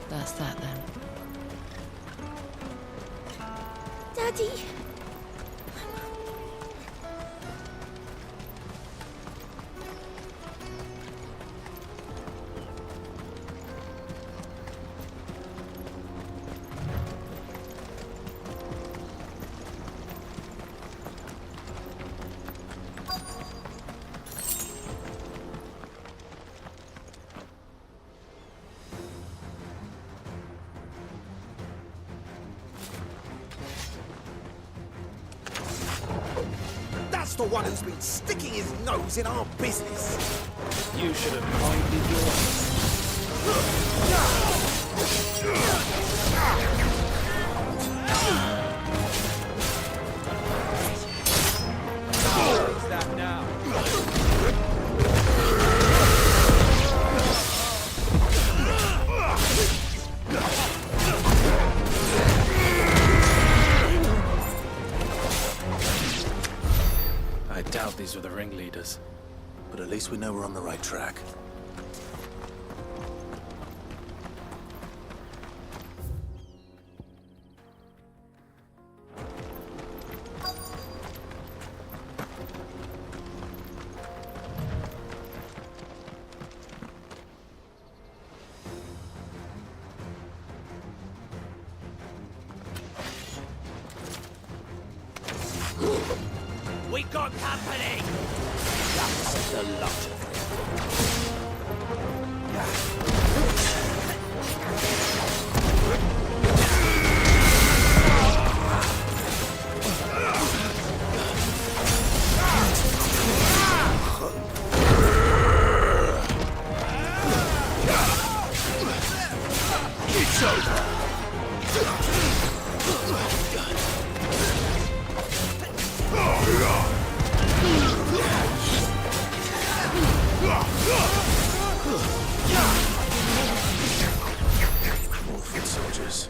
That's that then. Daddy! That's the one who's been sticking his nose in our business. You should have minded your... What's that now? I doubt these were the ringleaders. But at least we know we're on the right track. We got company! That's the lot. It's over. More foot soldiers.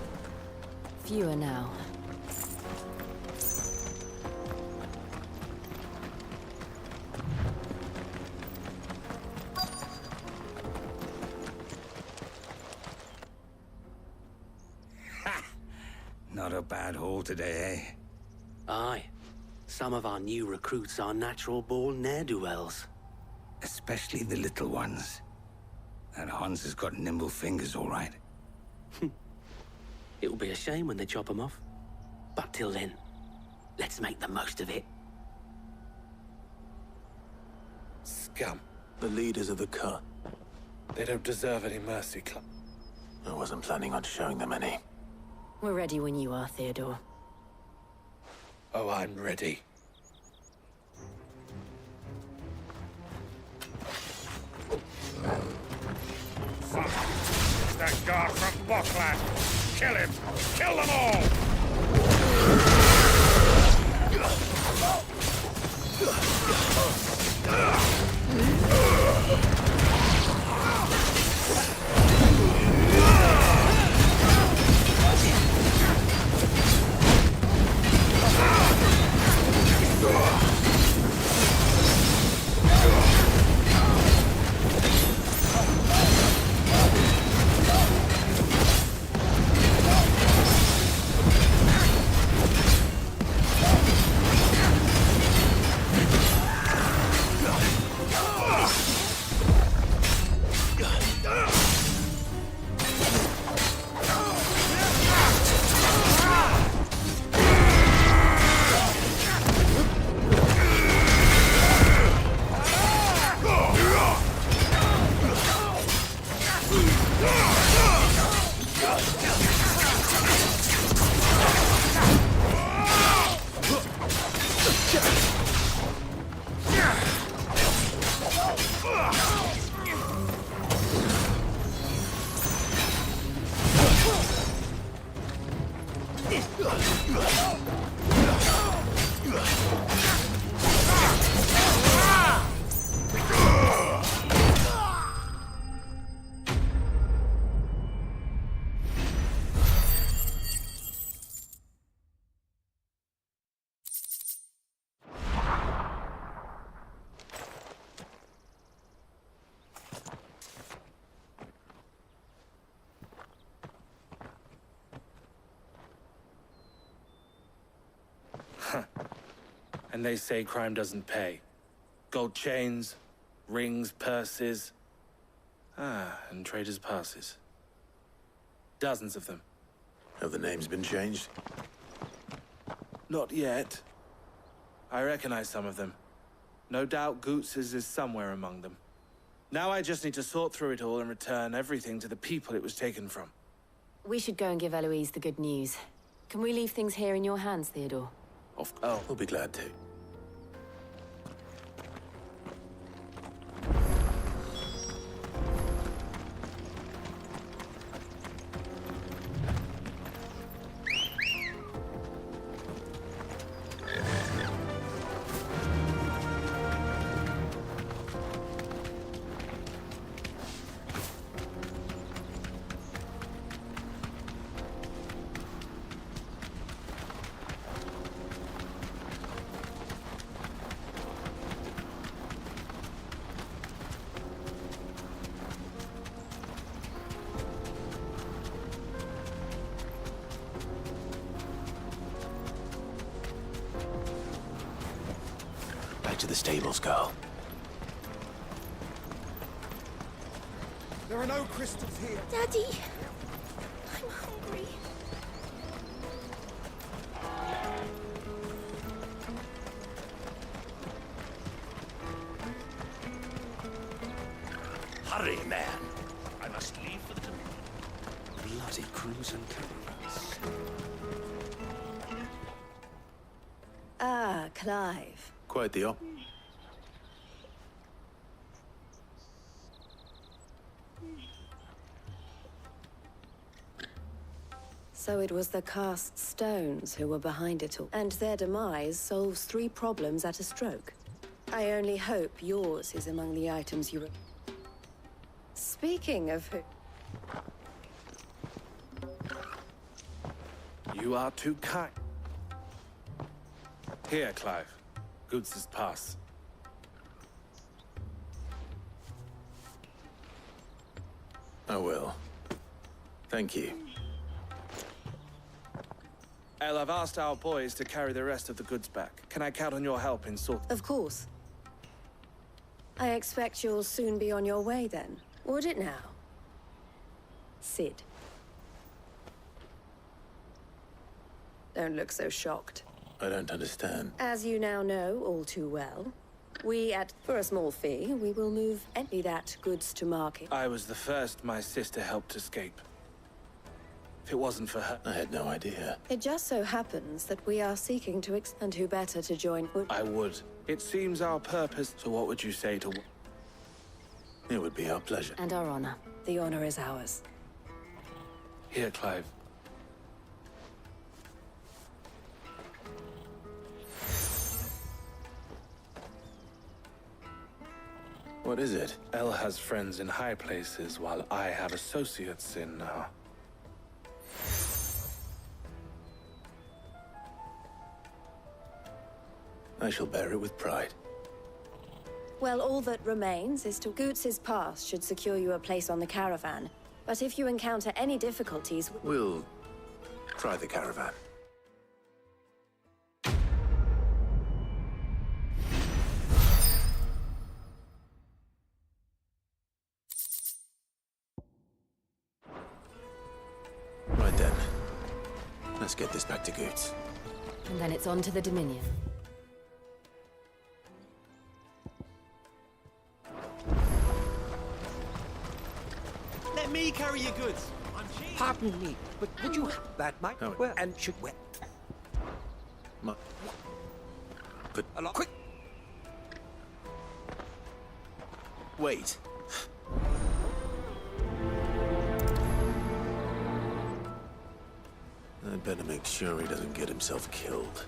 Fewer now. Not a bad haul today, eh? Aye. Some of our new recruits are natural-born ne'er-do-wells. Especially the little ones. That Hans has got nimble fingers, all right. It'll be a shame when they chop them off. But till then, let's make the most of it. Scum. The leaders of the cut. They don't deserve any mercy, Club. I wasn't planning on showing them any. We're ready when you are, Theodore. Oh, I'm ready. It's that guard from Boklat. Kill him! Kill them all! And they say crime doesn't pay. Gold chains, rings, purses. And traders' passes. Dozens of them. Have the names been changed? Not yet. I recognize some of them. No doubt Goots's is somewhere among them. Now I just need to sort through it all and return everything to the people it was taken from. We should go and give Eloise the good news. Can we leave things here in your hands, Theodore? We'll be glad to. To the stables, girl. There are no crystals here. Daddy! I'm hungry. Hurry, man. I must leave for the bloody crimson caravans. Ah, Clive. Quite the op. So it was the cast stones who were behind it all, and their demise solves 3 problems at a stroke. I only hope yours is among the items you... Speaking of who... You are too kind. Here, Clive. Goots's pass. I will. Thank you. El, I've asked our boys to carry the rest of the goods back. Can I count on your help in sort? Of course. I expect you'll soon be on your way then. Would it now? Sid. Don't look so shocked. I don't understand. As you now know all too well, for a small fee, we will move any that goods to market. I was the first my sister helped escape. If it wasn't for her... I had no idea. It just so happens that we are seeking to and who better to join... I would. It seems our purpose... So what would you say to... It would be our pleasure. And our honor. The honor is ours. Here, Clive. What is it? El has friends in high places, while I have associates in... I shall bear it with pride. Well, all that remains is to... Goots's pass should secure you a place on the caravan. But if you encounter any difficulties... We'll try the caravan. Right then. Let's get this back to Goots. And then it's on to the Dominion. Let me carry your goods. Pardon me, but would you that might well and should well. But quick. Wait. I'd better make sure he doesn't get himself killed.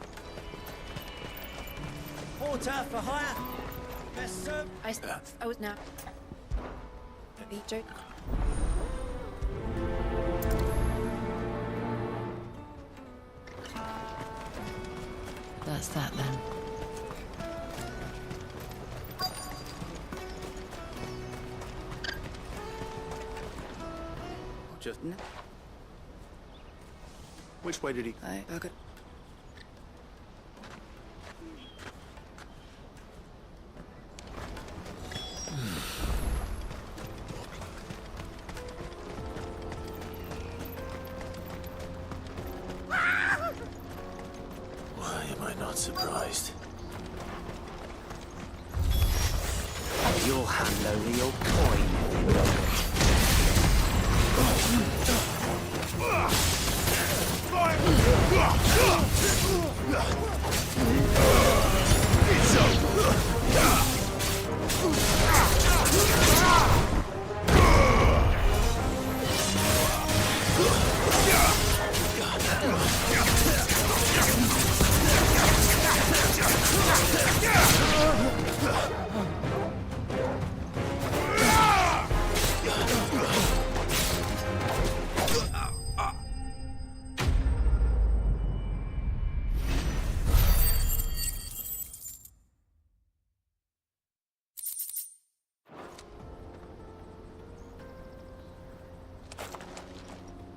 Porter for hire. Best served. I was now. Joke. That's that then. Just... Which way did he... Okay. advised. You'll hand over your coin if you know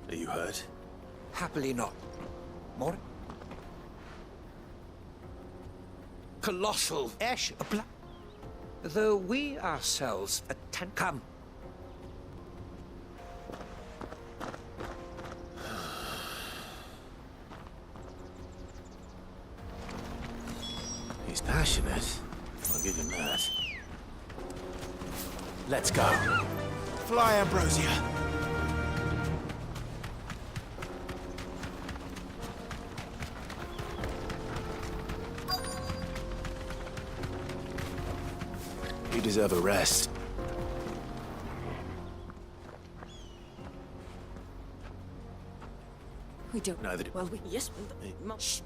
Are you hurt? Happily not. More? Colossal ash. Though we ourselves attend. Come. He's passionate. I'll give him that. Let's go. Fly, Ambrosia. You deserve a rest. We don't. Neither do. Well, we. Yes, Shh.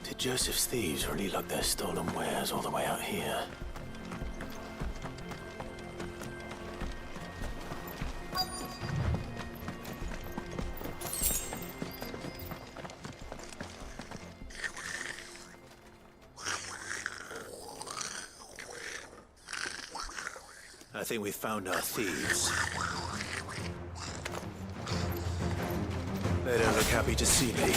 Did Joseph's thieves really lug their stolen wares all the way out here? I think we found our thieves. They don't look happy to see me.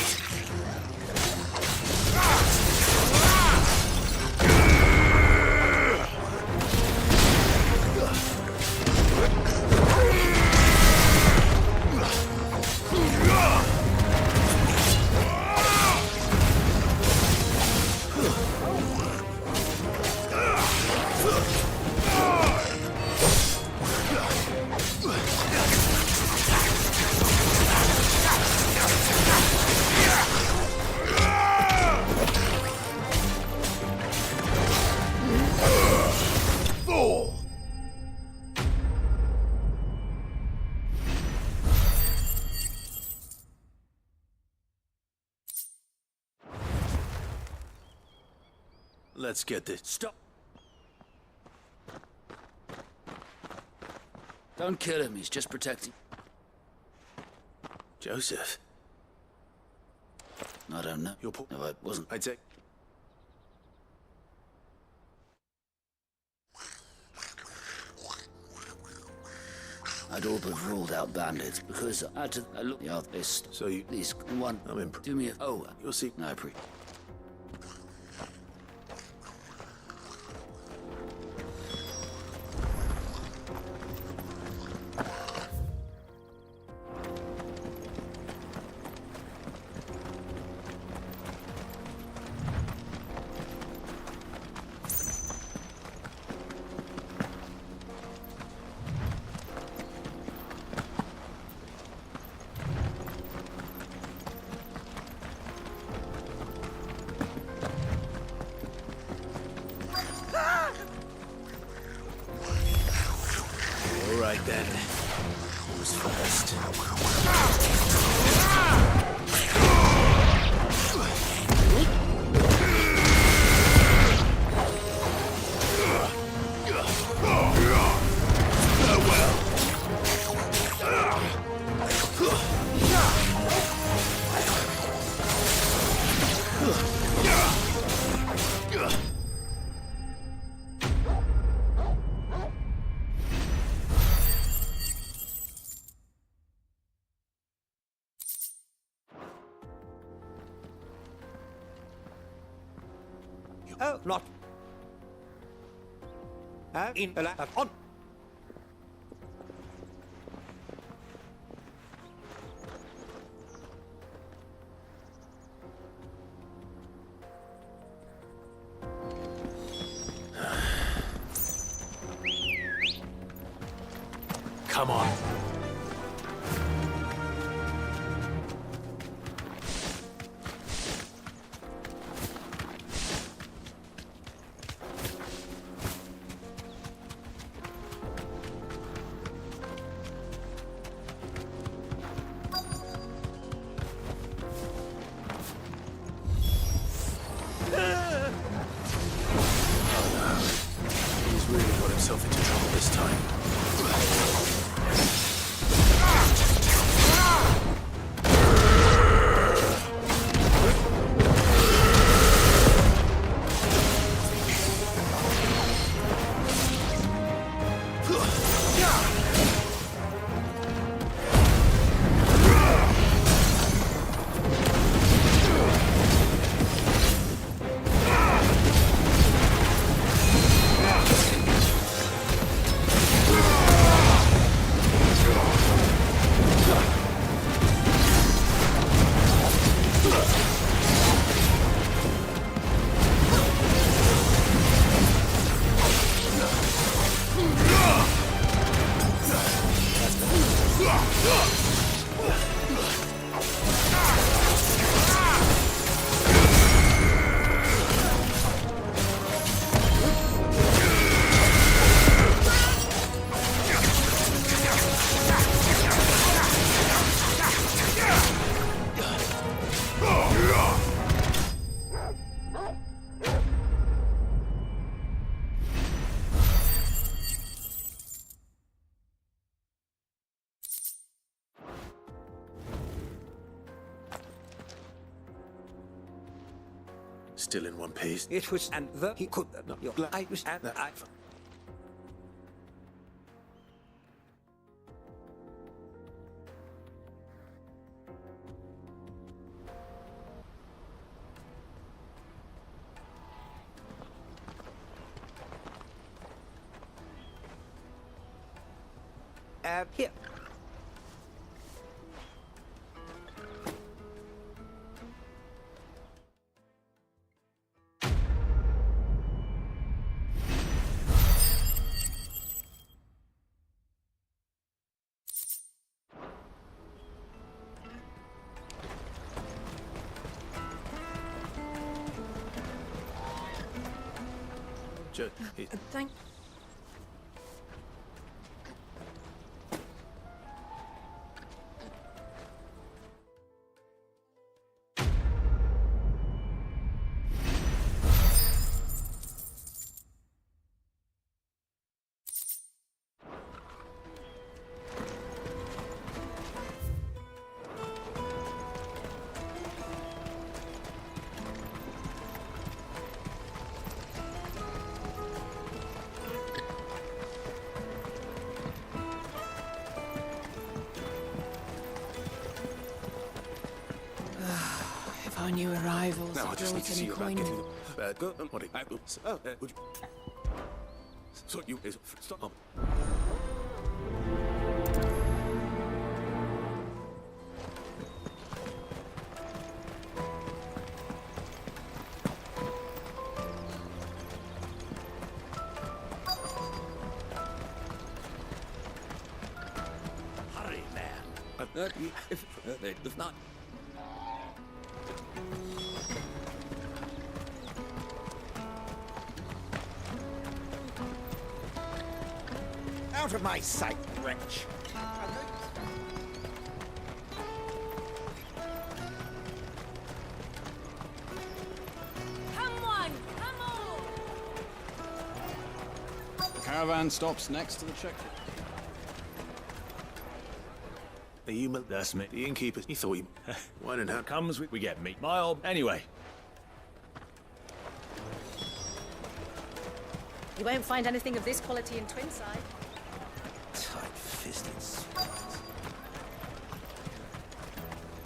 Let's get this. Stop. Don't kill him, he's just protecting. Joseph? I don't know. You're No, I wasn't. I'd say... I'd all but ruled out bandits because I had to look the other list. So you... These one. I'm in... Do me a... Oh, You'll see... No, I pre... All right, then. Who's first? Oh, not. In on. Come on. He's really got himself into trouble this time. Still in one piece. It was and the he could not. I was and the I. Here. Thank. Our new arrivals. No, I just need to see you about getting the good. What? Would you? So you stop. Hurry, man. If not. Out of my sight, wretch! Come on! Come on! The caravan stops next to the checkpoint. That's me. The innkeeper. He thought he... Why and how comes we get meat. My old... Anyway. You won't find anything of this quality in Twinside. Tight-fisted swines.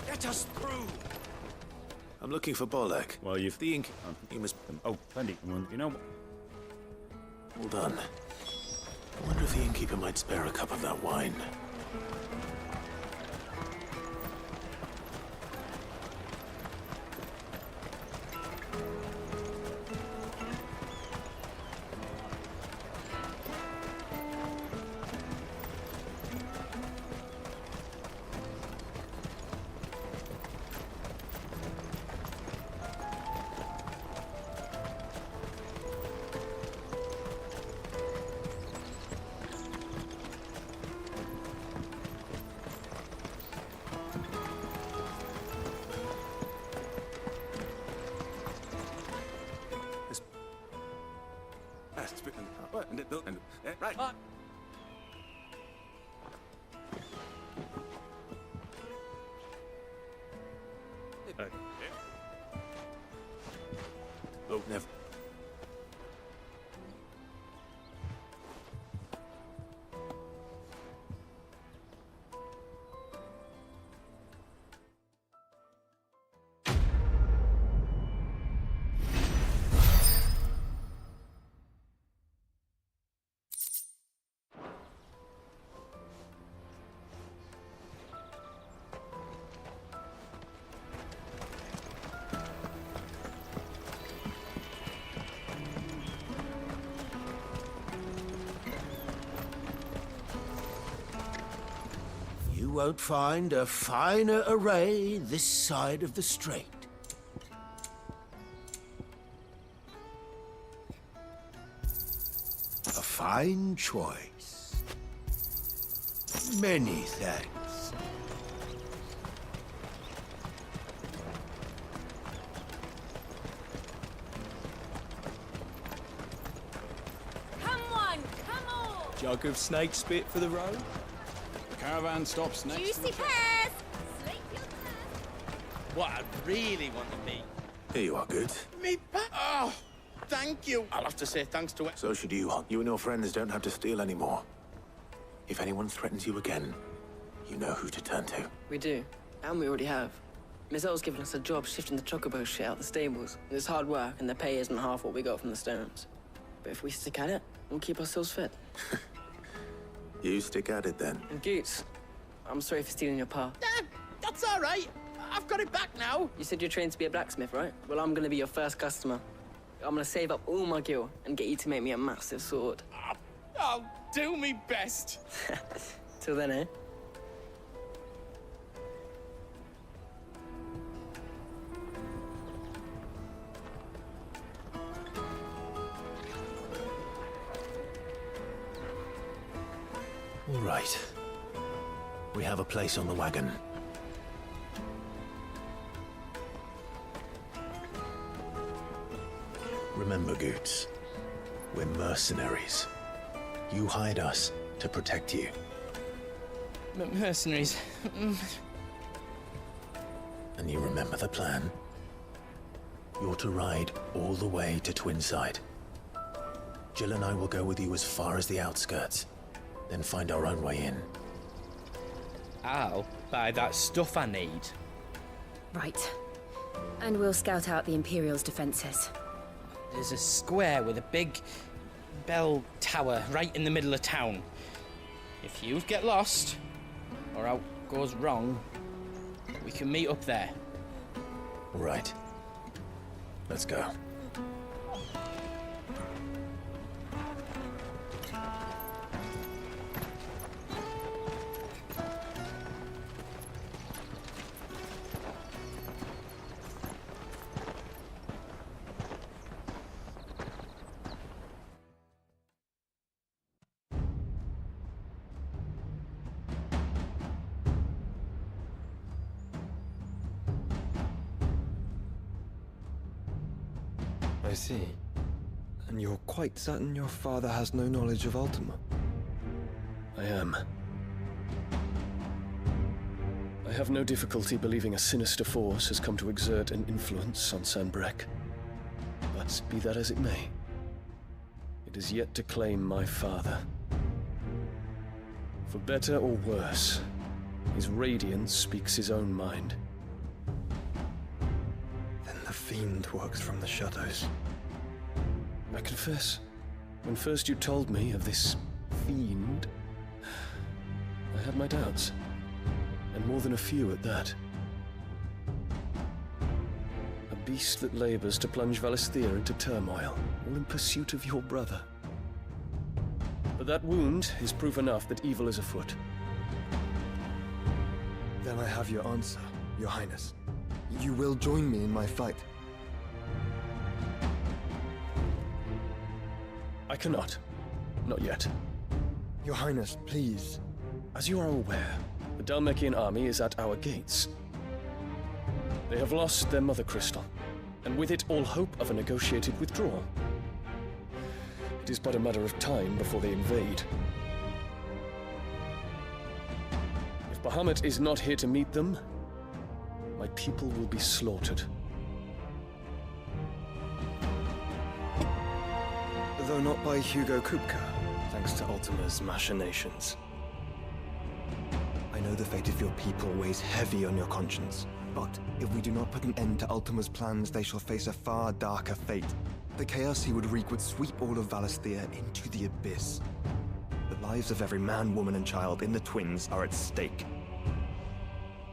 Get us through! I'm looking for Bolek. Well, you've... The ink. You must... Oh, plenty. You know... Well done. I wonder if the innkeeper might spare a cup of that wine. Right. Oh, never. You won't find a finer array this side of the strait. A fine choice. Many thanks. Come on, come on! Jug of snake spit for the road? The caravan stops next to Juicy the checkpoint. pears! Slate your pears! What I really want to meet. Here you are, good. Me back. Oh, thank you. I'll have to say thanks to it. So should you. You and your friends don't have to steal anymore. If anyone threatens you again, you know who to turn to. We do. And we already have. Miss Earl's given us a job shifting the chocobo shit out the stables. It's hard work, and the pay isn't half what we got from the stones. But if we stick at it, we'll keep ourselves fed. You stick at it, then. And Goots, I'm sorry for stealing your path. That's all right. I've got it back now. You said you're trained to be a blacksmith, right? Well, I'm gonna be your first customer. I'm gonna save up all my gil and get you to make me a massive sword. I'll do me best. Till then, eh? All right. We have a place on the wagon. Remember, Goots, we're mercenaries. You hired us to protect you. Mercenaries. And you remember the plan? You're to ride all the way to Twinside. Jill and I will go with you as far as the outskirts, then find our own way in. I'll buy that stuff I need. Right. And we'll scout out the Imperial's defenses. There's a square with a big bell tower right in the middle of town. If you get lost, or out goes wrong, we can meet up there. Right. Let's go. I see. And you're quite certain your father has no knowledge of Ultima? I am. I have no difficulty believing a sinister force has come to exert an influence on Sanbreque. But be that as it may, it is yet to claim my father. For better or worse, his radiance speaks his own mind. fiend works from the shadows. I confess, when first you told me of this fiend, I had my doubts. And more than a few at that. A beast that labors to plunge Valisthea into turmoil, all in pursuit of your brother. But that wound is proof enough that evil is afoot. Then I have your answer, Your Highness. You will join me in my fight. I cannot. Not yet. Your Highness, please. As you are aware, the Dhalmekian army is at our gates. They have lost their mother crystal, and with it all hope of a negotiated withdrawal. It is but a matter of time before they invade. If Bahamut is not here to meet them, my people will be slaughtered. Though not by Hugo Kupka, thanks to Ultima's machinations. I know the fate of your people weighs heavy on your conscience, but if we do not put an end to Ultima's plans, they shall face a far darker fate. The chaos he would wreak would sweep all of Valisthea into the abyss. The lives of every man, woman, and child in the Twins are at stake.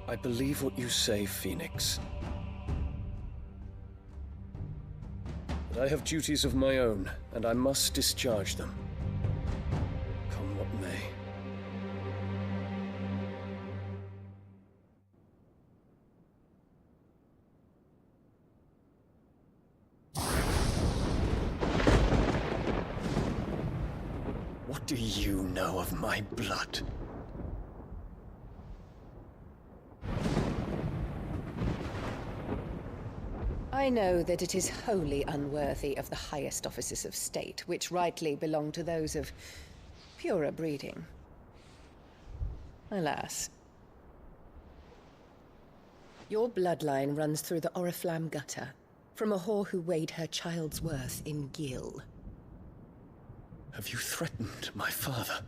I believe what you say, Phoenix. But I have duties of my own, and I must discharge them. Come what may. What do you know of my blood? I know that it is wholly unworthy of the highest offices of state, which rightly belong to those of purer breeding. Alas. Your bloodline runs through the Oriflamme gutter, from a whore who weighed her child's worth in Gil. Have you threatened my father?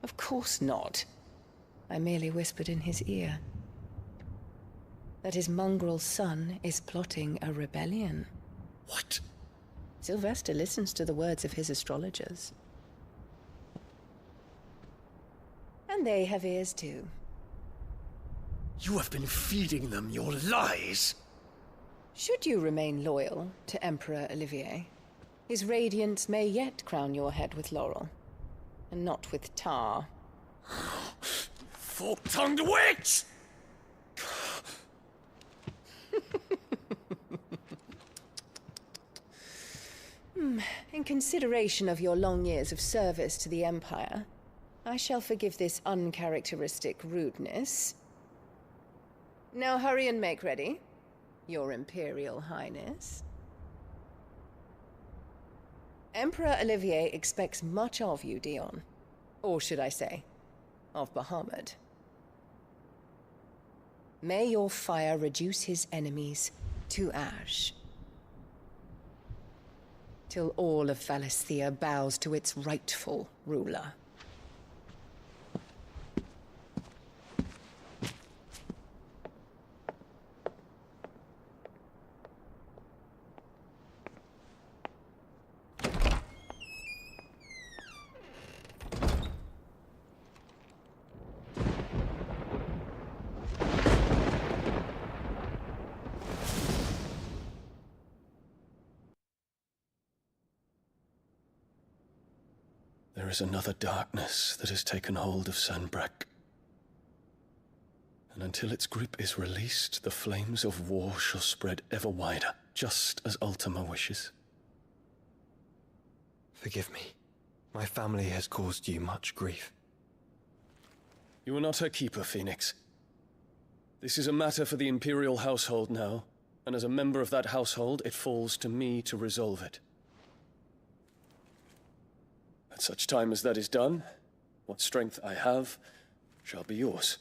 Of course not. I merely whispered in his ear that his mongrel son is plotting a rebellion. What? Sylvester listens to the words of his astrologers. And they have ears too. You have been feeding them your lies! Should you remain loyal to Emperor Olivier, his radiance may yet crown your head with laurel, and not with tar. Fork-tongued witch! In consideration of your long years of service to the Empire, I shall forgive this uncharacteristic rudeness. Now hurry and make ready, Your Imperial Highness. Emperor Olivier expects much of you, Dion. Or should I say, of Bahamut. May your fire reduce his enemies to ash, till all of Valisthea bows to its rightful ruler. There is another darkness that has taken hold of Sanbreque. And until its grip is released, the flames of war shall spread ever wider, just as Ultima wishes. Forgive me. My family has caused you much grief. You are not her keeper, Phoenix. This is a matter for the Imperial household now, and as a member of that household, it falls to me to resolve it. At such time as that is done, what strength I have shall be yours.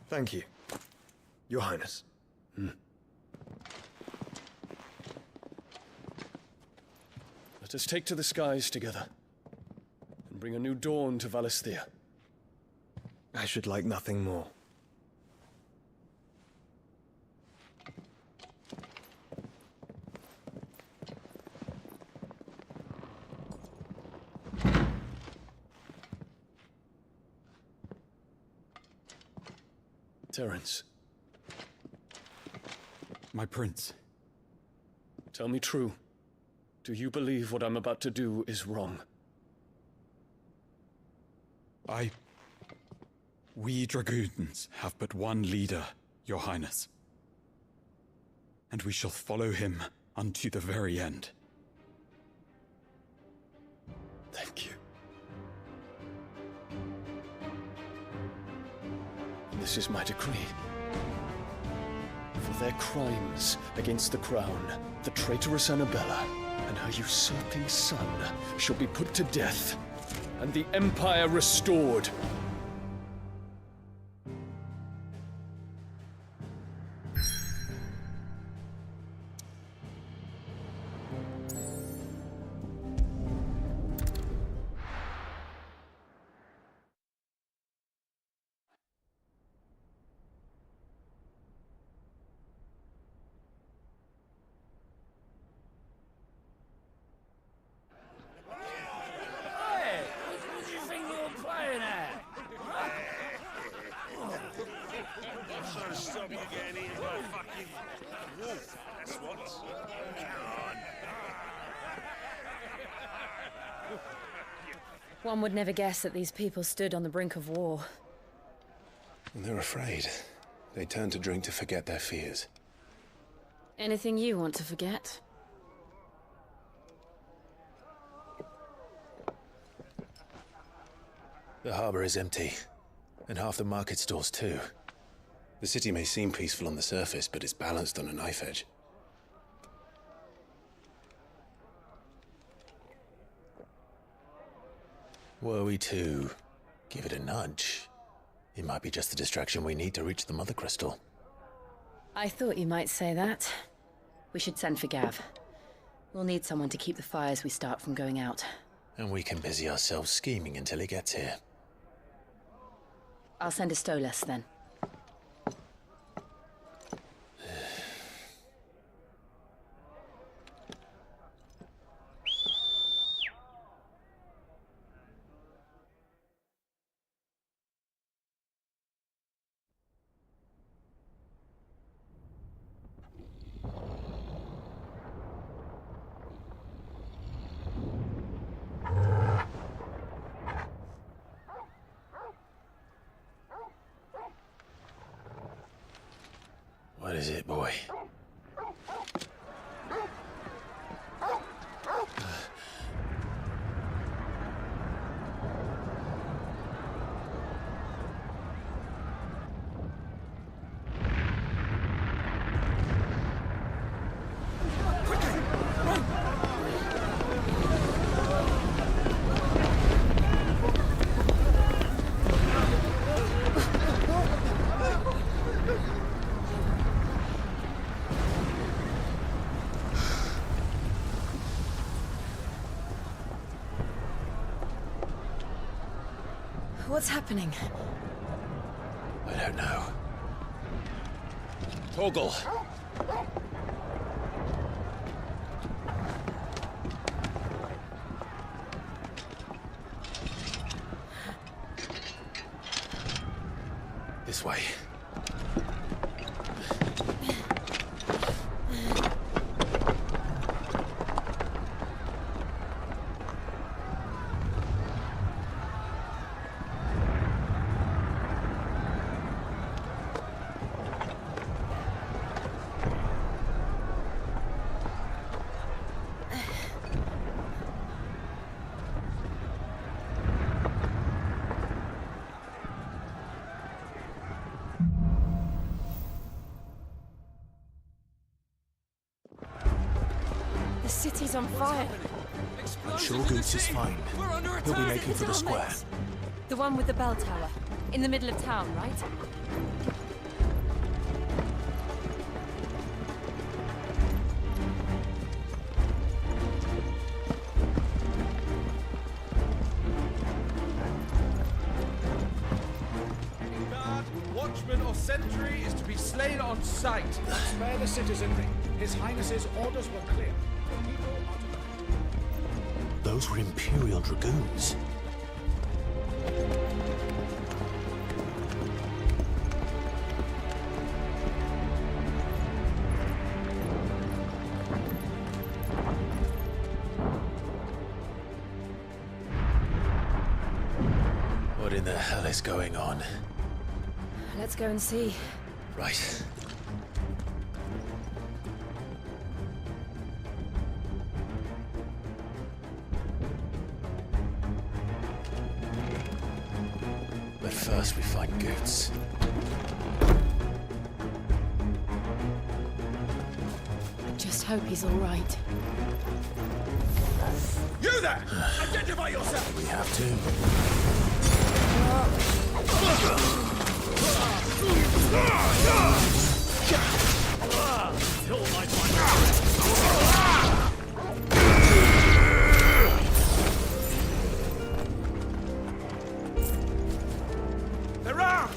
Thank you, Your Highness. A Let us take to the skies together, and bring a new dawn to Valisthea. I should like nothing more. Terence. My prince. Tell me true. Do you believe what I'm about to do is wrong? We dragoons have but one leader, Your Highness. And we shall follow him unto the very end. Thank you. This is my decree. For their crimes against the crown, the traitorous Annabella and her usurping son shall be put to death, and the Empire restored. One would never guess that these people stood on the brink of war. And they're afraid. They turn to drink to forget their fears. Anything you want to forget? The harbor is empty, and half the market stalls too. The city may seem peaceful on the surface, but it's balanced on a knife edge. Were we to give it a nudge, it might be just the distraction we need to reach the Mother Crystal. I thought you might say that. We should send for Gav. We'll need someone to keep the fires we start from going out. And we can busy ourselves scheming until he gets here. I'll send a Stolas then. What is it, boy? What's happening? I don't know. Torgal! This way. The city's on fire. I'm sure Goose is fine. He'll be making for the square. The one with the bell tower. In the middle of town, right? sentry is to be slain on sight. Spare the citizenry. His Highness's orders were clear. The people are to... Those were Imperial Dragoons. What in the hell is going on? Let's go and see. Right. But first we find Goetz. Just hope he's all right. You there! Identify yourself! We have to. They're out!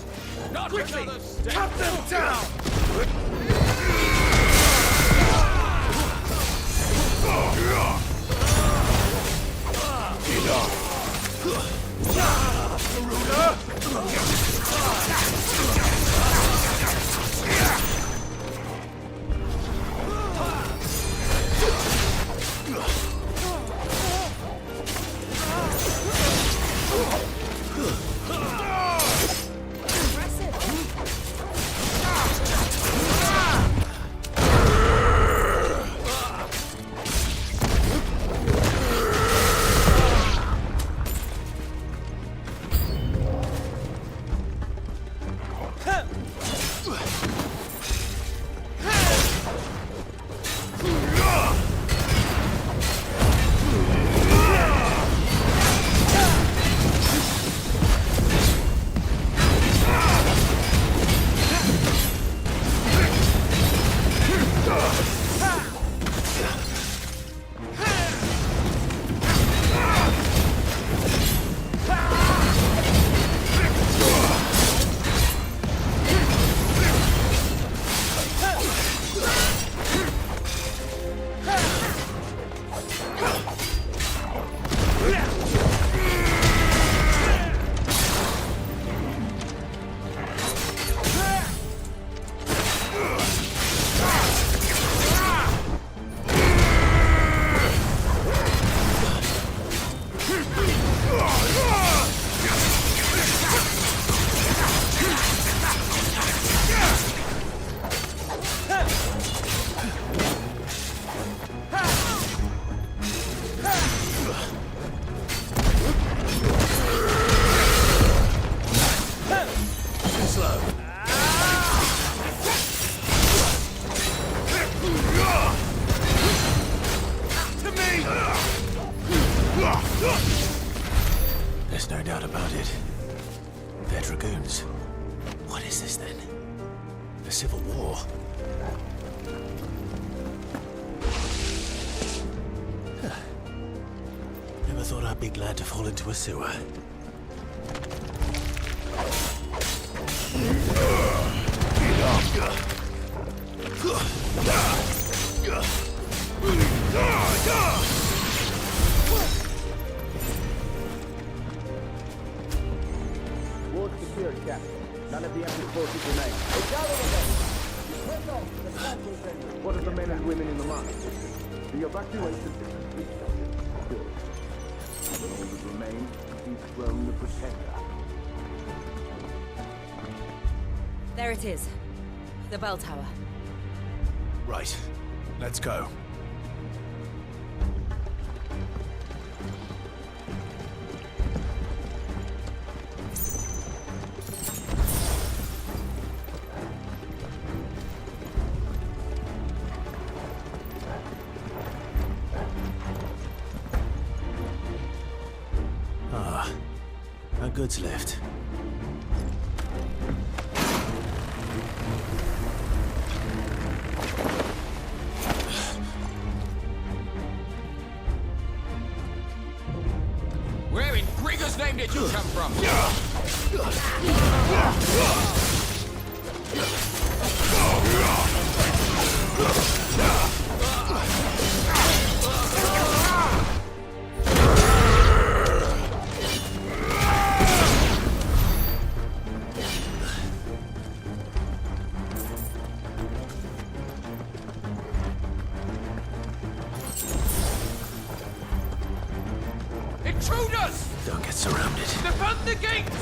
Not quickly! Cut them down! There's no doubt about it. They're Dragoons. What is this then? The Civil War? Huh. Never thought I'd be glad to fall into a sewer. Ward secured, Captain. None of the enemy forces remain. What of the men and women in the mine? The evacuation is complete. Good. But all that remains is thrown the Protector. There it is. The bell tower. Right. Let's go. Ah, no goods left. Where in Grigger's name did you come from? Intruders! Don't get surrounded. Defend the gates!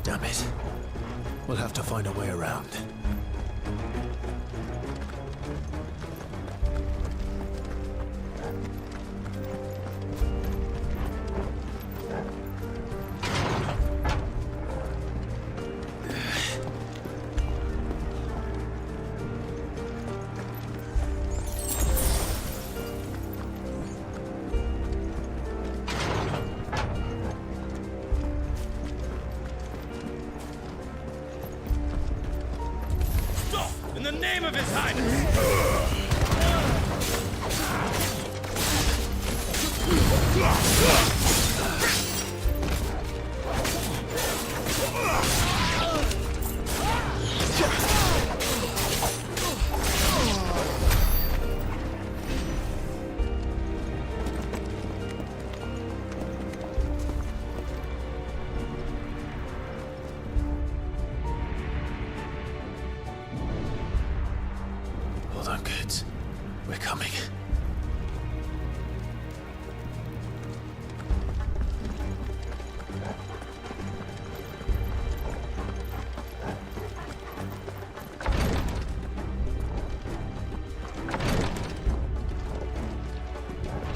Damn it. We'll have to find a way around. In the name of His Highness! Hold on, kids. We're coming.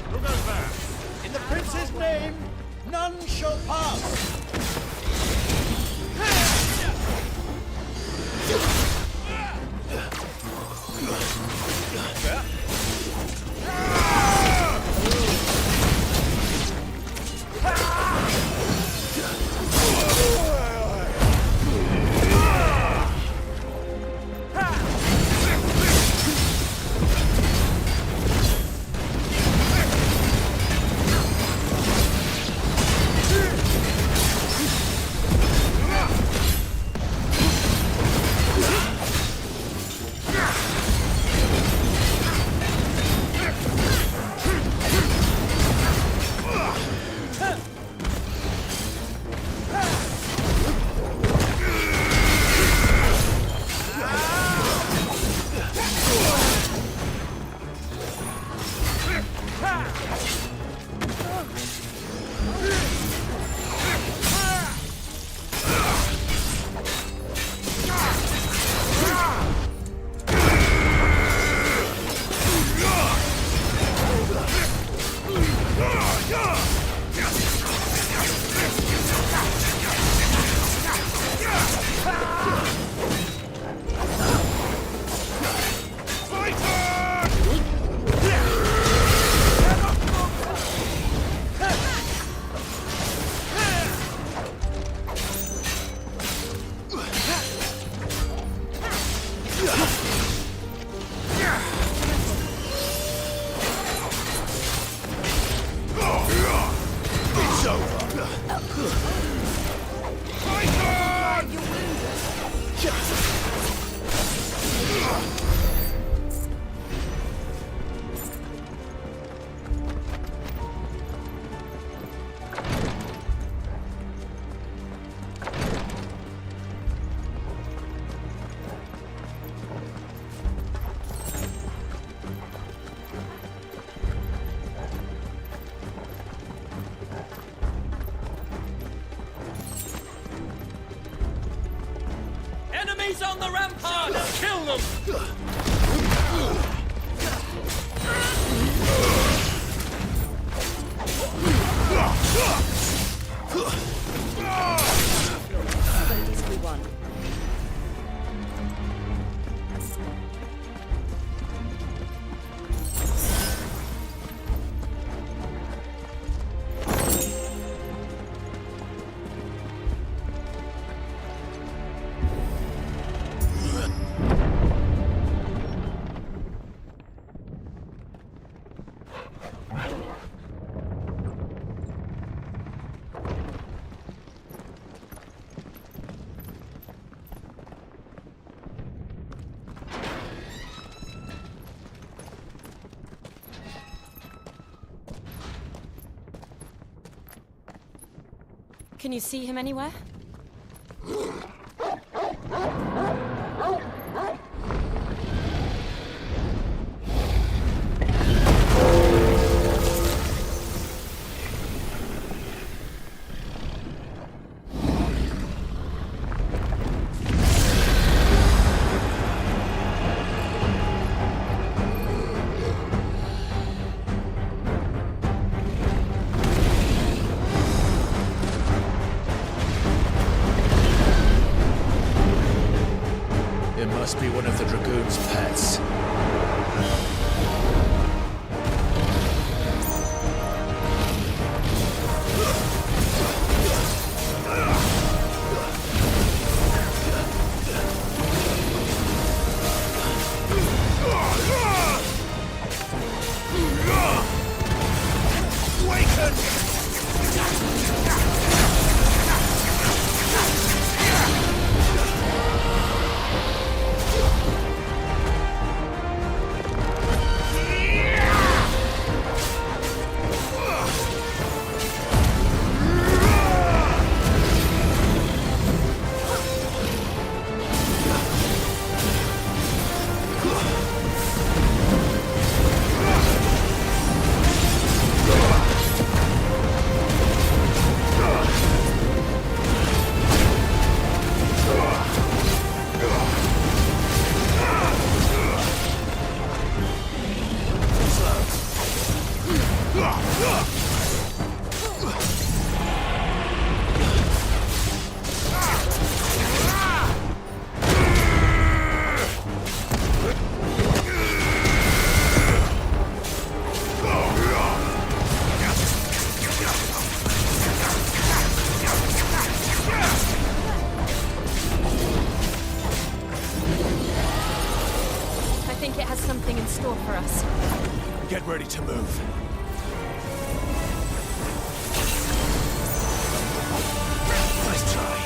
Who goes there? In the prince's name, none shall pass. Enemies on the ramparts! Kill them! At least we won. Can you see him anywhere? It must be one of the Dragoon's pets. I think it has something in store for us. Get ready to move. Nice try.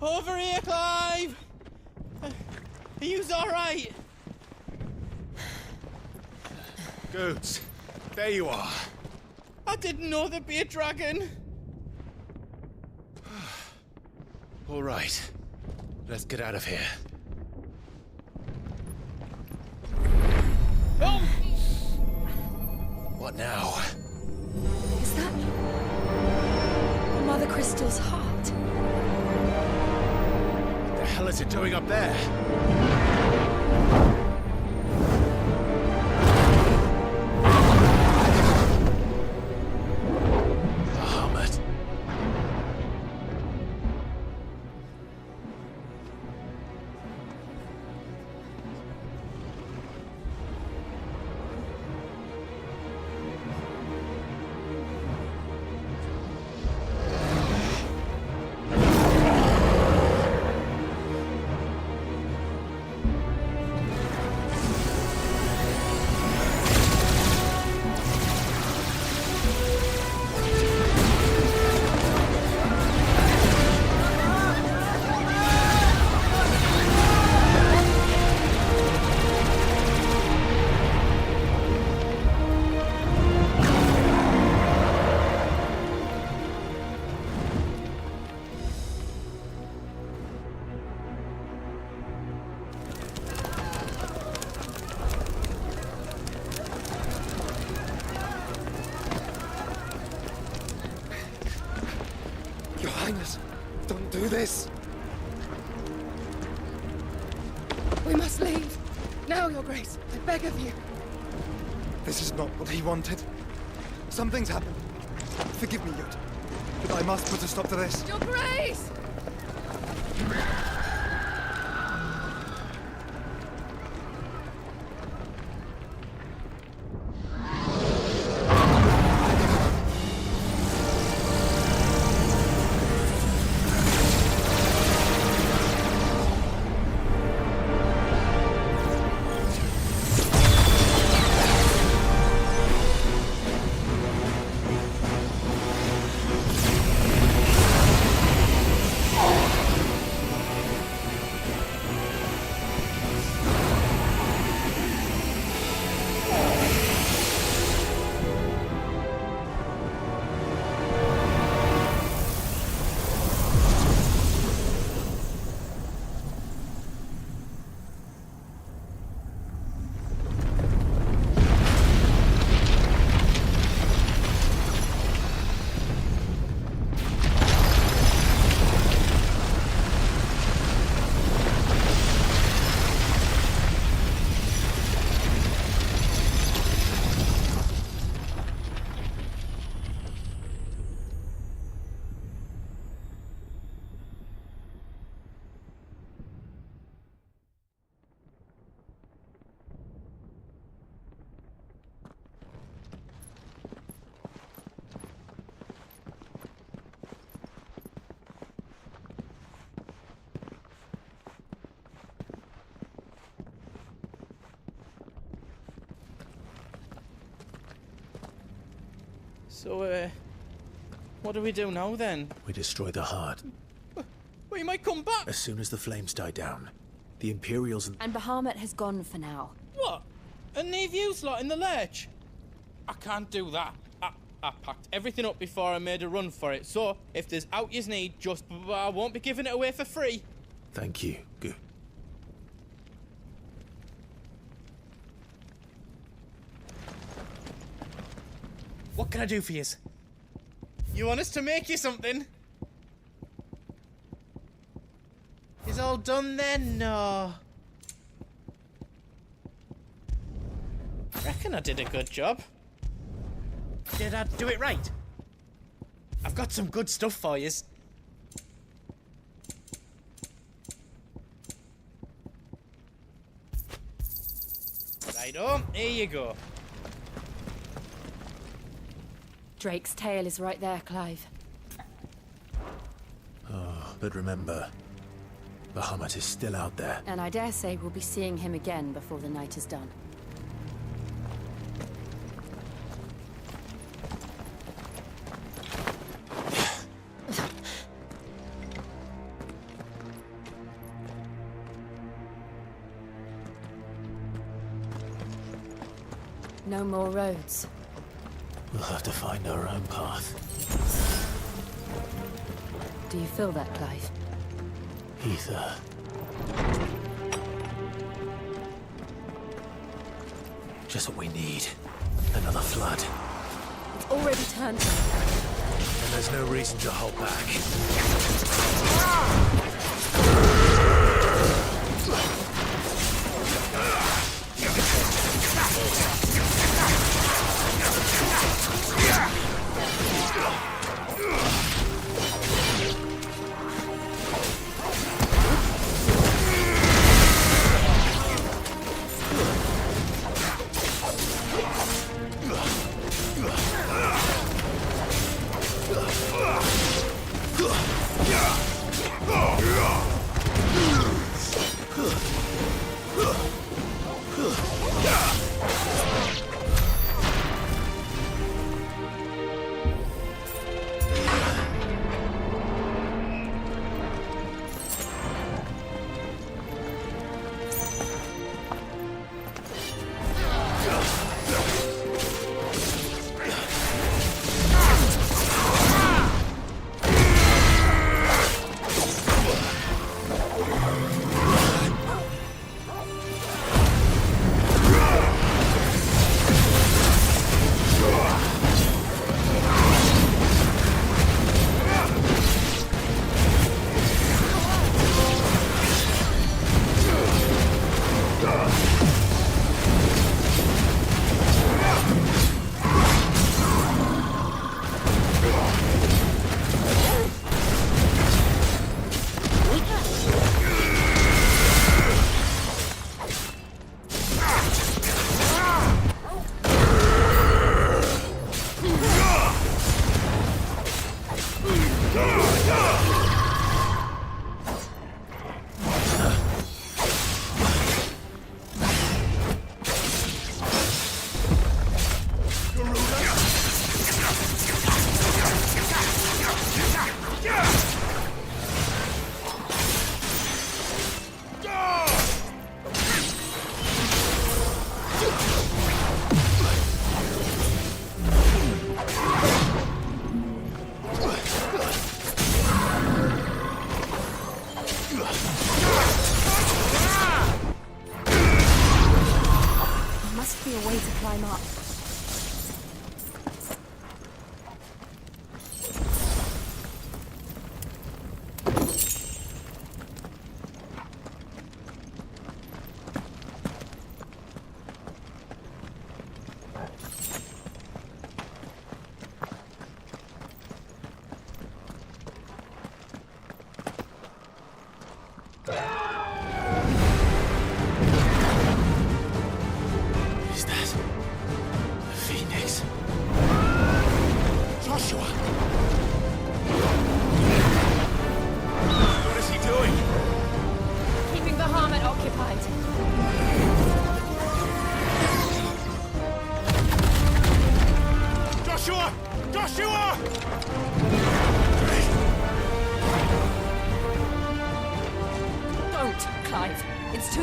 Over here, Clive! Are you alright? Goats, there you are. I didn't know there'd be a dragon. All right, let's get out of here. Oh! What now? Is that Mother Crystal's heart? What the hell is it doing up there? Bahamut. Your Highness, don't do this! We must leave. Now, Your Grace. I beg of you. This is not what he wanted. Something's happened. Forgive me, Yod, but I must put a stop to this. Your Grace! So, what do we do now then? We destroy the heart. We might come back! As soon as the flames die down, the Imperials And Bahamut has gone for now. What? And leave you lot in the lurch? I can't do that. I packed everything up before I made a run for it, so if there's out yous need, I won't be giving it away for free. Thank you, Good. What can I do for yous? You want us to make you something? Is all done then? No. Reckon I did a good job. Did I do it right? I've got some good stuff for yous. Righto, here you go. Drake's tail is right there, Clive. Oh, but remember, Bahamut is still out there. And I dare say we'll be seeing him again before the night is done. No more roads. We'll have to find our own path. Do you feel that, Clive? Ether. Just what we need. Another flood. It's already turned. And there's no reason to hold back.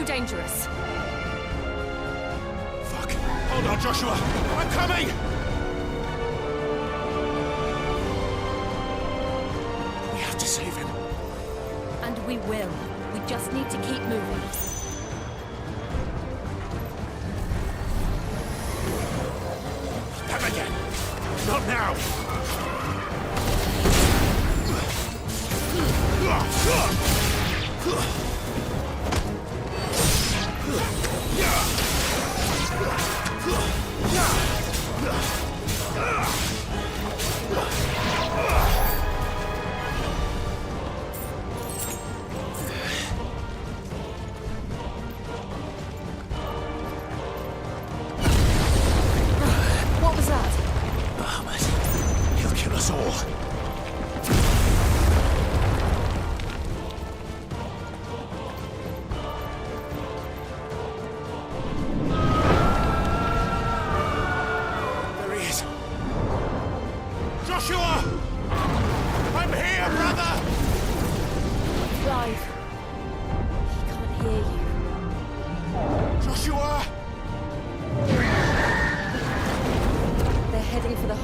Dangerous. Fuck. Hold on, Joshua. I'm coming! We have to save him. And we will. We just need to keep moving. Come again. Not now. What was that? Bahamut. He'll kill us all.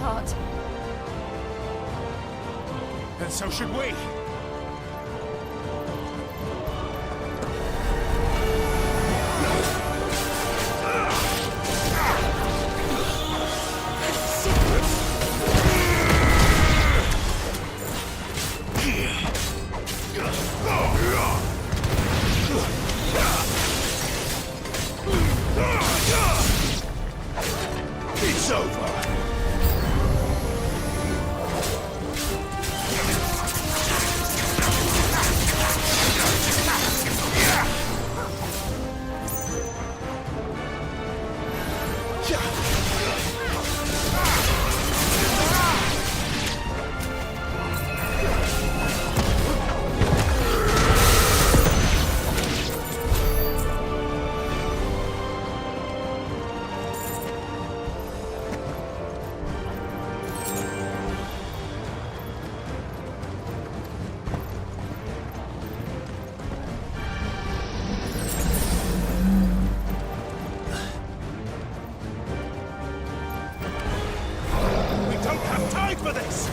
heart. And so should we. It's over. For this!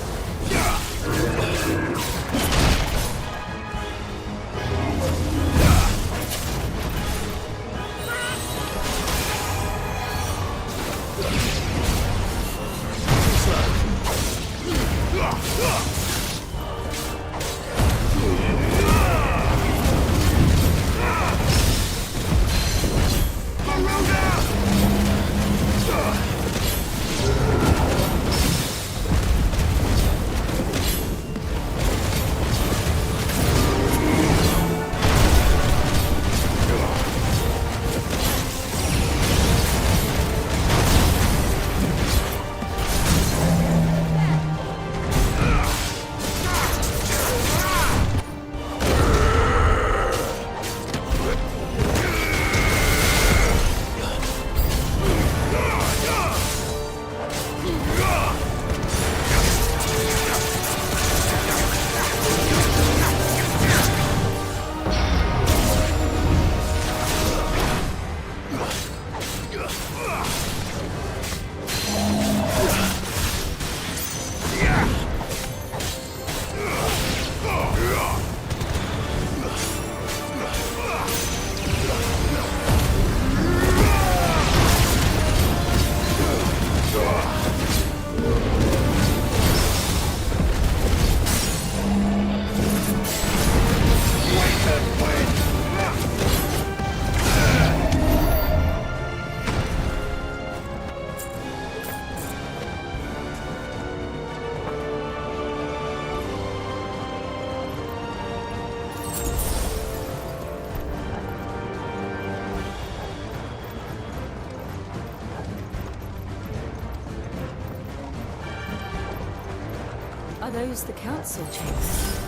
Are those the council chambers?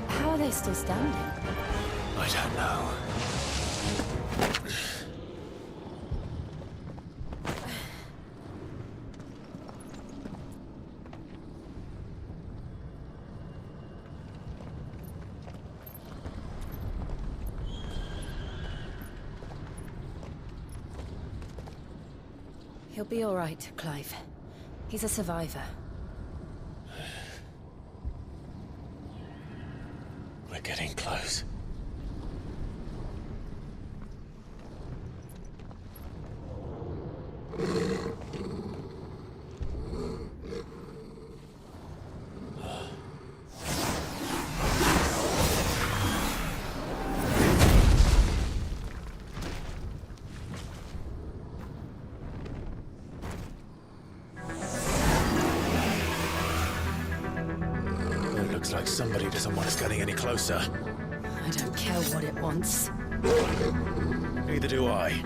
How are they still standing? I don't know. He'll be all right, Clive. He's a survivor. We're getting close. It looks like somebody doesn't want us getting any closer. I don't care what it wants. Neither do I.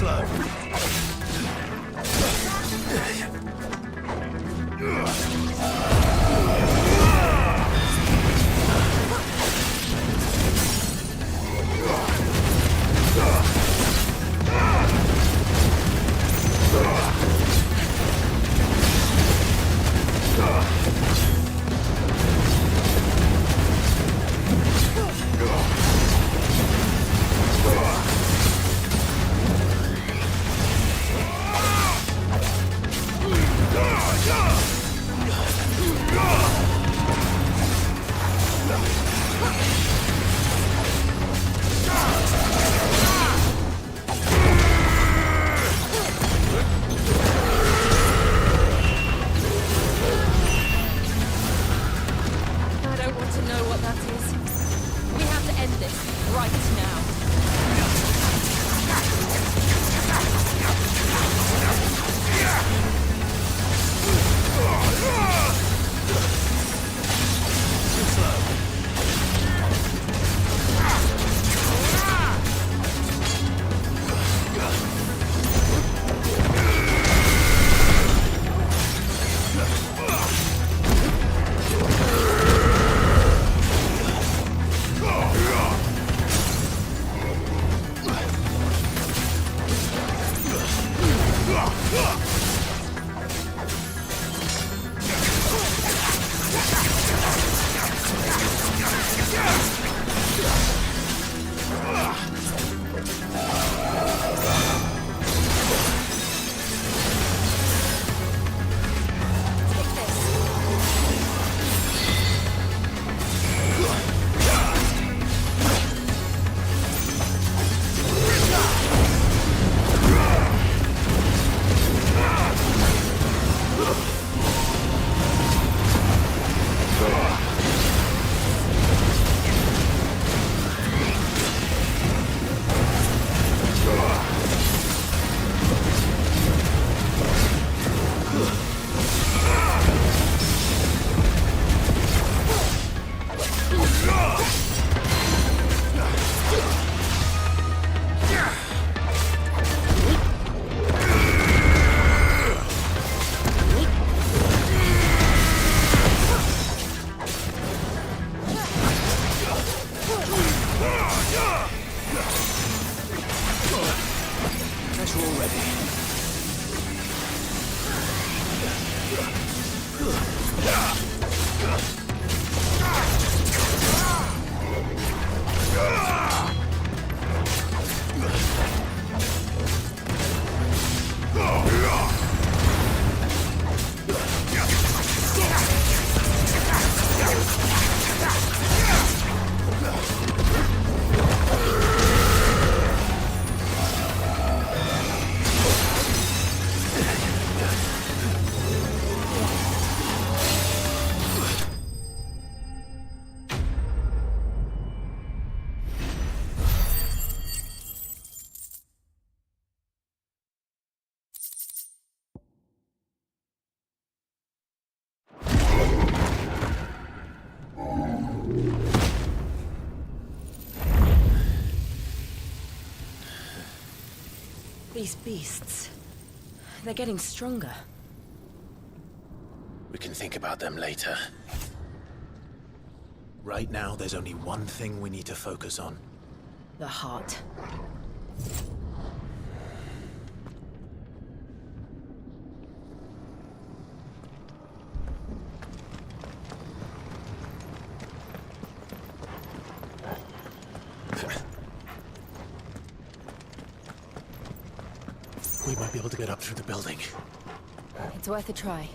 slow. I don't want to know what that is. We have to end this right now. Too slow. Guess we're all ready. These beasts, they're getting stronger. We can think about them later. Right now, there's only one thing we need to focus on. The heart. We might be able to get up through the building. It's worth a try.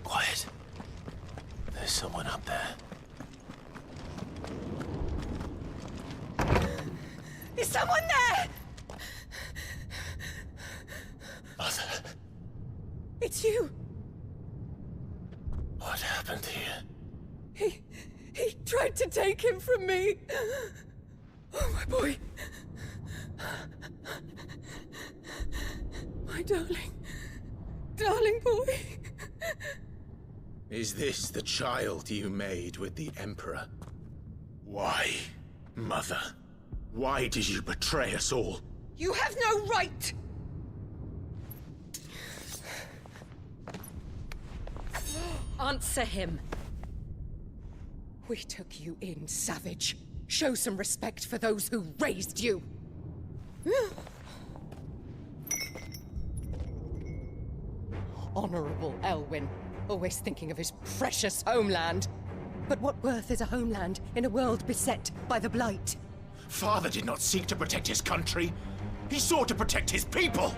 Quiet. There's someone up there. Is someone there? Mother, It's you. what happened here? He tried to take him from me. Oh, my boy. My darling. Darling boy. Is this the child you made with the Emperor? Why, Mother? Why did you betray us all? You have no right! Answer him. We took you in, savage. Show some respect for those who raised you. Honorable Elwyn, always thinking of his precious homeland. But what worth is a homeland in a world beset by the Blight? Father did not seek to protect his country. He sought to protect his people.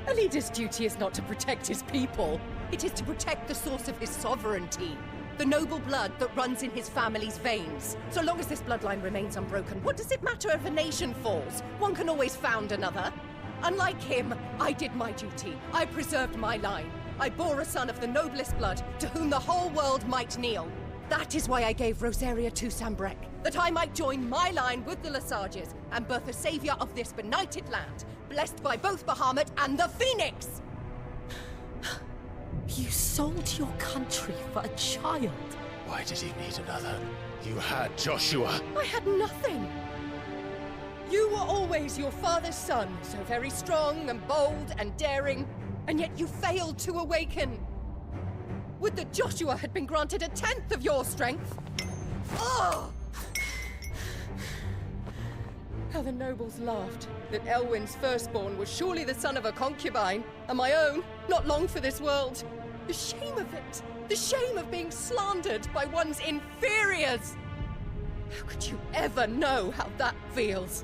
A leader's duty is not to protect his people. It is to protect the source of his sovereignty. The noble blood that runs in his family's veins. So long as this bloodline remains unbroken, what does it matter if a nation falls? One can always found another. Unlike him, I did my duty. I preserved my line. I bore a son of the noblest blood, to whom the whole world might kneel. That is why I gave Rosaria to Sanbreque, that I might join my line with the Lesages and birth a savior of this benighted land, blessed by both Bahamut and the Phoenix! You sold your country for a child. Why did he need another? You had Joshua. I had nothing. You were always your father's son, so very strong and bold and daring, and yet you failed to awaken. Would that Joshua had been granted 1/10 of your strength? Oh! How the nobles laughed that Elwyn's firstborn was surely the son of a concubine, and my own, not long for this world. The shame of it! The shame of being slandered by one's inferiors! How could you ever know how that feels?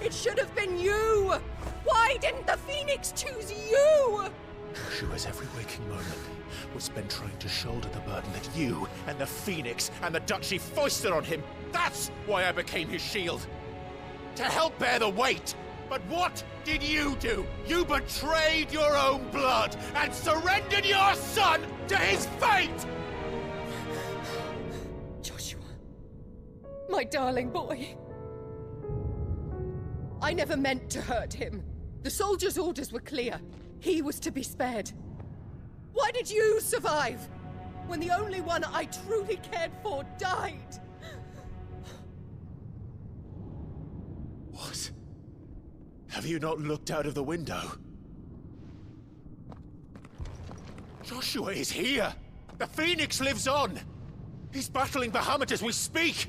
It should have been you! Why didn't the Phoenix choose you? Joshua's every waking moment was spent trying to shoulder the burden that you and the Phoenix and the Duchy foisted on him. That's why I became his shield. To help bear the weight. But what did you do? You betrayed your own blood and surrendered your son to his fate! Joshua, my darling boy. I never meant to hurt him. The soldiers' orders were clear. He was to be spared. Why did you survive when the only one I truly cared for died? What? Have you not looked out of the window? Joshua is here! The Phoenix lives on! He's battling Bahamut as we speak!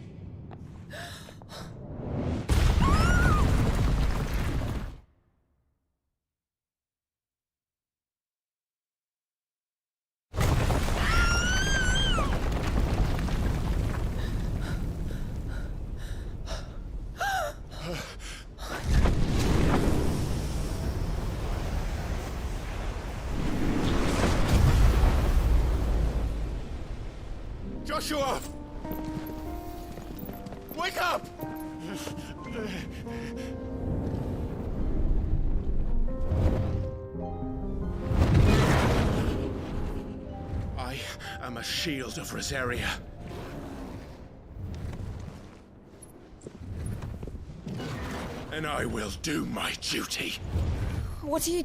Joshua! Wake up! I am a shield of Rosaria. And I will do my duty. What are you...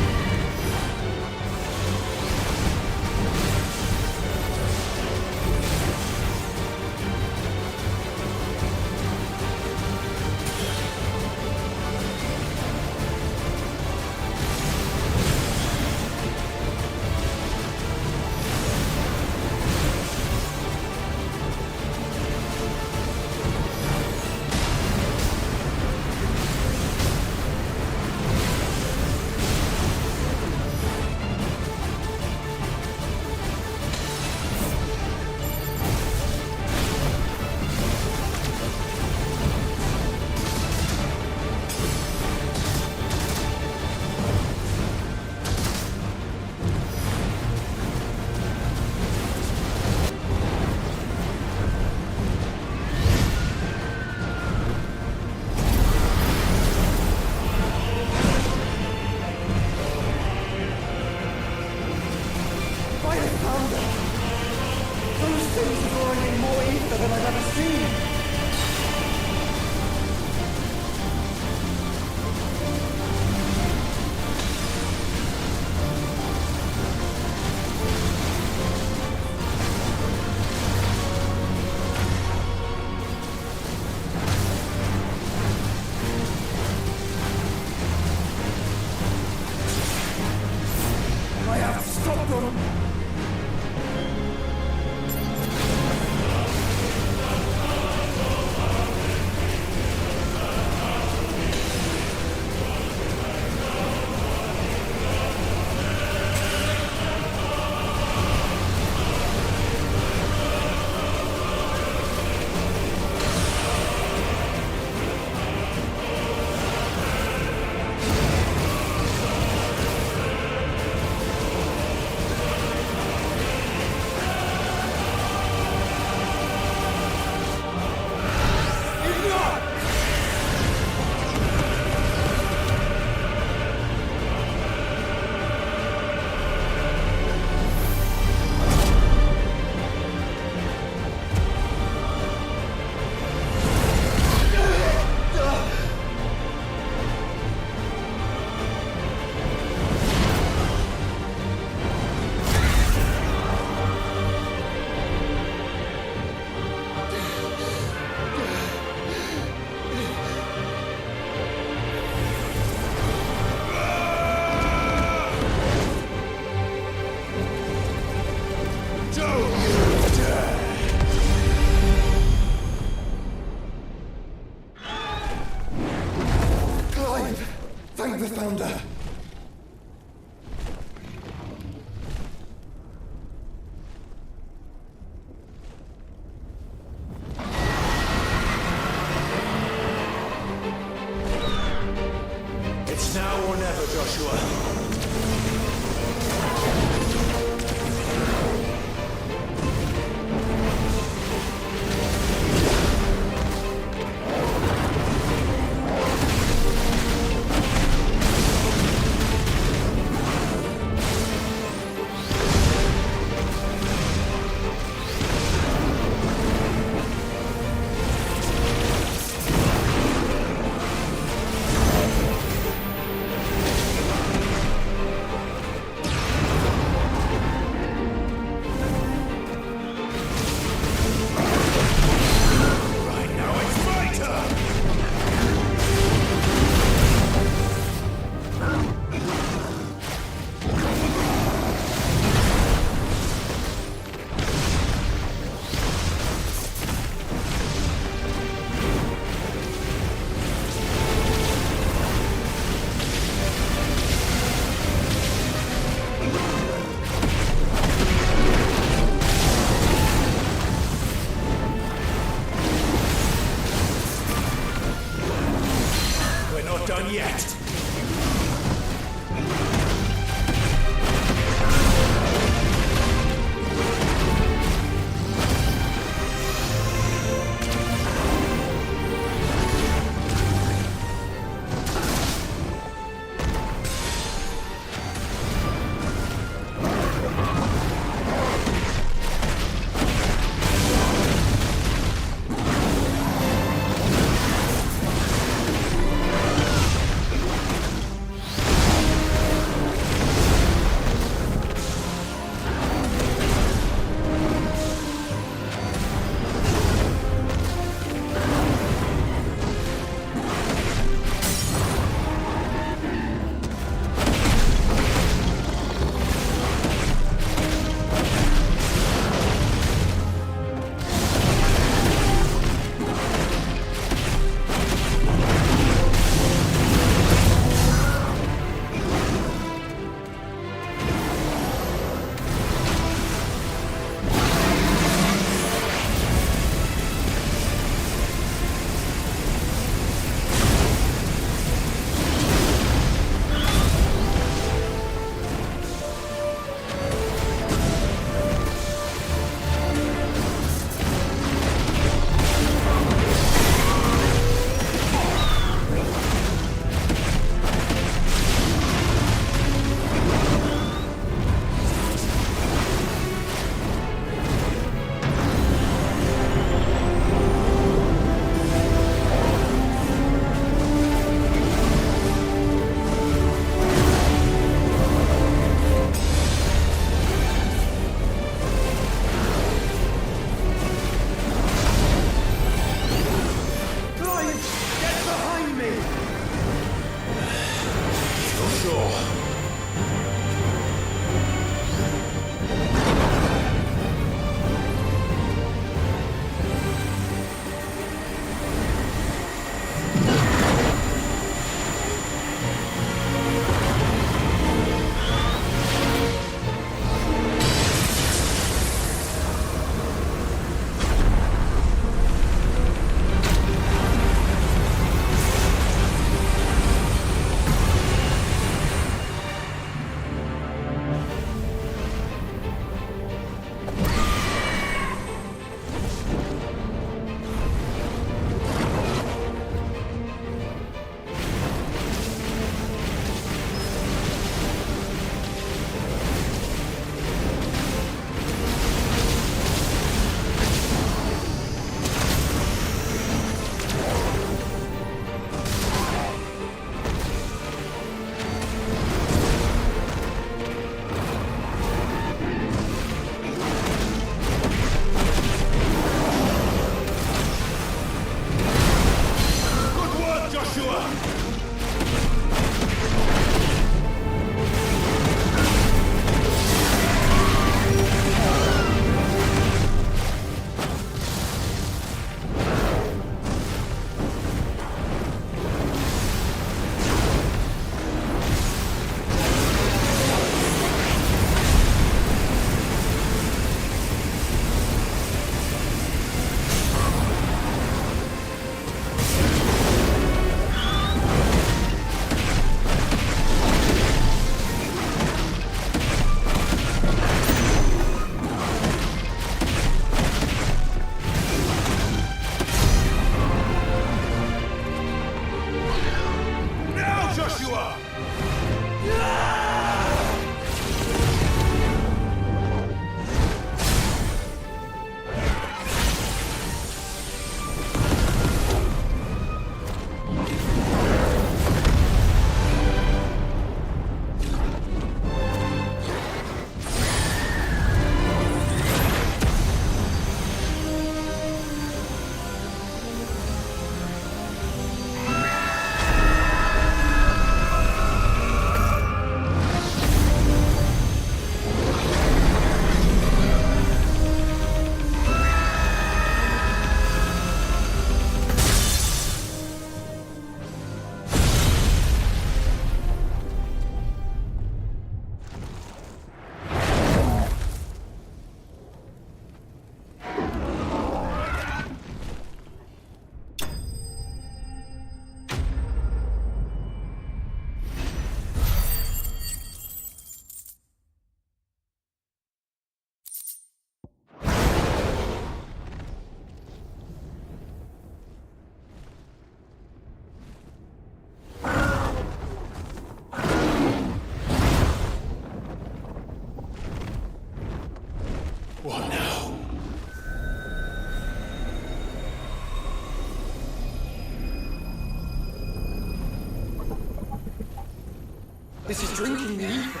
This is drinking the ether.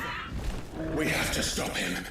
We have to stop him.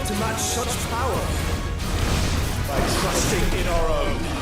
To match such power by trusting in our own.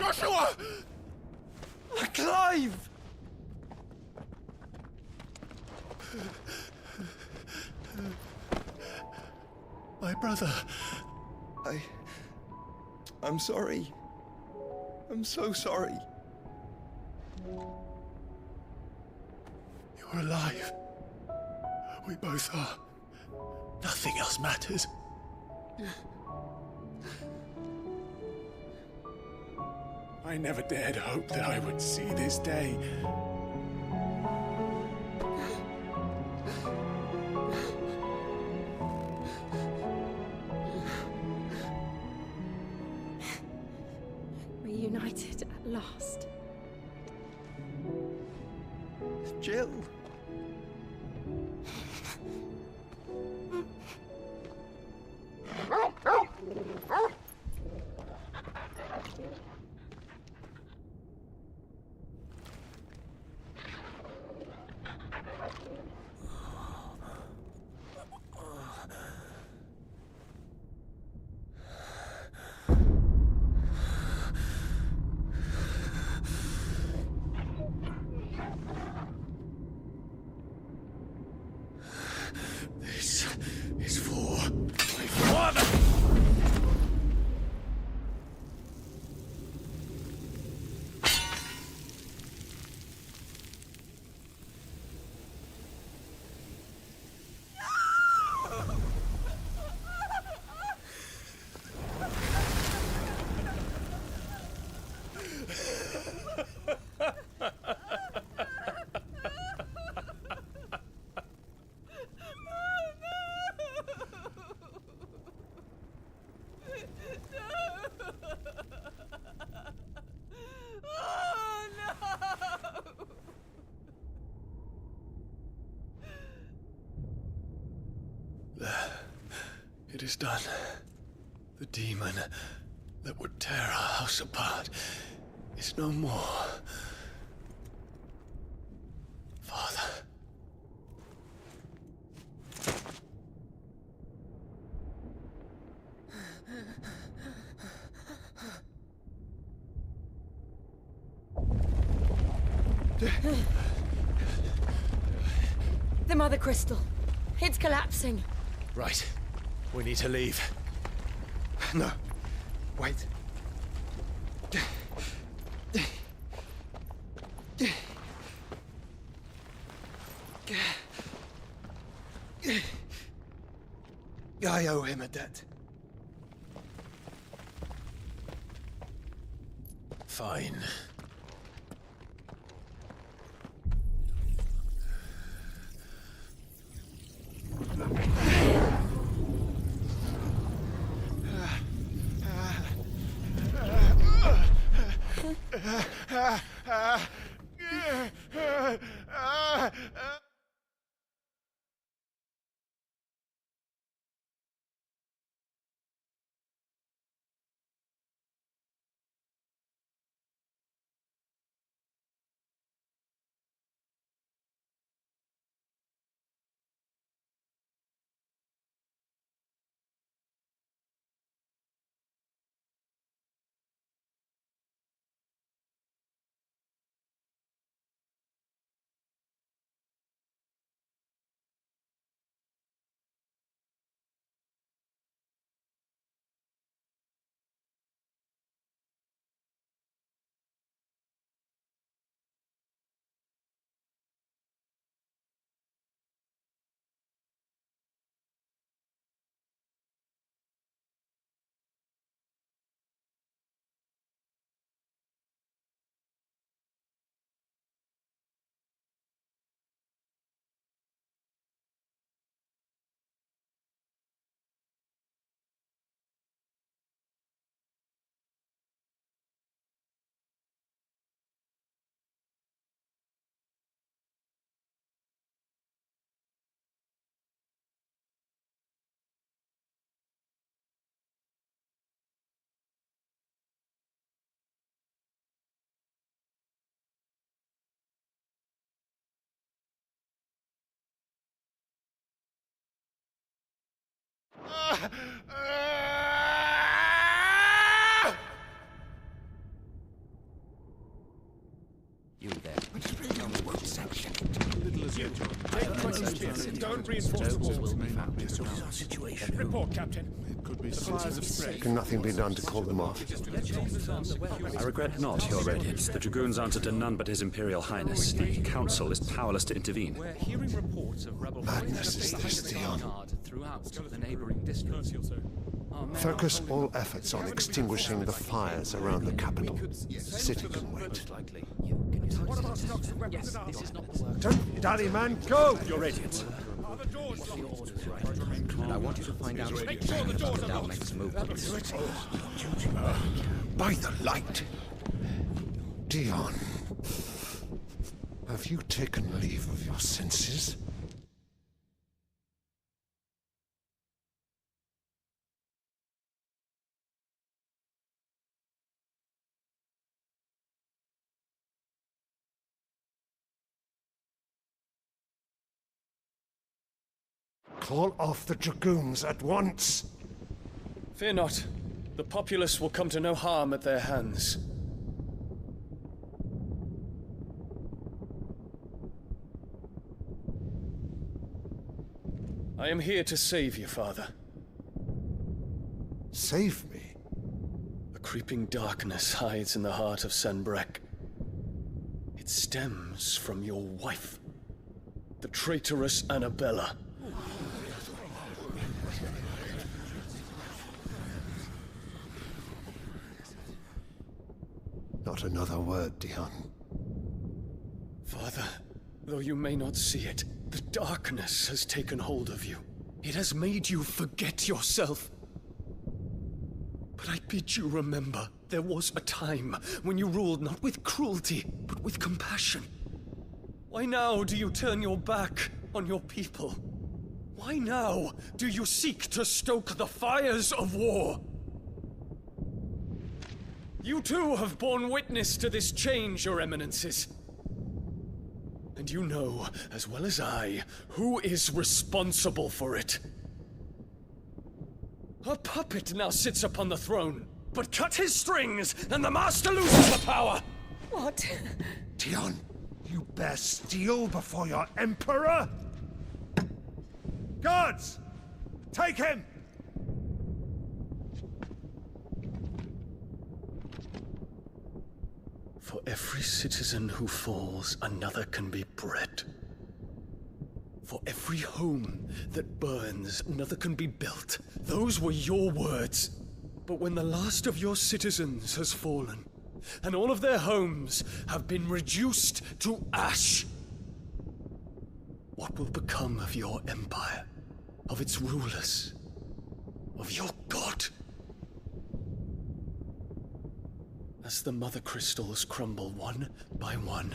Joshua! Clive! My brother. I'm sorry. I'm so sorry. You're alive. We both are. Nothing else matters. I never dared hope that I would see this day. Reunited at last. Jill. This is for my father! It is done. The demon that would tear our house apart is no more. Father. The Mother Crystal. It's collapsing. Right. We need to leave. No. Wait. I owe him a debt. Fine. section. Don't reinforce the walls. Report, Captain. Can nothing be done to call them off? I regret not, Your Radiance. The Dragoons answer to none but His Imperial Highness. The Council is powerless to intervene. We're hearing reports of rebel Madness is this, Dion. throughout the neighboring districts. Focus all efforts on extinguishing the fires around the capital. The city can wait. Don't dally, man, go! Your Radiance. And I want you to find out if Adele makes movements. By the light! Dion, have you taken leave of your senses? Call off the Dragoons at once! Fear not. The populace will come to no harm at their hands. I am here to save you, Father. Save me? A creeping darkness hides in the heart of Sanbreque. It stems from your wife, the traitorous Annabella. Not another word, Dion. Father, though you may not see it, the darkness has taken hold of you. It has made you forget yourself. But I bid you remember, there was a time when you ruled not with cruelty, but with compassion. Why now do you turn your back on your people? Why now do you seek to stoke the fires of war? You too have borne witness to this change, Your Eminences. And you know, as well as I, who is responsible for it. A puppet now sits upon the throne, but cut his strings, and the master loses the power! What? Dion, you bear steel before your Emperor? Guards! Take him! For every citizen who falls, another can be bred. For every home that burns, another can be built. Those were your words. But when the last of your citizens has fallen, and all of their homes have been reduced to ash, what will become of your empire, of its rulers, of your god? As the Mother Crystals crumble one by one,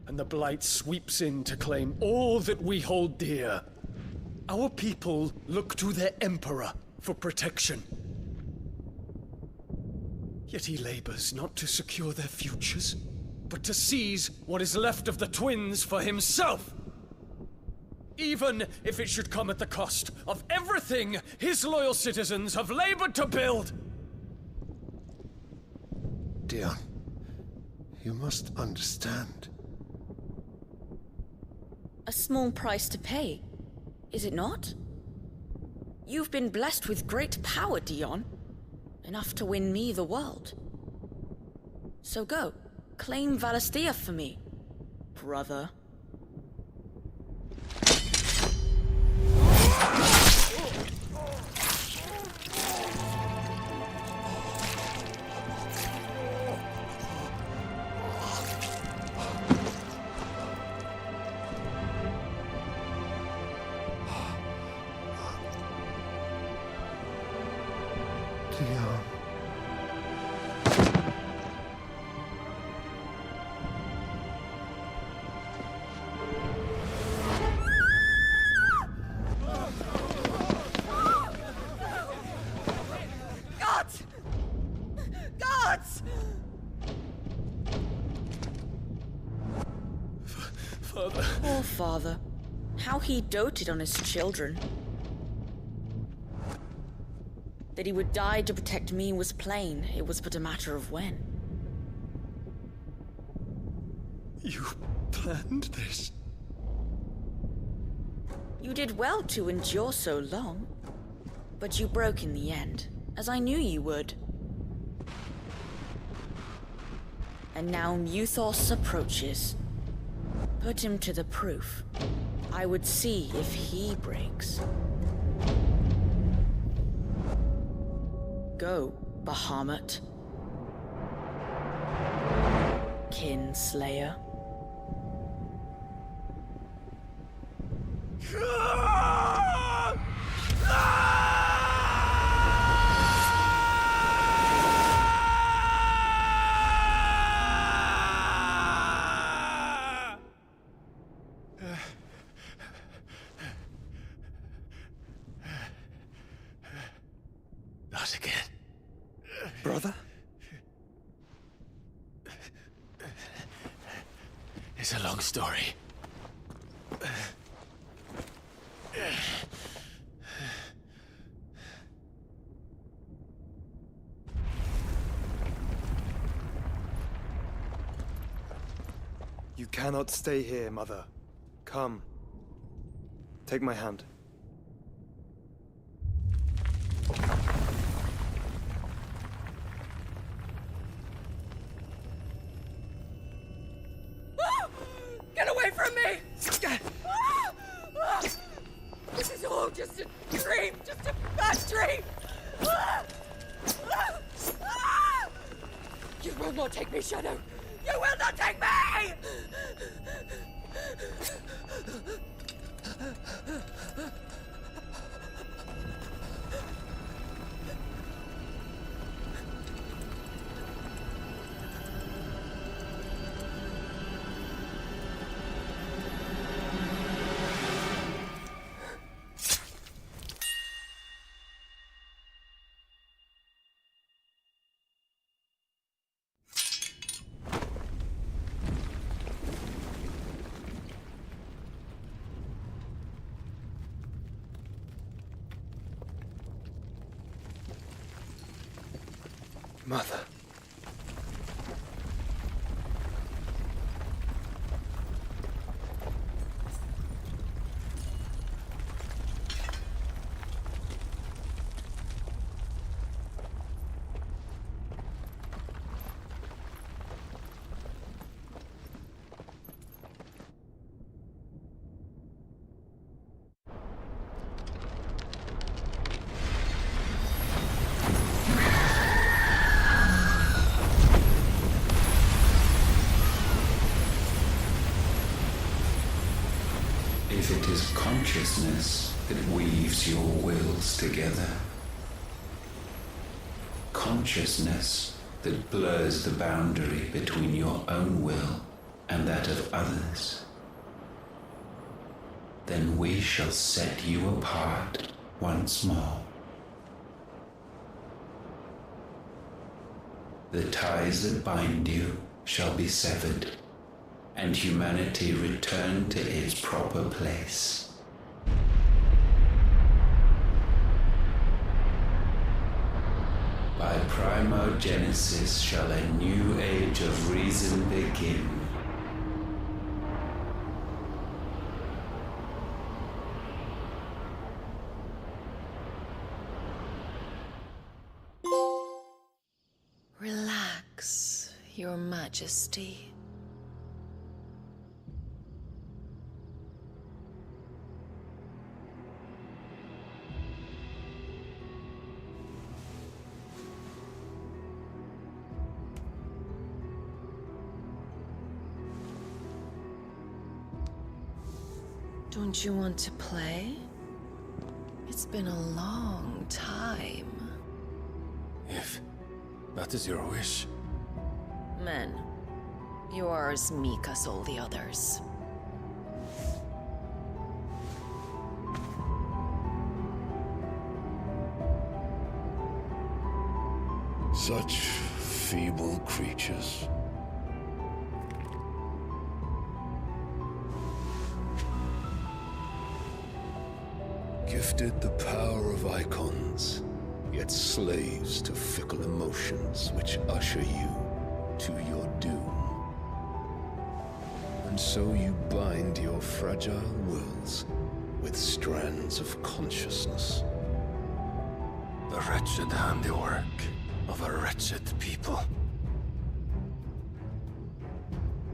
and the Blight sweeps in to claim all that we hold dear, our people look to their Emperor for protection. Yet he labors not to secure their futures, but to seize what is left of the twins for himself! Even if it should come at the cost of everything his loyal citizens have labored to build! Dion, you must understand. A small price to pay, is it not? You've been blessed with great power, Dion. Enough to win me the world. So go, claim Valisthea for me, brother. Poor father. How he doted on his children. That he would die to protect me was plain. It was but a matter of when. You planned this? You did well to endure so long. But you broke in the end, as I knew you would. And now Muthos approaches. Put him to the proof. I would see if he breaks. Go, Bahamut. Kinslayer. Not again. Brother? It's a long story. You cannot stay here, Mother. Come. Take my hand. Get away from me! This is all just a dream, just a bad dream! You will not take me, Shadow! You will not take me! Mother. If it is consciousness that weaves your wills together, consciousness that blurs the boundary between your own will and that of others, then we shall set you apart once more. The ties that bind you shall be severed, and humanity return to its proper place. By primogenesis shall a new age of reason begin. Relax, Your Majesty. Don't you want to play? It's been a long time. If that is your wish. Men, you are as meek as all the others. Such feeble creatures. Gifted the power of icons, yet slaves to fickle emotions which usher you to your doom. And so you bind your fragile wills with strands of consciousness. The wretched handiwork of a wretched people.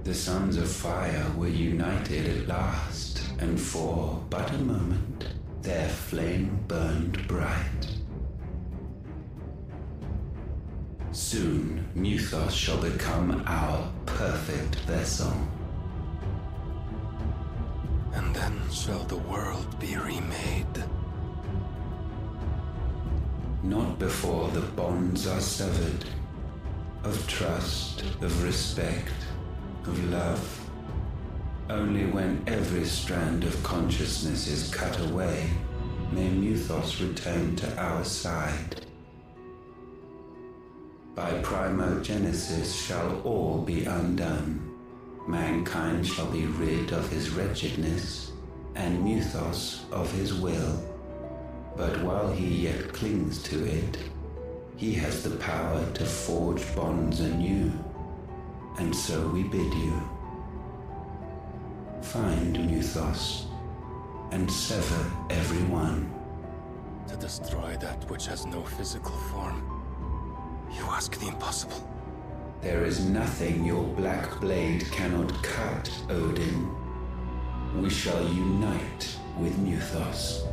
The Sons of Fire were united at last, and for but a moment, their flame burned bright. Soon, Mythos shall become our perfect vessel. And then shall the world be remade. Not before the bonds are severed, of trust, of respect, of love. Only when every strand of consciousness is cut away, may Mythos return to our side. By primogenesis shall all be undone. Mankind shall be rid of his wretchedness, and Mythos of his will. But while he yet clings to it, he has the power to forge bonds anew. And so we bid you, find Mythos, and sever every one. To destroy that which has no physical form, you ask the impossible. There is nothing your black blade cannot cut, Odin. We shall unite with Mythos,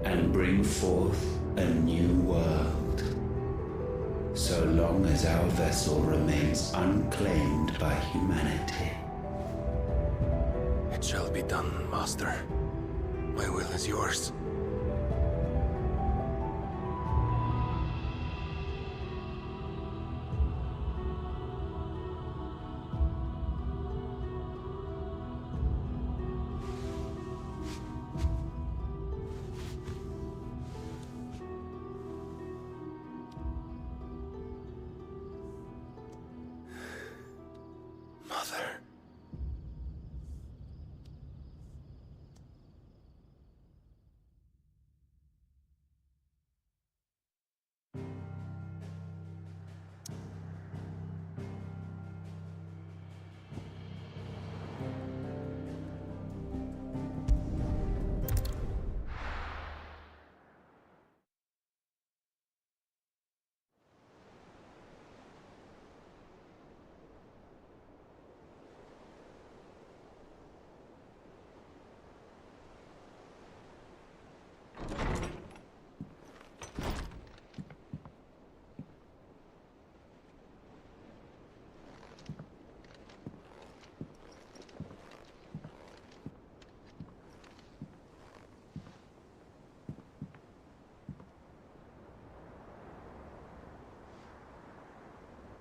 and bring forth a new world. So long as our vessel remains unclaimed by humanity. It shall be done, Master. My will is yours.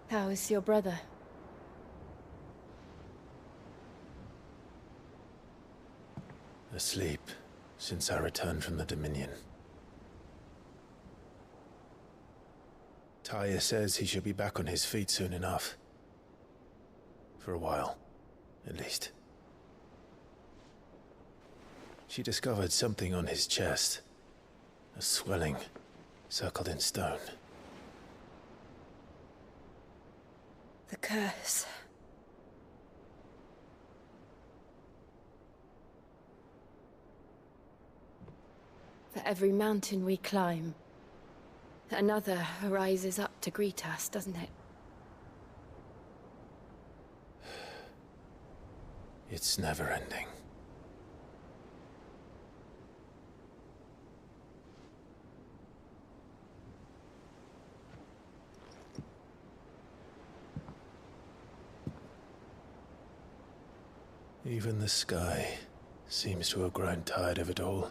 How is your brother? Asleep since I returned from the Dominion. Tyr says he should be back on his feet soon enough. For a while, at least. She discovered something on his chest. A swelling, circled in stone. The curse. For every mountain we climb, another rises up to greet us, doesn't it? It's never ending. Even the sky seems to have grown tired of it all.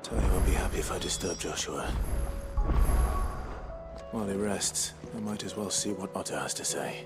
Tyr won't be happy if I disturb Joshua. While he rests, I might as well see what Otter has to say.